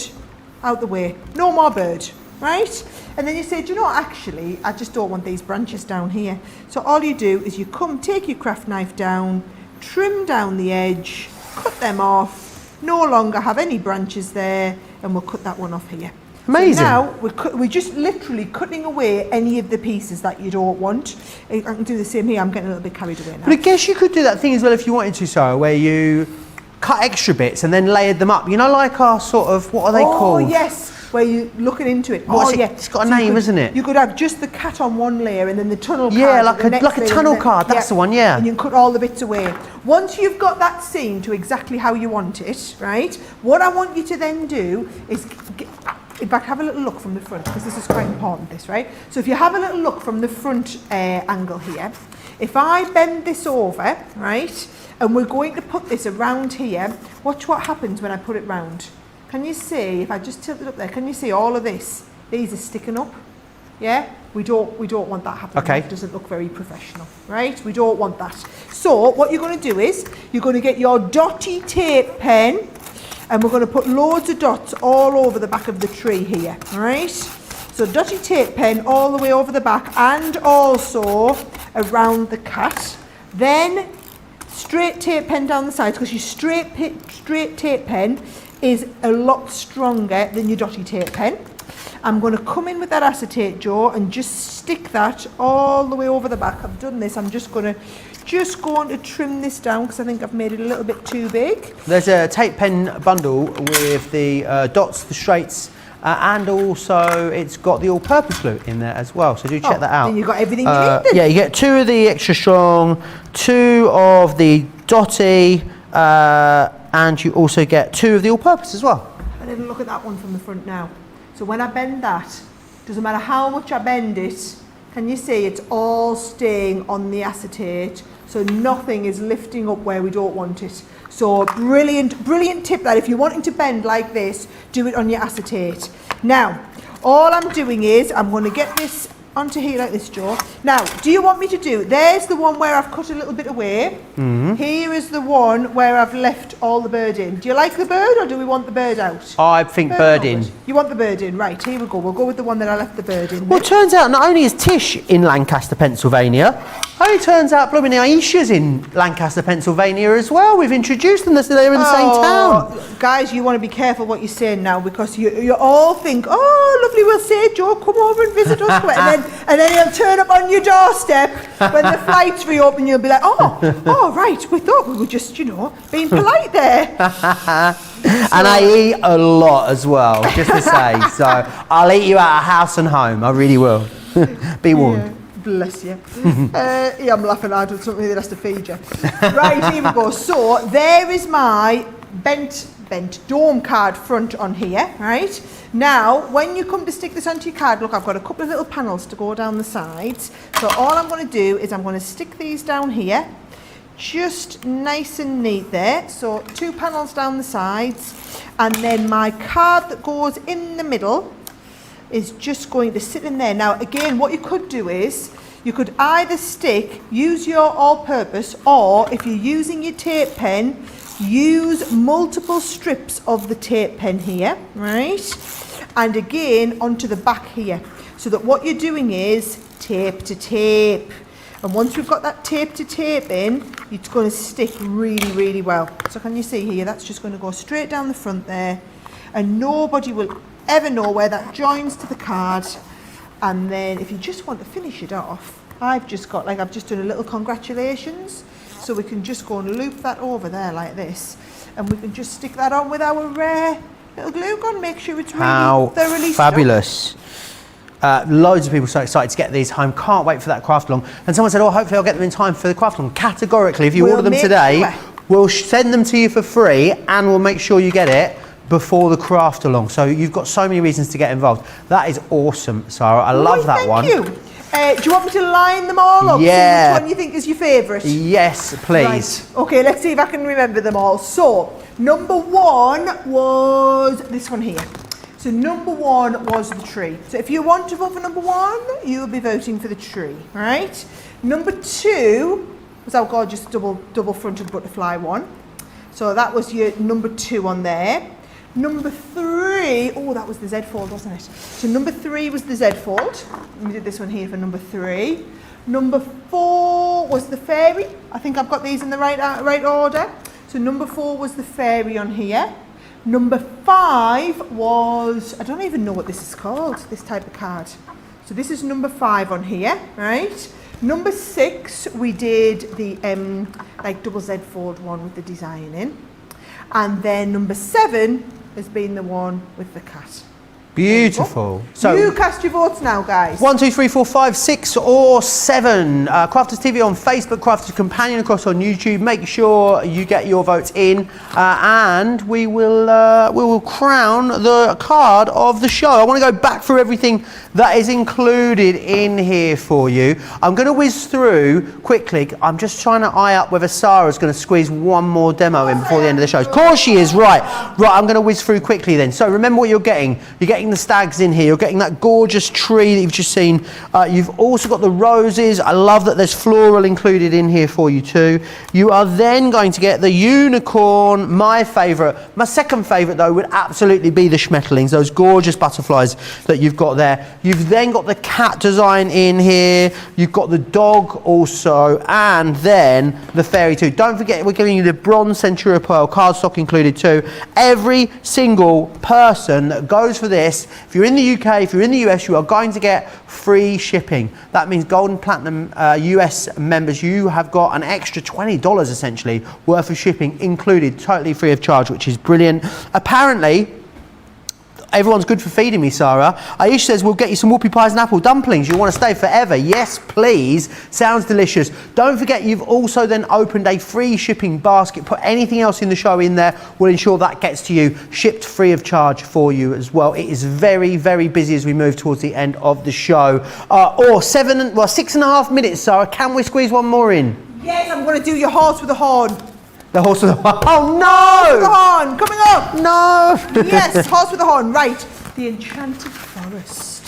S2: out the way. No more bird, right? And then you say, do you know what, actually, I just don't want these branches down here. So all you do is you come, take your craft knife down, trim down the edge, cut them off, no longer have any branches there, and we'll cut that one off here.
S1: Amazing.
S2: So now we're just literally cutting away any of the pieces that you don't want. I can do the same here. I'm getting a little bit carried away now.
S1: But I guess you could do that thing as well if you wanted to, Sarah, where you cut extra bits and then layered them up. You know, like our sort of, what are they called?
S2: Oh, yes, where you're looking into it.
S1: What's
S2: oh,
S1: it?
S2: yeah.
S1: It's got a name, isn't it?
S2: You could have just the cat on one layer and then the tunnel card.
S1: Yeah, like a tunnel card. That's the one, yeah.
S2: And you can cut all the bits away. Once you've got that scene to exactly how you want it, right, what I want you to then do is... in fact, have a little look from the front, because this is quite important, this, right? So if you have a little look from the front angle here, if I bend this over, right, and we're going to put this around here, watch what happens when I put it round. Can you see, if I just tilt it up there, can you see all of this? These are sticking up, yeah? We don't want that happening.
S1: Okay.
S2: It doesn't look very professional, right? We don't want that. So what you're going to do is, you're going to get your dotty tape pen, and we're going to put loads of dots all over the back of the tree here, all right? So dotty tape pen all the way over the back and also around the cat. Then straight tape pen down the sides, because your straight tape pen is a lot stronger than your dotty tape pen. I'm going to come in with that acetate, Joe, and just stick that all the way over the back. I've done this. I'm just going to trim this down because I think I've made it a little bit too big.
S1: There's a tape pen bundle with the dots, the straights, and also it's got the all-purpose glue in there as well. So do check that out.
S2: Then you've got everything you need.
S1: Yeah, you get 2 of the extra strong, 2 of the dotty, and you also get 2 of the all-purpose as well.
S2: And then look at that one from the front now. So when I bend that, doesn't matter how much I bend it, can you see it's all staying on the acetate, so nothing is lifting up where we don't want it. So brilliant tip that if you're wanting to bend like this, do it on your acetate. Now, all I'm doing is I'm going to get this onto here like this, Joe. Now, do you want me to do, there's the one where I've cut a little bit away. Here is the one where I've left all the bird in. Do you like the bird or do we want the bird out?
S1: I think bird in.
S2: You want the bird in, right, here we go. We'll go with the one that I left the bird in.
S1: Well, it turns out not only is Tish in Lancaster, Pennsylvania, it turns out blooming Aisha's in Lancaster, Pennsylvania as well. We've introduced them, so they're in the same town.
S2: Guys, you want to be careful what you're saying now because you all think, oh, lovely, we'll say, Joe, come over and visit us. and then he'll turn up on your doorstep when the flights reopen. You'll be like, oh, right, we thought we were just, being polite there.
S1: And I eat a lot as well, just to say. So I'll eat you out of house and home. I really will. Be warned.
S2: Yeah. Bless you. Yeah, I'm laughing out at something that has to feed you. Right, here we go. So there is my bent dome card front on here, right? Now, when you come to stick this onto your card, look, I've got a couple of little panels to go down the sides. So all I'm going to do is I'm going to stick these down here, just nice and neat there. So 2 panels down the sides, and then my card that goes in the middle is just going to sit in there. Now, again, what you could do is you could either use your all-purpose, or if you're using your tape pen, use multiple strips of the tape pen here, right? And again, onto the back here. So that what you're doing is tape to tape. And once we've got that tape to tape in, it's going to stick really, really well. So can you see here, that's just going to go straight down the front there. And nobody will ever know where that joins to the card. And then if you just want to finish it off, I've just done a little congratulations. So we can just go and loop that over there like this. And we can just stick that on with our little glue gun, make sure it's really thoroughly
S1: fabulous. Loads of people so excited to get these home. Can't wait for that craft along. And someone said, hopefully I'll get them in time for the craft along. Categorically, if you order them today, we'll send them to you for free and we'll make sure you get it before the craft along. So you've got so many reasons to get involved. That is awesome, Sarah. I love that one.
S2: Thank you. Do you want me to line them all up?
S1: Yeah.
S2: See which one you think is your favourite?
S1: Yes, please.
S2: Right. Okay, let's see if I can remember them all. So, number 1 was this one here. So number 1 was the tree. So if you want to vote for number 1, you will be voting for the tree, right? Number 2 was our gorgeous double fronted butterfly one. So that was your number 2 on there. Number 3, that was the Z fold, wasn't it? So number 3 was the Z fold. We did this one here for number 3. Number 4 was the fairy. I think I've got these in the right order. So number 4 was the fairy on here. Number 5 was, I don't even know what this is called, this type of card. So this is number 5 on here, right? Number 6, we did the double Z fold one with the design in. And then number 7 has been the one with the cat.
S1: Beautiful.
S2: So you cast your votes now, guys.
S1: 1, 2, 3, 4, 5, 6 or 7. Crafters TV on Facebook, Crafters Companion across on YouTube. Make sure you get your votes in, and we will crown the card of the show. I want to go back through everything that is included in here for you. I'm going to whiz through quickly. I'm just trying to eye up whether Sarah's going to squeeze one more demo in before the end of the show. Of course she is. Right. I'm going to whiz through quickly then. So remember what you're getting. You're getting the stags in here, you're getting that gorgeous tree that you've just seen. You've also got the roses. I love that there's floral included in here for you too. You are then going to get the unicorn, my favourite. My second favourite though would absolutely be the schmetterlings, those gorgeous butterflies that you've got there. You've then got the cat design in here, you've got the dog also, and then the fairy too. Don't forget we're giving you the bronze Centuria Pearl cardstock included too. Every single person that goes for this, if you're in the UK, if you're in the US, you are going to get free shipping. That means Gold and Platinum US members, you have got an extra $20 essentially worth of shipping included, totally free of charge, which is brilliant. Apparently, everyone's good for feeding me, Sarah. Aisha says, we'll get you some whoopie pies and apple dumplings. You want to stay forever? Yes, please. Sounds delicious. Don't forget, you've also then opened a free shipping basket. Put anything else in the show in there. We'll ensure that gets to you, shipped free of charge for you as well. It is very, very busy as we move towards the end of the show. 6.5 minutes, Sarah. Can we squeeze one more in?
S2: Yes, I'm going to do your horse with a horn.
S1: The horse with the horn. Oh, no!
S2: Horse with the horn, coming up.
S1: No!
S2: Yes, horse with the horn, right. The Enchanted Forest.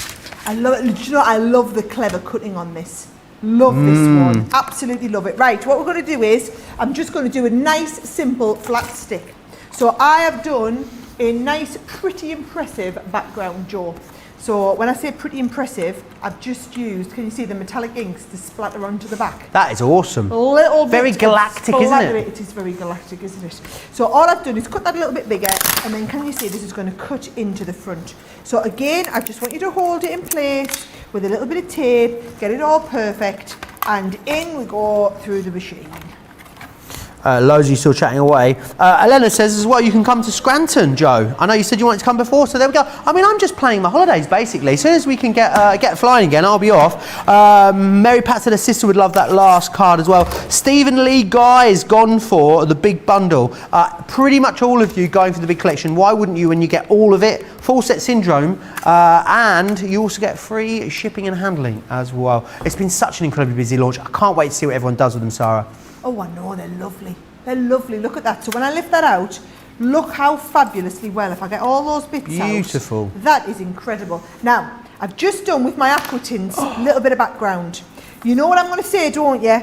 S2: I love it. Do you know, I love the clever cutting on this. Love this one. Absolutely love it. Right, what we're going to do is, I'm just going to do a nice, simple, flat stick. So I have done a nice, pretty impressive background, Joe. So when I say pretty impressive, I've just used, can you see the metallic inks to splatter onto the back?
S1: That is awesome.
S2: A little bit.
S1: Very galactic, isn't it?
S2: It is very galactic, isn't it? So all I've done is cut that a little bit bigger, and then can you see this is going to cut into the front. So again, I just want you to hold it in place with a little bit of tape, get it all perfect, and in we go through the machine.
S1: Loads of you still chatting away. Elena says as well, you can come to Scranton, Joe. I know you said you wanted to come before, so there we go. I mean, I'm just planning my holidays, basically. As soon as we can get flying again, I'll be off. Mary Pat said her sister would love that last card as well. Stephen Lee Guy is gone for the big bundle. Pretty much all of you going for the big collection. Why wouldn't you when you get all of it? Full set syndrome. And you also get free shipping and handling as well. It's been such an incredibly busy launch. I can't wait to see what everyone does with them, Sarah.
S2: Oh, I know, they're lovely. They're lovely. Look at that. So when I lift that out, look how fabulously well, if I get all those bits out.
S1: Beautiful.
S2: That is incredible. Now, I've just done with my aqua tints a little bit of background. You know what I'm going to say, don't you?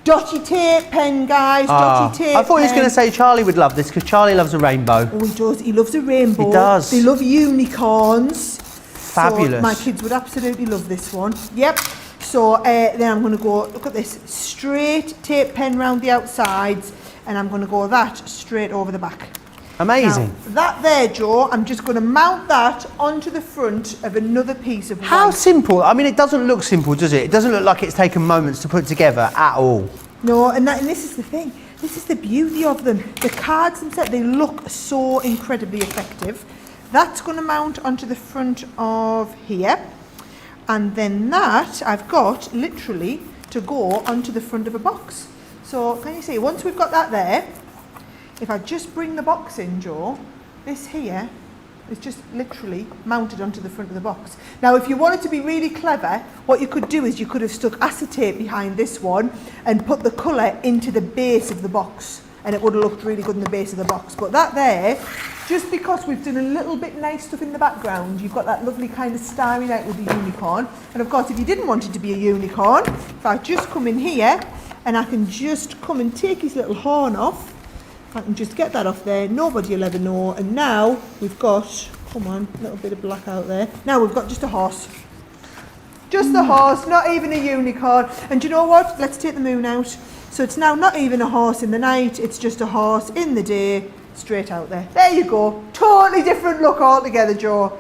S2: Dotty tape pen, guys. Dotty tape
S1: I thought he was
S2: pen.
S1: going to say Charlie would love this because Charlie loves a rainbow.
S2: Oh, he does. He loves a rainbow.
S1: He does.
S2: They love unicorns.
S1: Fabulous.
S2: So my kids would absolutely love this one. Yep. So then I'm going to go, look at this, straight tape pen round the outsides, and I'm going to go that straight over the back.
S1: Amazing.
S2: Now, that there, Joe, I'm just going to mount that onto the front of another piece of
S1: How
S2: white.
S1: simple. I mean, it doesn't look simple, does it? It doesn't look like it's taken moments to put together at all.
S2: No, and this is the thing. This is the beauty of them. The cards themselves, they look so incredibly effective. That's going to mount onto the front of here. And then that I've got literally to go onto the front of a box. So can you see, once we've got that there, if I just bring the box in, Joe, this here is just literally mounted onto the front of the box. Now, if you wanted to be really clever, what you could do is you could have stuck acetate behind this one and put the colour into the base of the box, and it would have looked really good in the base of the box. But that there, just because we've done a little bit nice stuff in the background, you've got that lovely kind of starry night with the unicorn. And of course, if you didn't want it to be a unicorn, if I just come in here and I can just come and take his little horn off, I can just get that off there, nobody will ever know. And now we've got, come on, a little bit of black out there. Now we've got just a horse. Just a horse, not even a unicorn. And do you know what? Let's take the moon out. So it's now not even a horse in the night, it's just a horse in the day, straight out there. There you go. Totally different look altogether, Joe.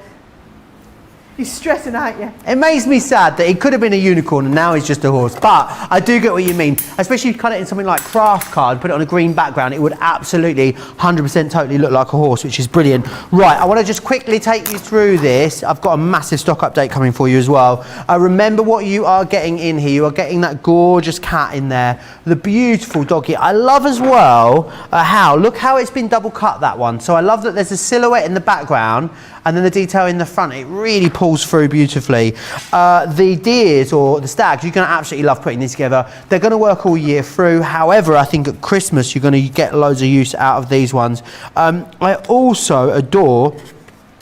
S2: He's stressing, aren't you?
S1: It makes me sad that it could have been a unicorn and now it's just a horse. But I do get what you mean. Especially if you cut it in something like craft card, put it on a green background, it would absolutely 100% totally look like a horse, which is brilliant. Right, I want to just quickly take you through this. I've got a massive stock update coming for you as well. Remember what you are getting in here. You are getting that gorgeous cat in there. The beautiful doggy. I love as well look how it's been double cut, that one. So I love that there's a silhouette in the background and then the detail in the front. It really pulls through beautifully. The deers or the stags, you're going to absolutely love putting these together. They're going to work all year through. However, I think at Christmas you're going to get loads of use out of these ones. I also adore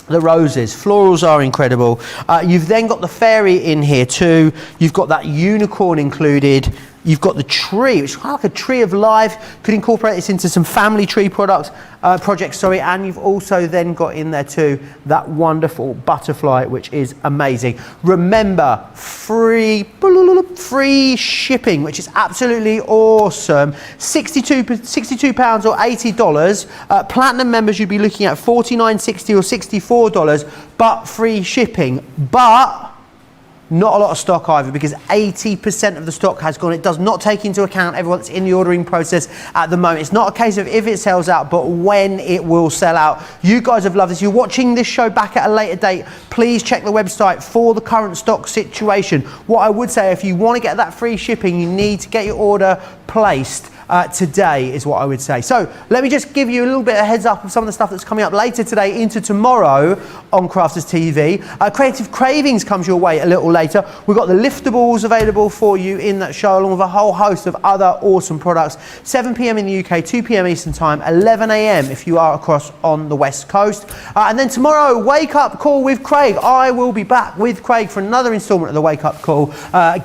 S1: the roses. Florals are incredible. You've then got the fairy in here too. You've got that unicorn included. You've got the tree, which is kind of like a tree of life. Could incorporate this into some family tree projects, and you've also then got in there too that wonderful butterfly, which is amazing. Remember, free shipping, which is absolutely awesome. £62 or $80. Platinum members, you'd be looking at $49.60 or $64, but free shipping. But not a lot of stock either, because 80% of the stock has gone. It does not take into account everyone that's in the ordering process at the moment. It's not a case of if it sells out, but when it will sell out. You guys have loved this. You're watching this show back at a later date. Please check the website for the current stock situation. What I would say, if you want to get that free shipping, you need to get your order placed today is what I would say. So let me just give you a little bit of heads up of some of the stuff that's coming up later today into tomorrow on Crafters TV. Creative Cravings comes your way a little later. We've got the liftables available for you in that show, along with a whole host of other awesome products. 7 p.m. in the UK, 2 p.m. Eastern Time, 11 a.m. if you are across on the West Coast. And then tomorrow, Wake Up Call with Craig. I will be back with Craig for another instalment of the Wake Up Call,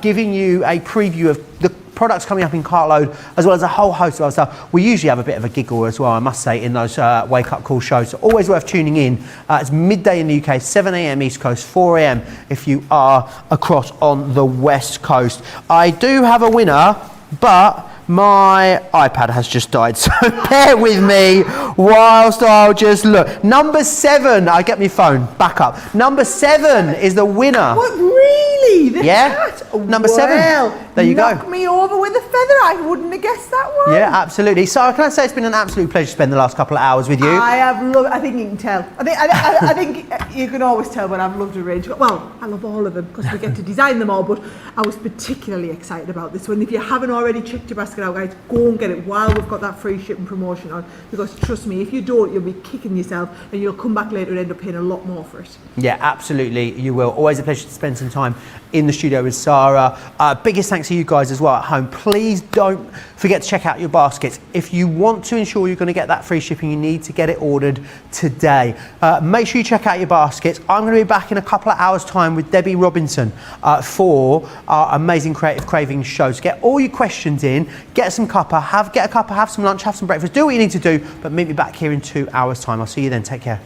S1: giving you a preview of the products coming up in Cartload, as well as a whole host of other stuff. We usually have a bit of a giggle as well, I must say, in those Wake Up Call shows. So always worth tuning in. It's midday in the UK, 7 a.m. East Coast, 4 a.m. if you are across on the West Coast. I do have a winner, but my iPad has just died, so bear with me whilst I'll just look. Number 7, I get my phone back up. Number 7 is the winner.
S2: What, really? The cat?
S1: Number 7. There you go.
S2: Knock me over with a feather. I wouldn't have guessed that one.
S1: Yeah, absolutely. Sarah, can I say it's been an absolute pleasure to spend the last couple of hours with you?
S2: I have loved. I think you can tell. I think you can always tell when I've loved a range. Well, I love all of them because we get to design them all. But I was particularly excited about this one. If you haven't already checked your basket out, guys, go and get it while we've got that free shipping promotion on. Because trust me, if you don't, you'll be kicking yourself, and you'll come back later and end up paying a lot more for it.
S1: Yeah, absolutely, you will. Always a pleasure to spend some time in the studio with Sarah. Biggest thanks to you guys as well at home. Please don't forget to check out your baskets. If you want to ensure you're going to get that free shipping, you need to get it ordered today. Make sure you check out your baskets. I'm going to be back in a couple of hours' time with Debbie Robinson for our amazing Creative Cravings show. So get all your questions in, get some cuppa, have some lunch, have some breakfast, do what you need to do, but meet me back here in 2 hours' time. I'll see you then. Take care.